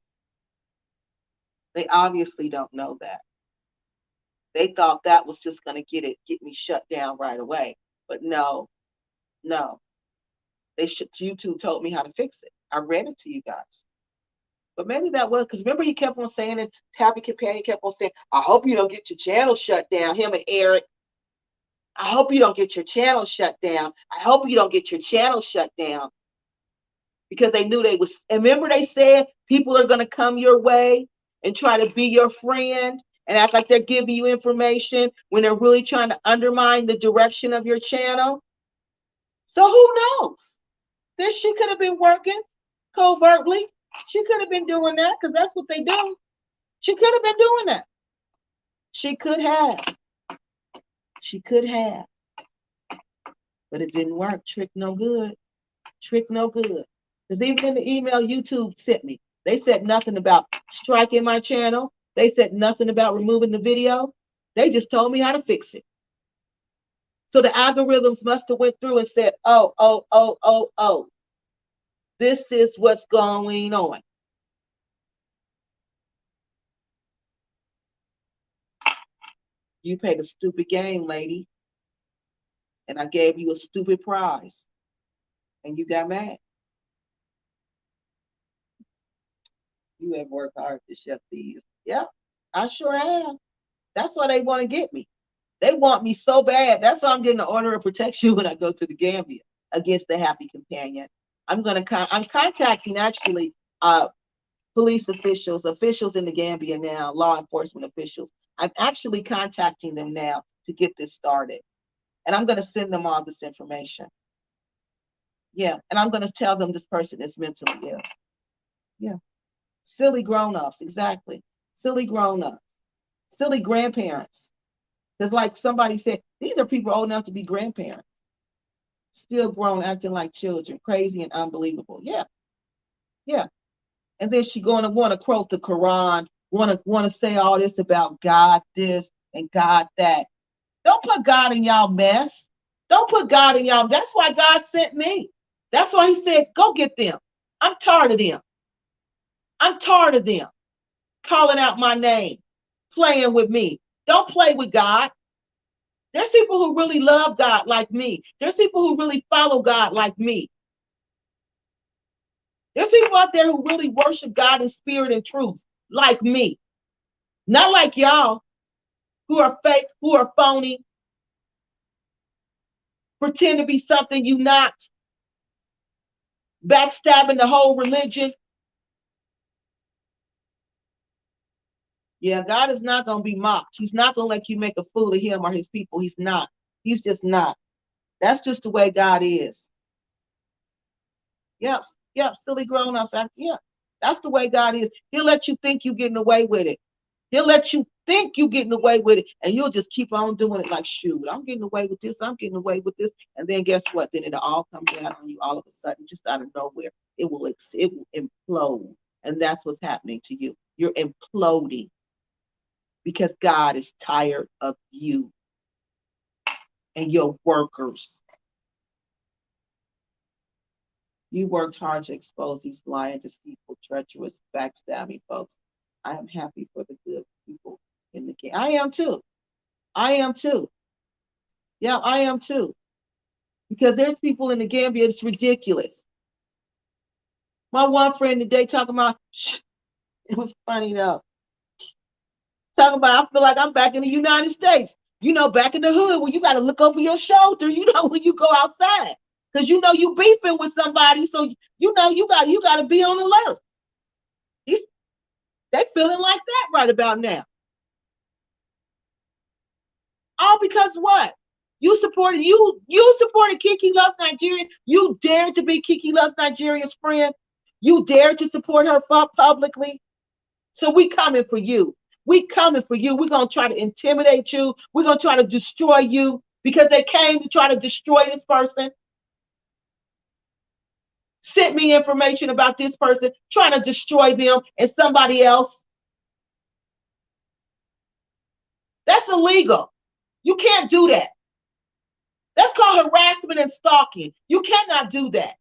They obviously don't know that. They thought that was just going to get me shut down right away. But no. YouTube told me how to fix it. I read it to you guys. But maybe that was, because remember he kept on saying it, Happy Companion kept on saying, I hope you don't get your channel shut down, him and Eric. I hope you don't get your channel shut down. I hope you don't get your channel shut down. Because they knew they was, and remember they said people are going to come your way and try to be your friend and act like they're giving you information when they're really trying to undermine the direction of your channel. So who knows? This she could have been working covertly. She could have been doing that, because that's what they do. She could have been doing that. She could have. She could have. But it didn't work. Trick no good. Trick no good. Because even in the email YouTube sent me, they said nothing about striking my channel. They said nothing about removing the video. They just told me how to fix it. So the algorithms must have went through and said, oh. This is what's going on. You played a stupid game, lady. And I gave you a stupid prize. And you got mad. You have worked hard to shut these. Yeah, I sure have. That's why they want to get me. They want me so bad. That's why I'm getting an order of protection when I go to the Gambia against the Happy Companion. I'm contacting actually police officials in the Gambia now, law enforcement officials. I'm actually contacting them now to get this started. And I'm going to send them all this information. Yeah, and I'm going to tell them this person is mentally ill. Yeah. Silly grown-ups, exactly. Silly grown-ups. Silly grandparents. Because like somebody said, these are people old enough to be grandparents. Still grown, acting like children. Crazy and unbelievable. Yeah. Yeah. And then she going to want to quote the Quran, want to say all this about God this and God that. Don't put God in y'all mess. Don't put God in y'all. That's why God sent me. That's why he said, go get them. I'm tired of them. I'm tired of them calling out my name, playing with me. Don't play with God. There's people who really love God like me. There's people who really follow God like me. There's people out there who really worship God in spirit and truth like me. Not like y'all who are fake, who are phony, pretend to be something you not, backstabbing the whole religion. Yeah, God is not going to be mocked. He's not going to let you make a fool of him or his people. He's not. He's just not. That's just the way God is. Yep, silly grown-ups. Yeah, that's the way God is. He'll let you think you're getting away with it. He'll let you think you're getting away with it, and you'll just keep on doing it like, shoot, I'm getting away with this, I'm getting away with this. And then guess what? Then it'll all come down on you all of a sudden, just out of nowhere. It will implode. And that's what's happening to you. You're imploding because God is tired of you and your workers. You worked hard to expose these lying, deceitful, treacherous, backstabbing folks. I am happy for the good people in the game. I am too. I am too. Yeah, I am too. Because there's people in the Gambia, it's ridiculous. My one friend today talking about, it was funny though. Talking about, I feel like I'm back in the United States. You know, back in the hood where you got to look over your shoulder, you know, when you go outside. Because you know you beefing with somebody, so you know you got to be on alert. They feeling like that right about now. All because what? You supported Kiki Loves Nigeria. You dared to be Kiki Loves Nigeria's friend. You dared to support her publicly. So we coming for you. We coming for you. We're going to try to intimidate you. We're going to try to destroy you because they came to try to destroy this person. Sent me information about this person, trying to destroy them and somebody else. That's illegal. You can't do that. That's called harassment and stalking. You cannot do that.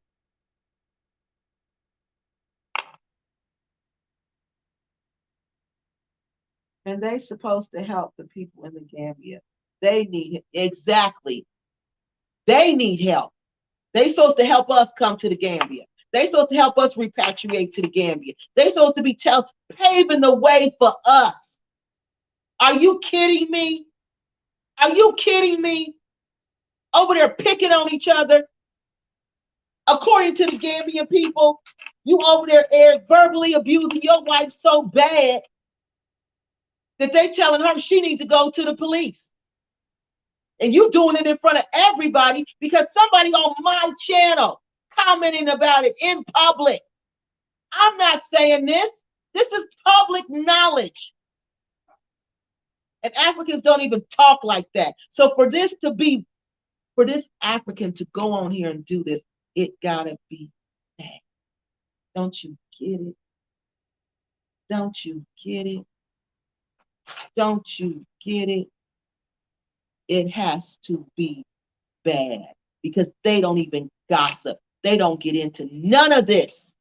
And they supposed to help the people in the Gambia. They need exactly. They need help. They supposed to help us come to the Gambia. They supposed to help us repatriate to the Gambia. They supposed to be paving the way for us. Are you kidding me? Are you kidding me? Over there picking on each other. According to the Gambian people, you over there, Eric, verbally abusing your wife so bad that they telling her she needs to go to the police. And you doing it in front of everybody because somebody on my channel commenting about it in public. I'm not saying this. This is public knowledge. And Africans don't even talk like that. So for this African to go on here and do this, it gotta be bad. Don't you get it? Don't you get it? Don't you get it? It has to be bad because they don't even gossip. They don't get into none of this.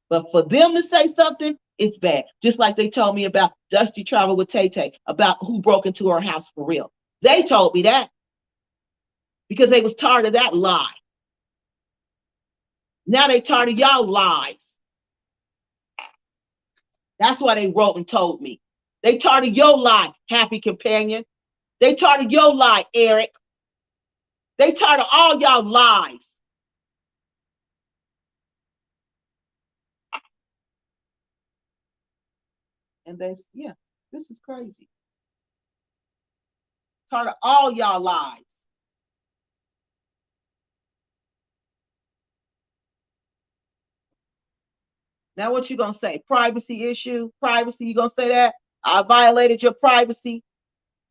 But for them to say something, it's bad. Just like they told me about Dusty Travel with Tay Tay, about who broke into her house for real. They told me that because they was tired of that lie. Now they tired of y'all lies. That's why they wrote and told me. They tired of your lie, Happy Companion. They tired of your lie, Eric. They tired of all y'all lies. And yeah, this is crazy. Tired of all y'all lies. Now what you gonna say? Privacy issue? Privacy, you gonna say that? I violated your privacy.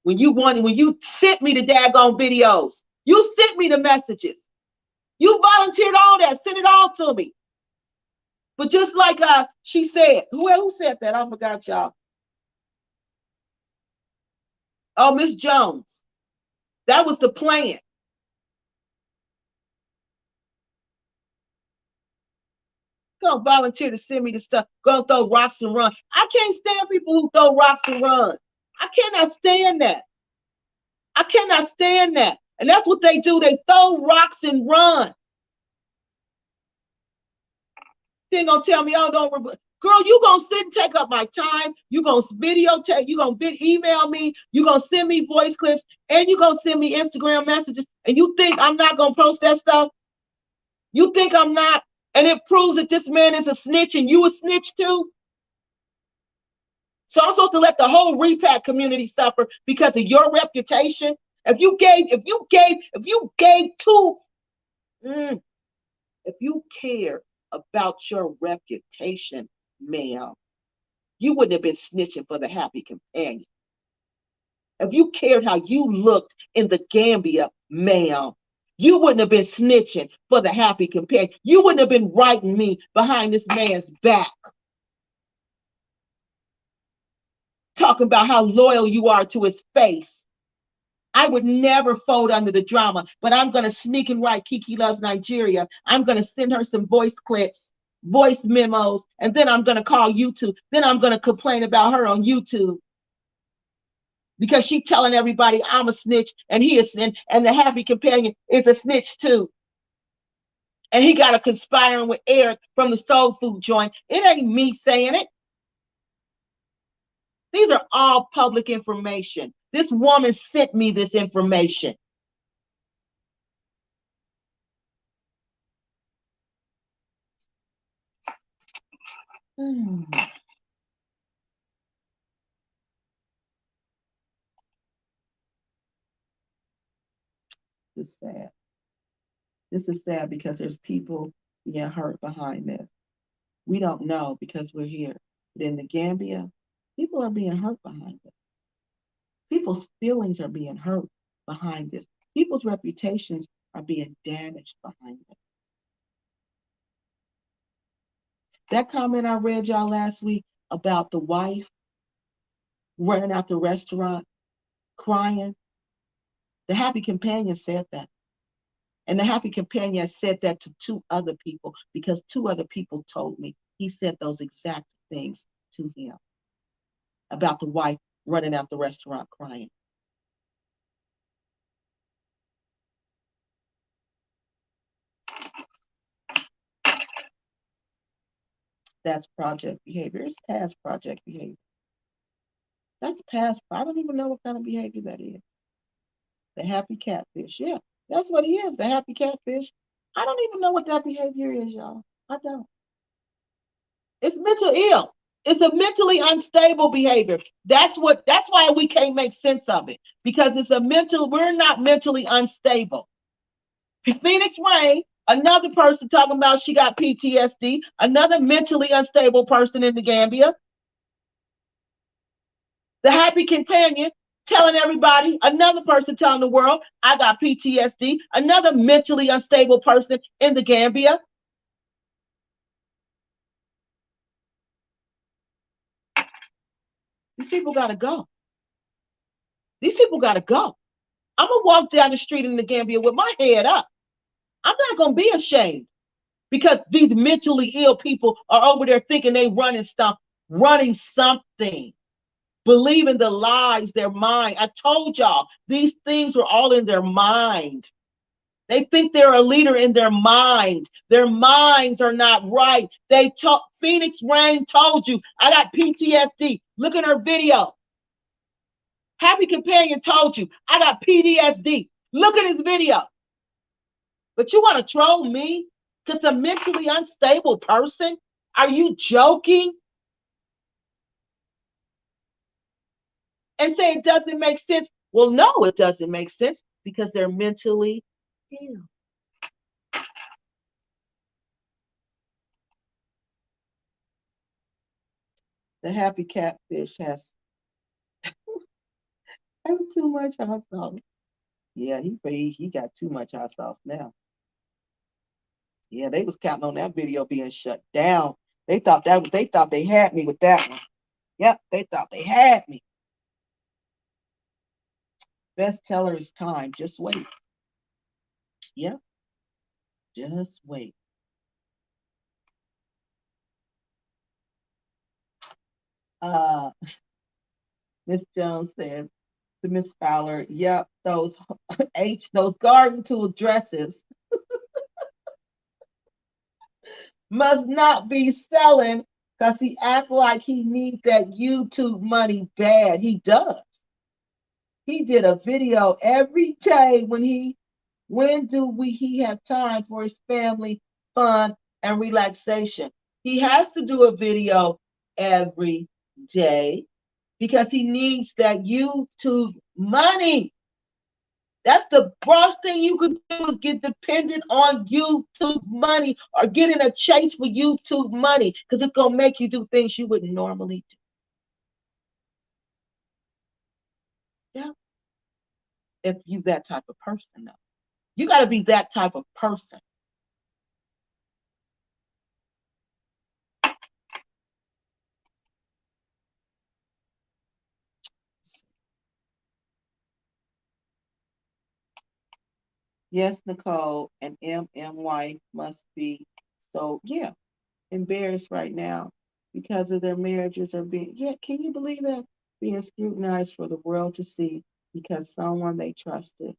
When you sent me the daggone videos, you sent me the messages. You volunteered all that, sent it all to me. But just like she said, who said that? I forgot, y'all. Oh, Miss Jones. That was the plan. Gonna volunteer to send me the stuff. Gonna throw rocks and run. I can't stand people who throw rocks and run. I cannot stand that. I cannot stand that. And that's what they do. They throw rocks and run. They gonna tell me, oh, don't. Girl, you gonna sit and take up my time. You gonna videotape. You gonna email me. You gonna send me voice clips, and you gonna send me Instagram messages. And you think I'm not gonna post that stuff? You think I'm not? And it proves that this man is a snitch, and you a snitch too. So I'm supposed to let the whole repack community suffer because of your reputation. If you care about your reputation, ma'am, you wouldn't have been snitching for the Happy Companion. If you cared how you looked in the Gambia, ma'am, you wouldn't have been snitching for the Happy Companion. You wouldn't have been writing me behind this man's back. Talking about how loyal you are to his face. I would never fold under the drama, but I'm going to sneak and write Kiki Loves Nigeria. I'm going to send her some voice clips, voice memos, and then I'm going to call YouTube. Then I'm going to complain about her on YouTube because she's telling everybody I'm a snitch and he is, and the Happy Companion is a snitch too. And he got a conspiring with Eric from the soul food joint. It ain't me saying it. These are all public information. This woman sent me this information. This is sad. This is sad because there's people being hurt behind this. We don't know because we're here. But in the Gambia, people are being hurt behind this. People's feelings are being hurt behind this. People's reputations are being damaged behind it. That comment I read y'all last week about the wife running out the restaurant crying, The happy companion said that. And the happy companion said that to 2 other people because 2 other people told me he said those exact things to him about the wife running out the restaurant crying. That's project behavior. It's past project behavior. That's past. I don't even know what kind of behavior that is. The happy catfish. Yeah, that's what he is. The happy catfish. I don't even know what that behavior is, y'all. I don't. It's mental ill. It's a mentally unstable behavior. That's why we can't make sense of it. Because we're not mentally unstable. Phoenix Rain, another person talking about she got PTSD, another mentally unstable person in the Gambia. The happy companion telling everybody, another person telling the world, I got PTSD, another mentally unstable person in the Gambia. These people got to go. These people got to go. I'm going to walk down the street in the Gambia with my head up. I'm not going to be ashamed because these mentally ill people are over there thinking they running stuff, running something, believing the lies, their mind. I told y'all, these things are all in their mind. They think they're a leader in their mind. Their minds are not right. Phoenix Rain told you, I got PTSD. Look at her video. Happy Companion told you, I got PTSD. Look at his video. But you want to troll me because a mentally unstable person? Are you joking? And say it doesn't make sense. Well, no, it doesn't make sense because they're mentally ill. The happy catfish has too much hot sauce. Yeah, he got too much hot sauce now. Yeah, they was counting on that video being shut down. They thought they had me with that one. Yep, they thought they had me. Bestseller is time. Just wait. Yep, just wait. Uh, Miss Jones says to Miss Fowler, yep, those those garden tool dresses must not be selling because he act like he needs that YouTube money bad. He does. He did a video every day when do he have time for his family, fun, and relaxation? He has to do a video every day because he needs that YouTube money. That's the worst thing you could do is get dependent on YouTube money or get in a chase for YouTube money because it's going to make you do things you wouldn't normally do. Yeah. If you that type of person, though. You got to be that type of person. Yes, Nicole, an MM wife must be so, yeah, embarrassed right now because of their marriages are being, yeah, can you believe that? Being scrutinized for the world to see because someone they trusted.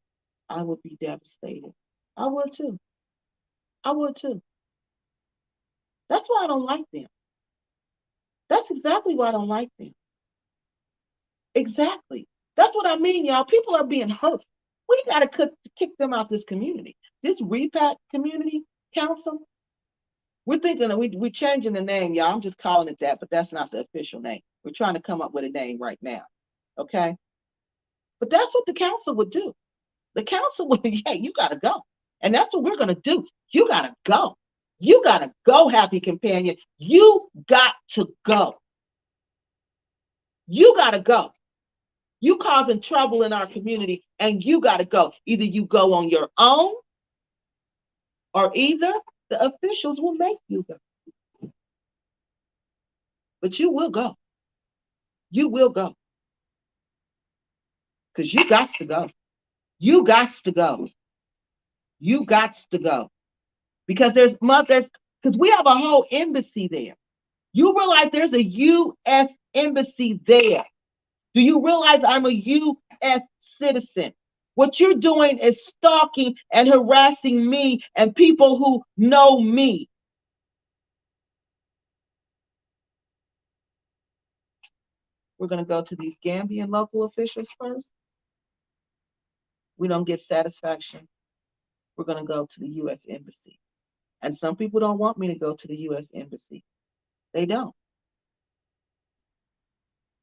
I would be devastated. I would too. I would too. That's why I don't like them. That's exactly why I don't like them. Exactly. That's what I mean, y'all. People are being hurt. We got to kick them out this community. This repat community council, we're thinking we're changing the name, y'all. I'm just calling it that, but that's not the official name. We're trying to come up with a name right now. Okay. But that's what the council would do. The council would, hey, you got to go. And that's what we're going to do. You got to go. You got to go, happy companion. You got to go. You got to go. You causing trouble in our community and you got to go. Either you go on your own or either the officials will make you go. But you will go. You will go. Because you got to go. You got to go. You got to go. Because there's because we have a whole embassy there. You realize there's a U.S. embassy there. Do you realize I'm a U.S. citizen? What you're doing is stalking and harassing me and people who know me. We're going to go to these Gambian local officials first. We don't get satisfaction. We're going to go to the U.S. embassy. And some people don't want me to go to the U.S. embassy. They don't.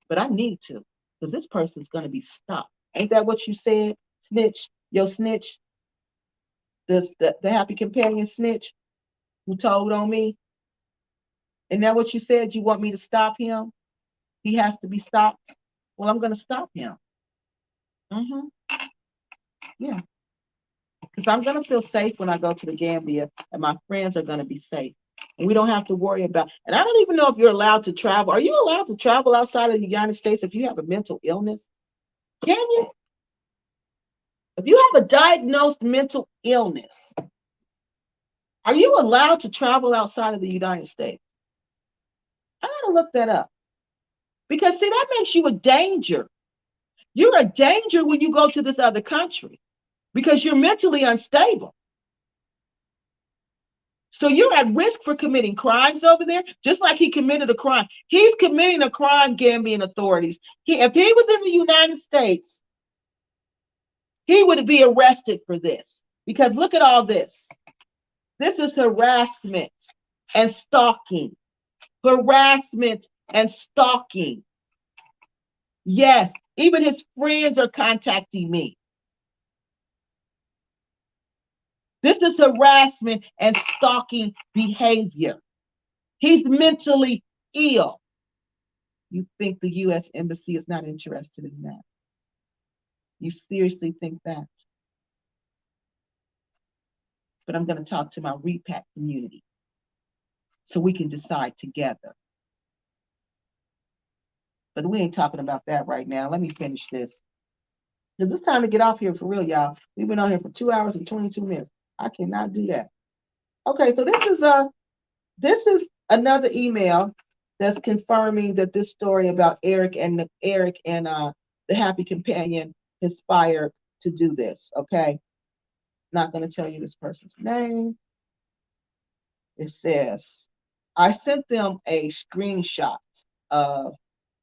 But I need to, because this person's going to be stopped. Ain't that what you said, snitch? Your snitch? The happy companion snitch who told on me? Isn't that what you said? You want me to stop him? He has to be stopped? Well, I'm going to stop him. Yeah. Because I'm going to feel safe when I go to the Gambia, and my friends are going to be safe. And we don't have to worry about, and I don't even know if you're allowed to travel. Are you allowed to travel outside of the United States if you have a mental illness? Can you? If you have a diagnosed mental illness, are you allowed to travel outside of the United States? I got to look that up. Because, see, that makes you a danger. You're a danger when you go to this other country because you're mentally unstable. So you're at risk for committing crimes over there, just like he committed a crime. He's committing a crime, Gambian authorities. If he was in the United States, he would be arrested for this. Because look at all this. This is harassment and stalking. Harassment and stalking. Yes, even his friends are contacting me. This is harassment and stalking behavior. He's mentally ill. You think the U.S. Embassy is not interested in that? You seriously think that? But I'm going to talk to my repack community so we can decide together. But we ain't talking about that right now. Let me finish this. Because it's time to get off here for real, y'all. We've been on here for 2 hours and 22 minutes. I cannot do that. Okay, so this is another email that's confirming that this story about Eric and the happy companion conspired to do this. Okay, not going to tell you this person's name. It says, I sent them a screenshot of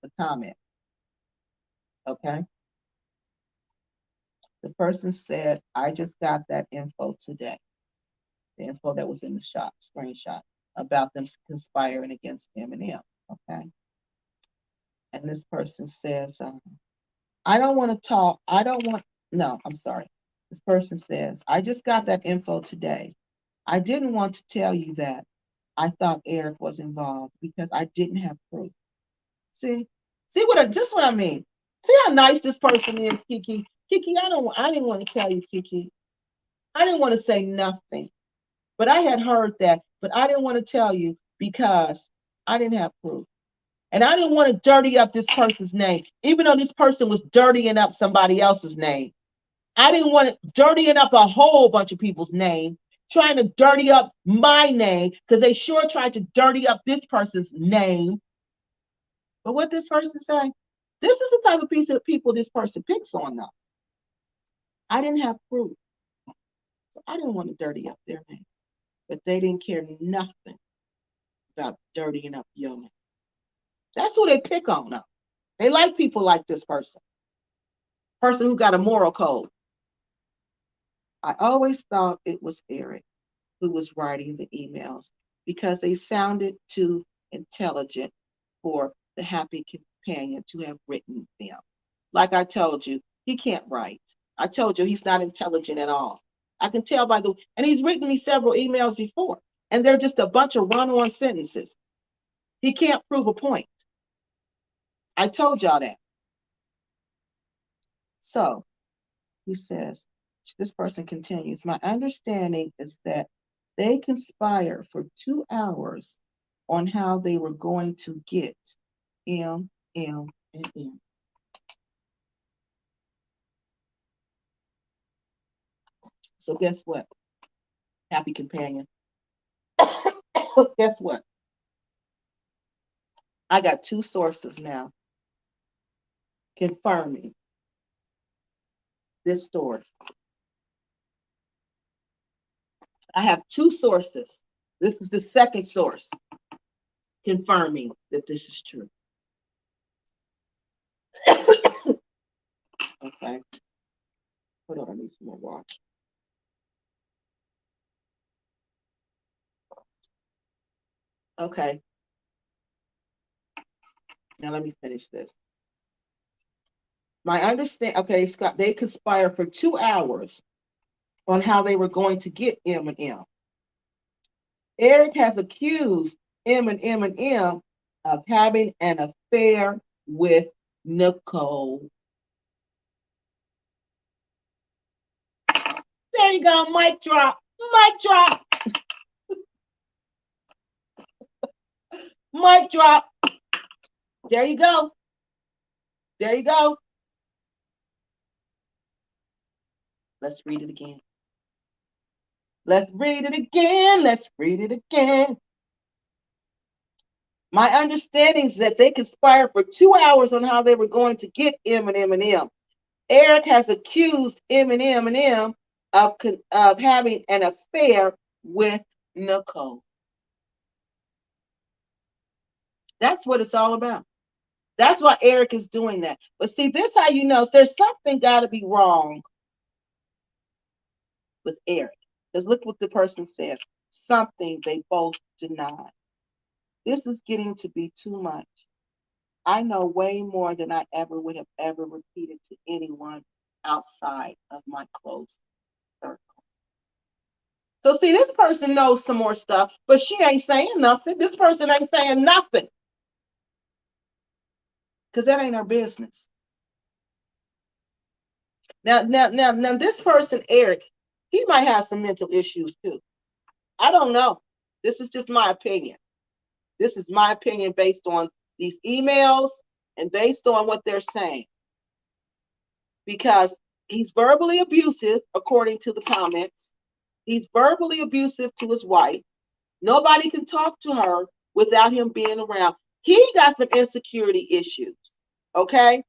the comment. Okay. The person said, I just got that info today. The info that was in the screenshot about them conspiring against Eminem. Okay. And this person says, I don't want to talk. No, I'm sorry. This person says, I just got that info today. I didn't want to tell you that I thought Eric was involved because I didn't have proof. See what I mean. See how nice this person is, Kiki. Kiki, I didn't want to tell you, Kiki. I didn't want to say nothing, but I had heard that, but I didn't want to tell you because I didn't have proof. And I didn't want to dirty up this person's name, even though this person was dirtying up somebody else's name. I didn't want to dirtying up a whole bunch of people's name, trying to dirty up my name, because they sure tried to dirty up this person's name. But what this person say? This is the type of piece of people this person picks on, though. I didn't have proof. So I didn't want to dirty up their name. But they didn't care nothing about dirtying up your name. That's who they pick on, though. They like people like this person. Person who got a moral code. I always thought it was Eric who was writing the emails because they sounded too intelligent for the happy companion to have written them. Like I told you, he can't write. I told you he's not intelligent at all. I can tell by and he's written me several emails before, and they're just a bunch of run-on sentences. He can't prove a point. I told y'all that. So he says, this person continues, my understanding is that they conspired for 2 hours on how they were going to get M, M, and M. So guess what? Happy companion. Guess what? I got two sources now confirming this story. I have two sources. This is the second source confirming that this is true. Okay. Hold on, I need some more water. Okay. Now let me finish this. My understand. Okay, Scott. They conspire for 2 hours on how they were going to get M and M. Eric has accused M of having an affair with Nicole. There you go, mic drop, mic drop, mic drop. There you go. There you go. Let's read it again. Let's read it again. Let's read it again. My understanding is that they conspired for 2 hours on how they were going to get M and M. Eric has accused M of having an affair with Nicole. That's what it's all about. That's why Eric is doing that. But see, this how you know there's something got to be wrong with Eric. Because look what the person said. Something they both denied. This is getting to be too much. I know way more than I ever would have ever repeated to anyone outside of my close circle. So see, this person knows some more stuff, but she ain't saying nothing. This person ain't saying nothing. Because that ain't her business. Now, this person, Eric, he might have some mental issues too. I don't know. This is just my opinion. This is my opinion based on these emails and based on what they're saying. Because he's verbally abusive, according to the comments. He's verbally abusive to his wife. Nobody can talk to her without him being around. He got some insecurity issues, okay?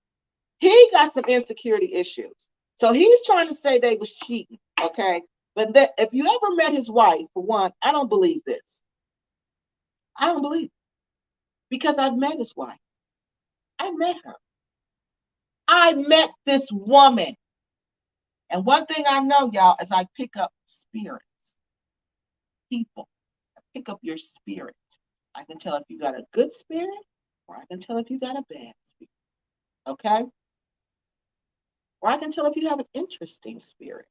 He got some insecurity issues. So he's trying to say they was cheating, okay? But that, if you ever met his wife, for one, I don't believe this. I don't believe it. Because I've met his wife. I met her. I met this woman. And one thing I know, y'all, is I pick up spirits. People. I pick up your spirit. I can tell if you got a good spirit or I can tell if you got a bad spirit. Okay? Or I can tell if you have an interesting spirit.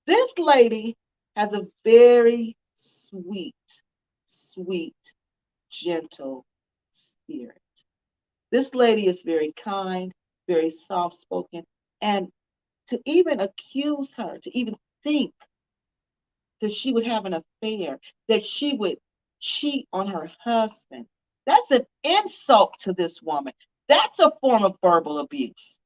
This lady has a very sweet, gentle spirit. This lady is very kind, very soft-spoken, and to even accuse her, to even think that she would have an affair, that she would cheat on her husband, that's an insult to this woman. That's a form of verbal abuse.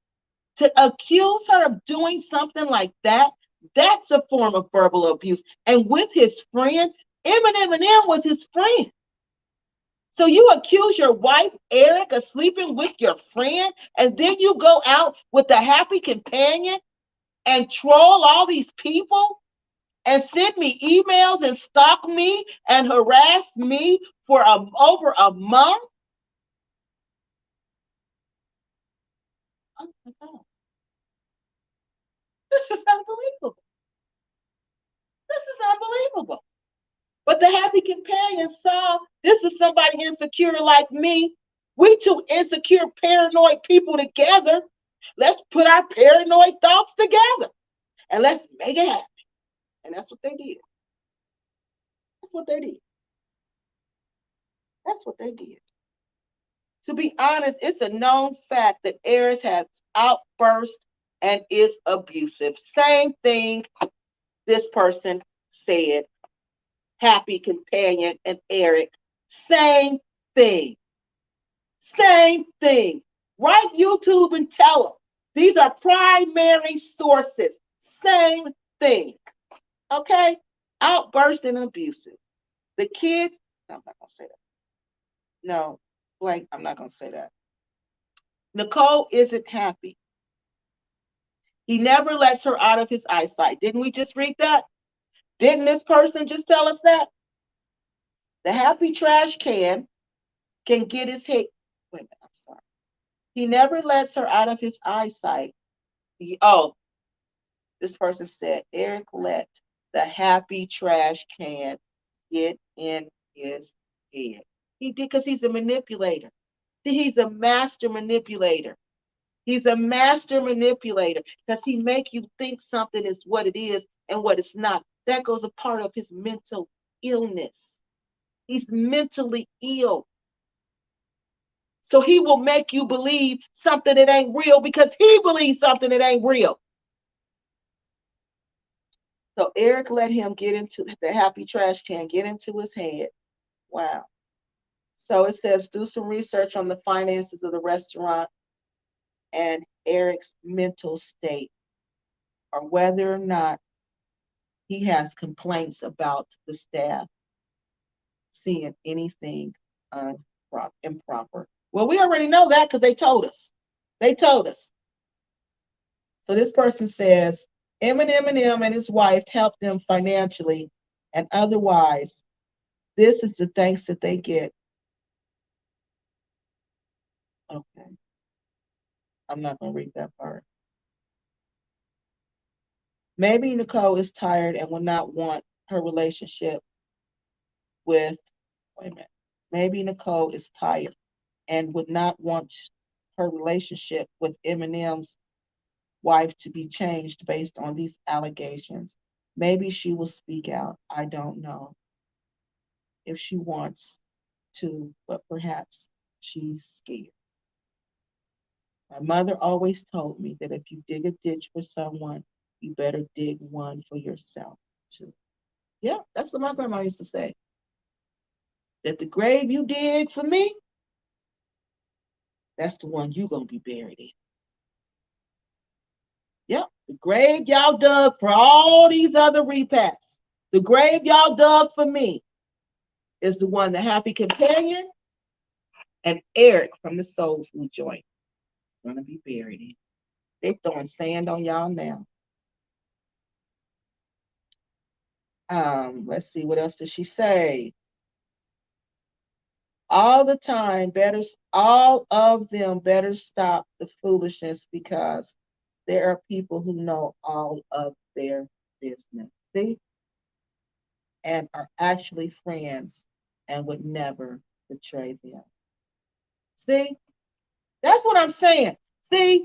To accuse her of doing something like that, that's a form of verbal abuse. And with his friend, M was his friend. So you accuse your wife, Eric, of sleeping with your friend, and then you go out with a happy companion and troll all these people and send me emails and stalk me and harass me for over a month? Oh my God. This is unbelievable. This is unbelievable. But the happy companion saw this is somebody insecure like me. We two insecure, paranoid people together. Let's put our paranoid thoughts together and let's make it happen. And that's what they did. That's what they did. That's what they did. To be honest, it's a known fact that Aries has outbursts and is abusive. Same thing this person said. Happy companion and Eric. Same thing. Same thing. Write YouTube and tell them. These are primary sources. Same thing. Okay? Outbursting and abusive. The kids, no, I'm not gonna say that. No, blank, I'm not gonna say that. Nicole isn't happy. He never lets her out of his eyesight. Didn't we just read that? Didn't this person just tell us that? The happy trash can get his head. Wait a minute, I'm sorry. He never lets her out of his eyesight. Oh, this person said Eric let the happy trash can get in his head. He did because he's a manipulator. See, he's a master manipulator. He's a master manipulator because he make you think something is what it is and what it's not. That goes a part of his mental illness. He's mentally ill. So he will make you believe something that ain't real because he believes something that ain't real. So Eric let him get into the happy trash can, get into his head. Wow. So it says, do some research on the finances of the restaurant and Eric's mental state, or whether or not he has complaints about the staff seeing anything improper. Well, we already know that because they told us. They told us. So this person says, Eminem and his wife helped them financially and otherwise. This is the thanks that they get. Okay. I'm not going to read that part. Maybe Nicole is tired and will not want her relationship with, wait a minute. Maybe Nicole is tired and would not want her relationship with Eminem's wife to be changed based on these allegations. Maybe she will speak out. I don't know if she wants to, but perhaps she's scared. My mother always told me that if you dig a ditch for someone, you better dig one for yourself too. Yeah, that's what my grandma used to say. That the grave you dig for me, that's the one you're going to be buried in. Yep, the grave y'all dug for all these other repasts. The grave y'all dug for me is the one the happy companion and Eric from the Soul Food joint going to be buried in. They throwing sand on y'all now. Let's see, what else did she say? All the time, all of them better stop the foolishness because there are people who know all of their business. See? And are actually friends and would never betray them. See? That's what I'm saying. See,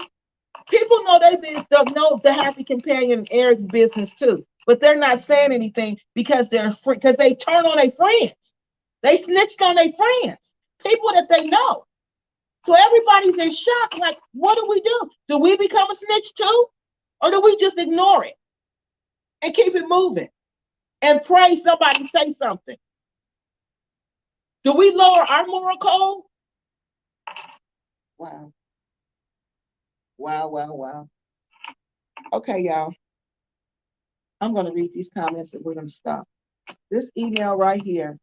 people know don't know the happy companion and Eric's business too, but they're not saying anything because because they turn on their friends. They snitched on their friends, people that they know. So everybody's in shock. Like, what do we do? Do we become a snitch too, or do we just ignore it and keep it moving and pray somebody say something? Do we lower our moral code? Wow. Wow, wow, wow. Okay, y'all. I'm going to read these comments and we're going to stop. This email right here.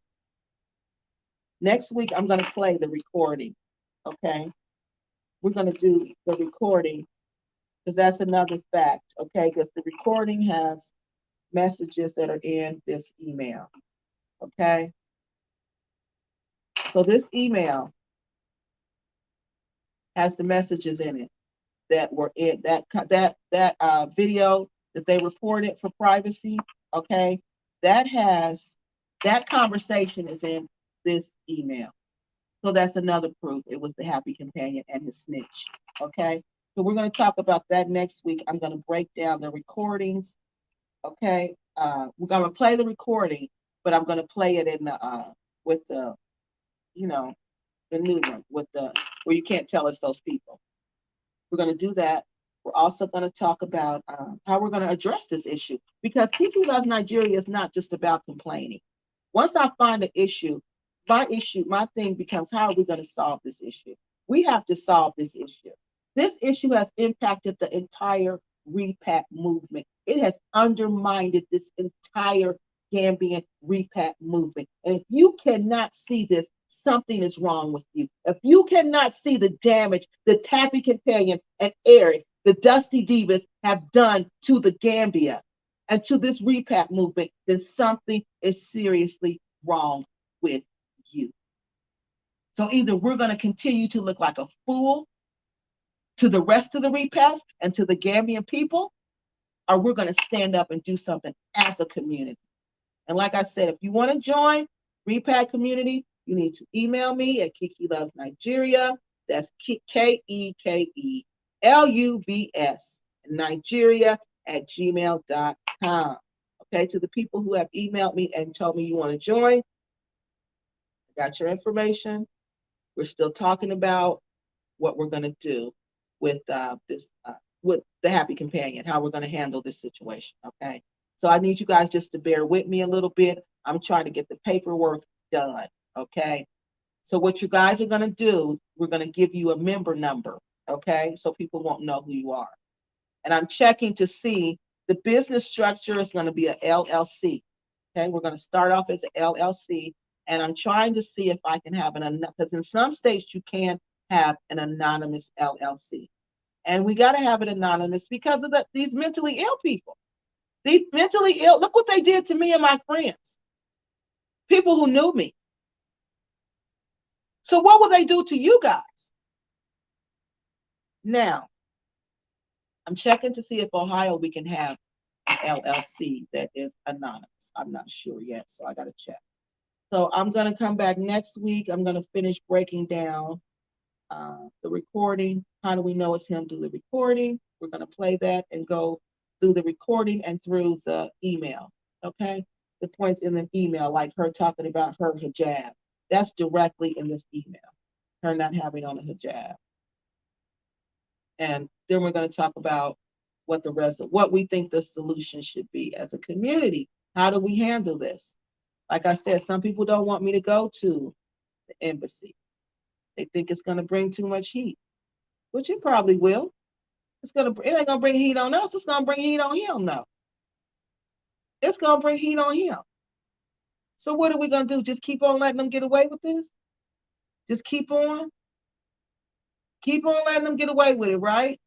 Next week, I'm going to play the recording. Okay. We're going to do the recording because that's another fact. Okay. Because the recording has messages that are in this email. Okay. So this email has the messages in it that were in that video that they reported for privacy. Okay. That conversation is in this email. So that's another proof it was the happy companion and his snitch. Okay. So we're going to talk about that next week. I'm going to break down the recordings. Okay. We're going to play the recording, but I'm going to play it in the with the, the new one with the where you can't tell it's those people. We're going to do that. We're also going to talk about how we're going to address this issue because Kiki Love Nigeria is not just about complaining. Once I find an issue, my thing becomes how are we going to solve this issue? We have to solve this issue. This issue has impacted the entire repat movement. It has undermined this entire Gambian repat movement. And if you cannot see this, something is wrong with you. If you cannot see the damage the Tappy Companion and Eric, the Dusty Divas, have done to the Gambia and to this repat movement, then something is seriously wrong with you. So either we're going to continue to look like a fool to the rest of the repats and to the Gambian people, or we're going to stand up and do something as a community. And like I said, if you want to join repat community, you need to email me at Kiki Loves Nigeria. That's KekeLubs Nigeria at gmail.com. Okay, to the people who have emailed me and told me you want to join, I got your information. We're still talking about what we're going to do with with the Happy Companion, how we're going to handle this situation. Okay, so I need you guys just to bear with me a little bit. I'm trying to get the paperwork done. Okay, so what you guys are going to do, we're going to give you a member number. Okay, so people won't know who you are. And I'm checking to see the business structure is going to be a LLC. Okay, we're going to start off as an LLC, and I'm trying to see if I can have because in some states you can have an anonymous LLC. And we got to have it anonymous because of these mentally ill people. These mentally ill, look what they did to me and my friends. People who knew me. So what will they do to you guys? Now, I'm checking to see if Ohio we can have an LLC that is anonymous. I'm not sure yet, so I got to check. So I'm going to come back next week. I'm going to finish breaking down the recording. How do we know it's him? Do the recording. We're going to play that and go through the recording and through the email. Okay, the points in the email, like her talking about her hijab, that's directly in this email. Her not having on a hijab. And then we're going to talk about what we think the solution should be as a community. How do we handle this? Like I said, some people don't want me to go to the embassy. They think it's going to bring too much heat, which it probably will. It ain't going to bring heat on us. It's going to bring heat on him, no. It's going to bring heat on him. So what are we going to do? Just keep on letting them get away with this? Just keep on? Keep on letting them get away with it, right?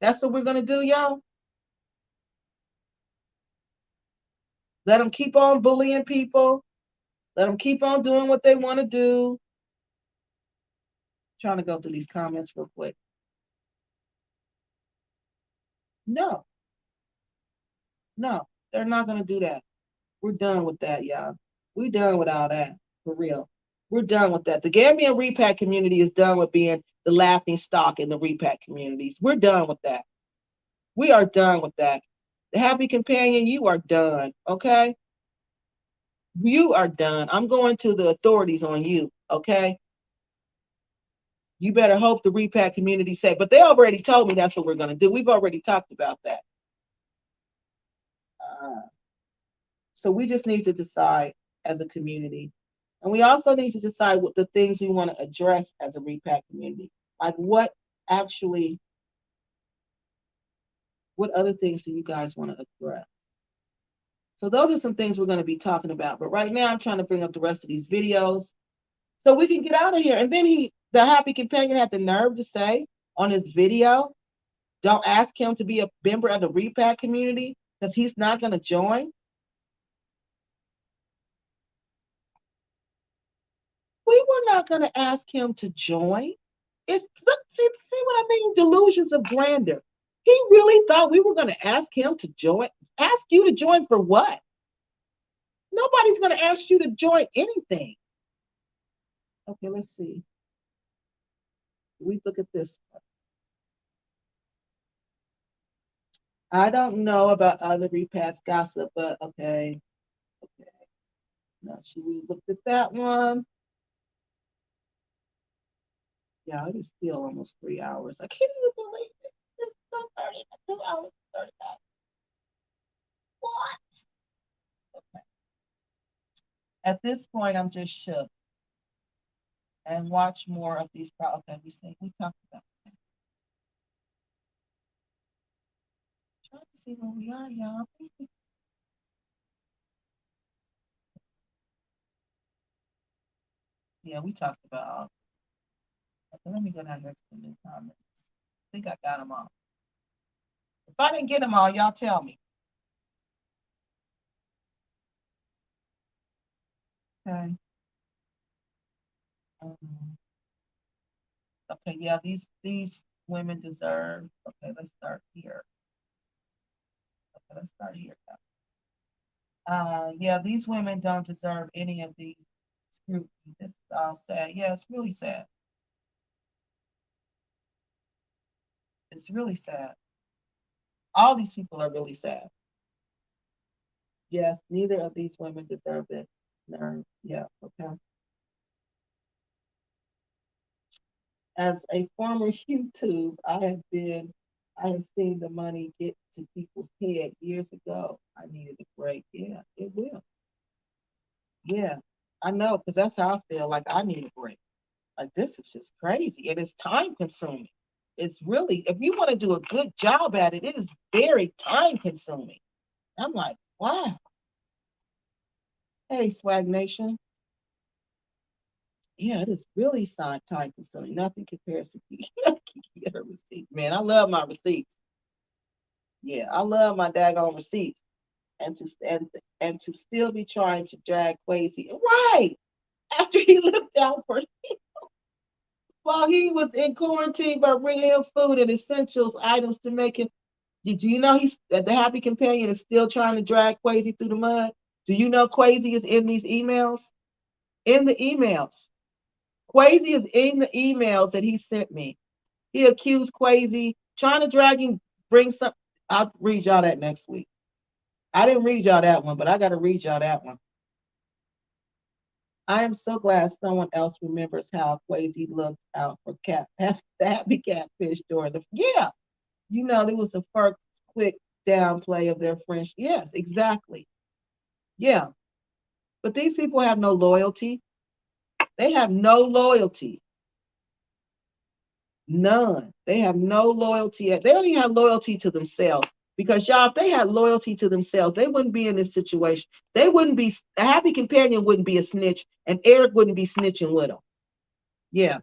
That's what we're going to do, y'all? Let them keep on bullying people. Let them keep on doing what they want to do. Trying to go through these comments real quick. No. No, they're not going to do that. We're done with that, y'all. We're done with all that, for real. We're done with that. The Gambian repat community is done with being the laughing stock in the repat communities. We're done with that. We are done with that. The Happy Companion, you are done, okay? You are done. I'm going to the authorities on you, okay? You better hope the repat community say, but they already told me that's what we're going to do. We've already talked about that. So we just need to decide as a community. And we also need to decide what the things we want to address as a repat community. Like what other things do you guys want to address? So those are some things we're going to be talking about. But right now I'm trying to bring up the rest of these videos so we can get out of here. And then the Happy Companion had the nerve to say on his video, don't ask him to be a member of the repat community because he's not going to join. We were not going to ask him to join. See what I mean? Delusions of grandeur. He really thought we were going to ask him to join. Ask you to join for what? Nobody's going to ask you to join anything. Okay, let's see. We look at this one. I don't know about other repats gossip, but okay. Okay. No, should we look at that one? Yeah, it is still almost 3 hours. I can't even believe it. It's so 30, 2 hours, 35. What? Okay. At this point, I'm just shook. And watch more of these. Okay, we talked about that. see where we are, y'all. Yeah, we talked about. Okay, let me go down here to the new comments. I think I got them all. If I didn't get them all, y'all tell me. Okay. Okay, yeah, these women deserve. Okay, let's start here. Okay, let's start here. Yeah, these women don't deserve any of these scrutiny. This is all sad. Yeah, it's really sad. It's really sad. All these people are really sad. Yes, neither of these women deserve it. No, yeah, okay. As a former YouTube, I have seen the money get to people's head years ago. I needed a break. Yeah, it will. Yeah, I know, because that's how I feel. Like I need a break. Like this is just crazy. It is time consuming. It's really, if you want to do a good job at it, it is very time consuming. I'm like, wow. Hey, Swag Nation. Yeah, it is really time consuming. Nothing compares to Kiki and her receipts. Man, I love my receipts. Yeah, I love my daggone receipts. And to still be trying to drag Quasi right after he looked out for while he was in quarantine by bringing him food and essentials items to make him. Did you know he's that the happy companion is still trying to drag Quasi through the mud? Do you know Quasi is in these emails? In the emails. Quasi is in the emails that he sent me. He accused Quasi trying to drag him, bring some. I'll read y'all that next week. I didn't read y'all that one, but I got to read y'all that one. I am so glad someone else remembers how Quasi looked out for the happy catfish during the. Yeah, you know, there was a first quick downplay of their friendship. Yes, exactly. Yeah, but these people have no loyalty. They have no loyalty. None. They have no loyalty. They only have loyalty to themselves. Because y'all, if they had loyalty to themselves, they wouldn't be in this situation. They wouldn't be a happy companion wouldn't be a snitch, and Eric wouldn't be snitching with them. Yeah.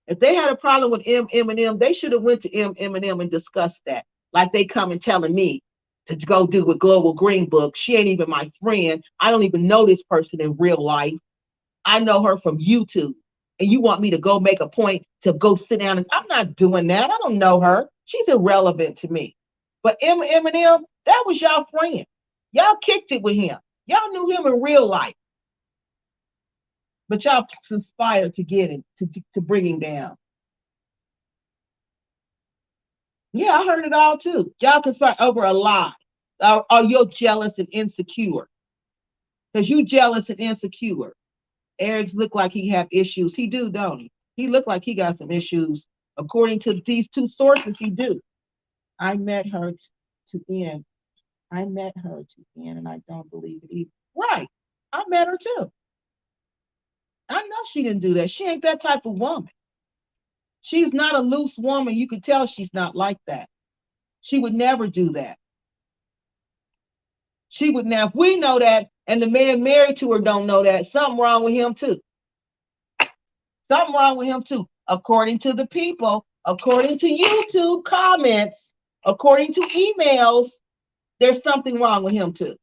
If they had a problem with M, they should have went to M and discussed that. Like they come and telling me to go do with Global Green Book. She ain't even my friend. I don't even know this person in real life. I know her from YouTube. And you want me to go make a point to go sit down and I'm not doing that. I don't know her. She's irrelevant to me. But Eminem, that was y'all friend. Y'all kicked it with him. Y'all knew him in real life. But y'all conspired to get him, to bring him down. Yeah, I heard it all too. Y'all conspired over a lie. Are you jealous and insecure? Because you jealous and insecure. Eric's look like he have issues. He do, don't he? He look like he got some issues. According to these two sources, he do. I met her to end. I met her to end, and I don't believe it either. Right. I met her too. I know she didn't do that. She ain't that type of woman. She's not a loose woman. You could tell she's not like that. She would never do that. She would now, if we know that, and the man married to her don't know that, something wrong with him too. Something wrong with him too. According to the people, according to YouTube comments, according to emails, there's something wrong with him too.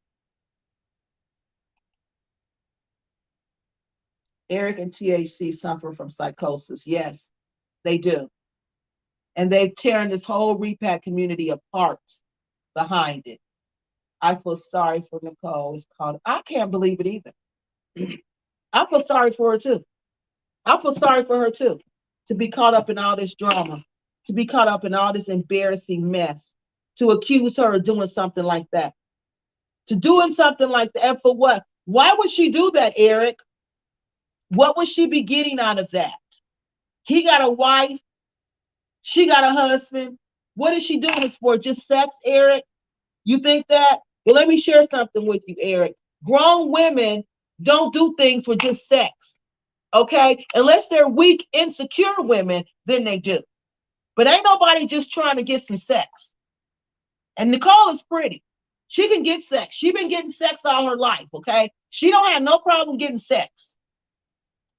Eric and THC suffer from psychosis. Yes, they do. And they've tearing this whole repat community apart behind it. I feel sorry for Nicole. It's called, I can't believe it either. I feel sorry for her too. I feel sorry for her too, to be caught up in all this drama, to be caught up in all this embarrassing mess, to accuse her of doing something like that, to doing something like that. And for what? Why would she do that, Eric? What would she be getting out of that? He got a wife. She got a husband. What is she doing this for? Just sex, Eric? You think that? Well, let me share something with you, Eric. Grown women don't do things for just sex. Okay? Unless they're weak, insecure women, then they do. But ain't nobody just trying to get some sex. And Nicole is pretty. She can get sex. She been getting sex all her life, okay? She don't have no problem getting sex.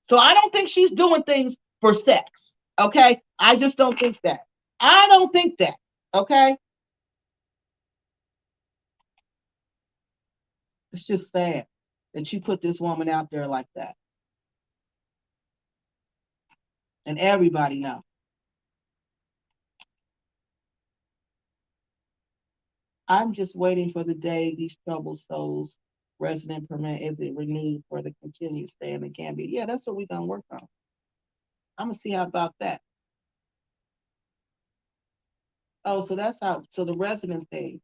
So I don't think she's doing things for sex, okay? I just don't think that. I don't think that, okay? It's just sad that you put this woman out there like that. And everybody knows. I'm just waiting for the day these troubled souls resident permit is it renewed for the continued stay in the Gambia. Yeah, that's what we're gonna work on. I'm gonna see how about that. Oh, so that's how so the resident thing.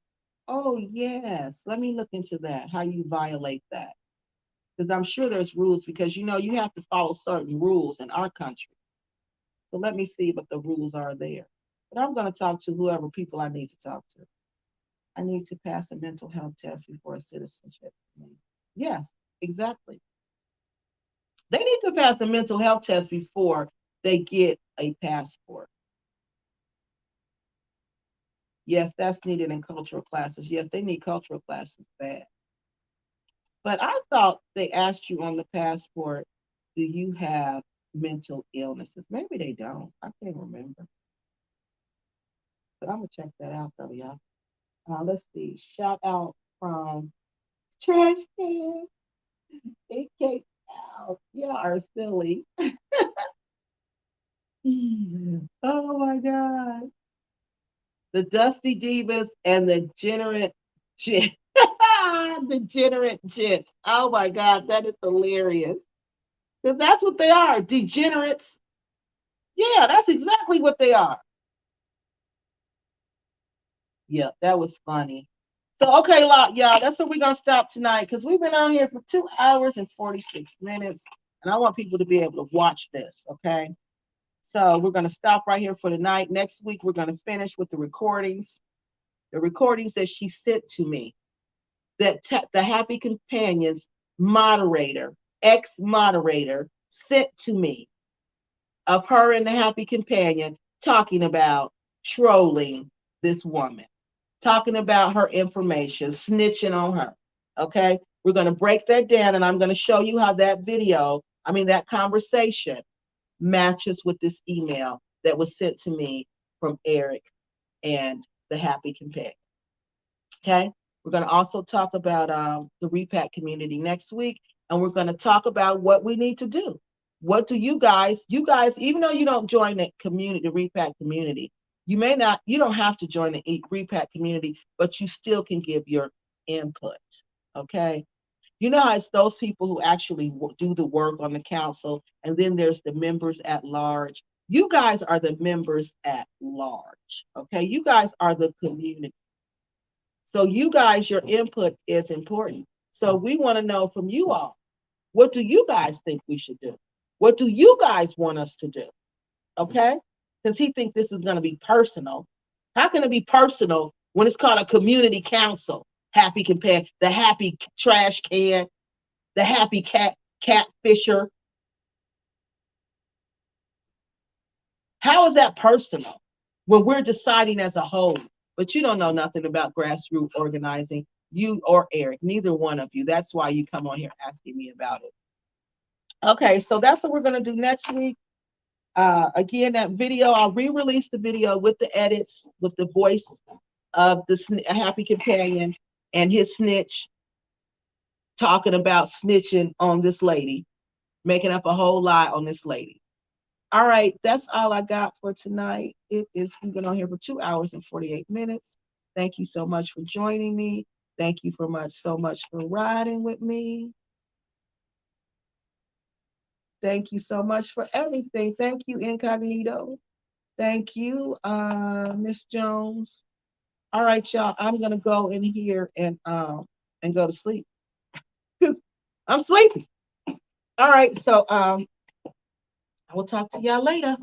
Oh yes. Let me look into that. How you violate that. Because I'm sure there's rules because you know you have to follow certain rules in our country. So let me see what the rules are there. But I'm gonna talk to whoever people I need to talk to. I need to pass a mental health test before citizenship. Yes, exactly. They need to pass a mental health test before they get a passport. Yes, that's needed in cultural classes. Yes, they need cultural classes bad. But I thought they asked you on the passport, do you have mental illnesses? Maybe they don't. I can't remember. But I'm going to check that out though, y'all. Let's see. Shout out from Trash Can. It came out. Y'all are silly. Oh my God. The Dusty Divas and the Degenerate Gents. Degenerate Gents. Oh my God, that is hilarious. Because that's what they are, degenerates. Yeah, that's exactly what they are. Yeah, that was funny. So, okay, y'all, that's where we're going to stop tonight because we've been on here for 2 hours and 46 minutes. And I want people to be able to watch this, okay? So we're going to stop right here for tonight. Next week, we're going to finish with the recordings that she sent to me, that the Happy Companions moderator, ex-moderator, sent to me of her and the Happy Companion talking about trolling this woman, talking about her information, snitching on her. Okay, we're going to break that down and I'm going to show you how that conversation matches with this email that was sent to me from Eric and the Happy Companion. Okay, we're going to also talk about the repack community next week, and we're going to talk about what we need to do. What do you guys, even though you don't join the community, the repack community, you don't have to join the repack community, but you still can give your input. Okay. You know how it's those people who actually do the work on the council, and then there's the members at large. You guys are the members at large. Okay. You guys are the community. So you guys, your input is important. So we want to know from you all, what do you guys think we should do? What do you guys want us to do? Okay? Because he thinks this is going to be personal. How can it be personal when it's called a community council? Happy compare the happy trash can, the happy cat fisher. How is that personal when we're deciding as a whole? But you don't know nothing about grassroots organizing, you or Eric, neither one of you. That's why you come on here asking me about it. Okay, so that's what we're going to do next week. Again, that video, I'll re-release the video with the edits, with the voice of the Happy Companion and his snitch talking about snitching on this lady, making up a whole lie on this lady. All right, that's all I got for tonight. We've been on here for 2 hours and 48 minutes. Thank you so much for joining me. Thank you so much for riding with me. Thank you so much for everything. Thank you, Incognito. Thank you, Miss Jones. All right, y'all. I'm gonna go in here and go to sleep. I'm sleepy. All right, so I will talk to y'all later.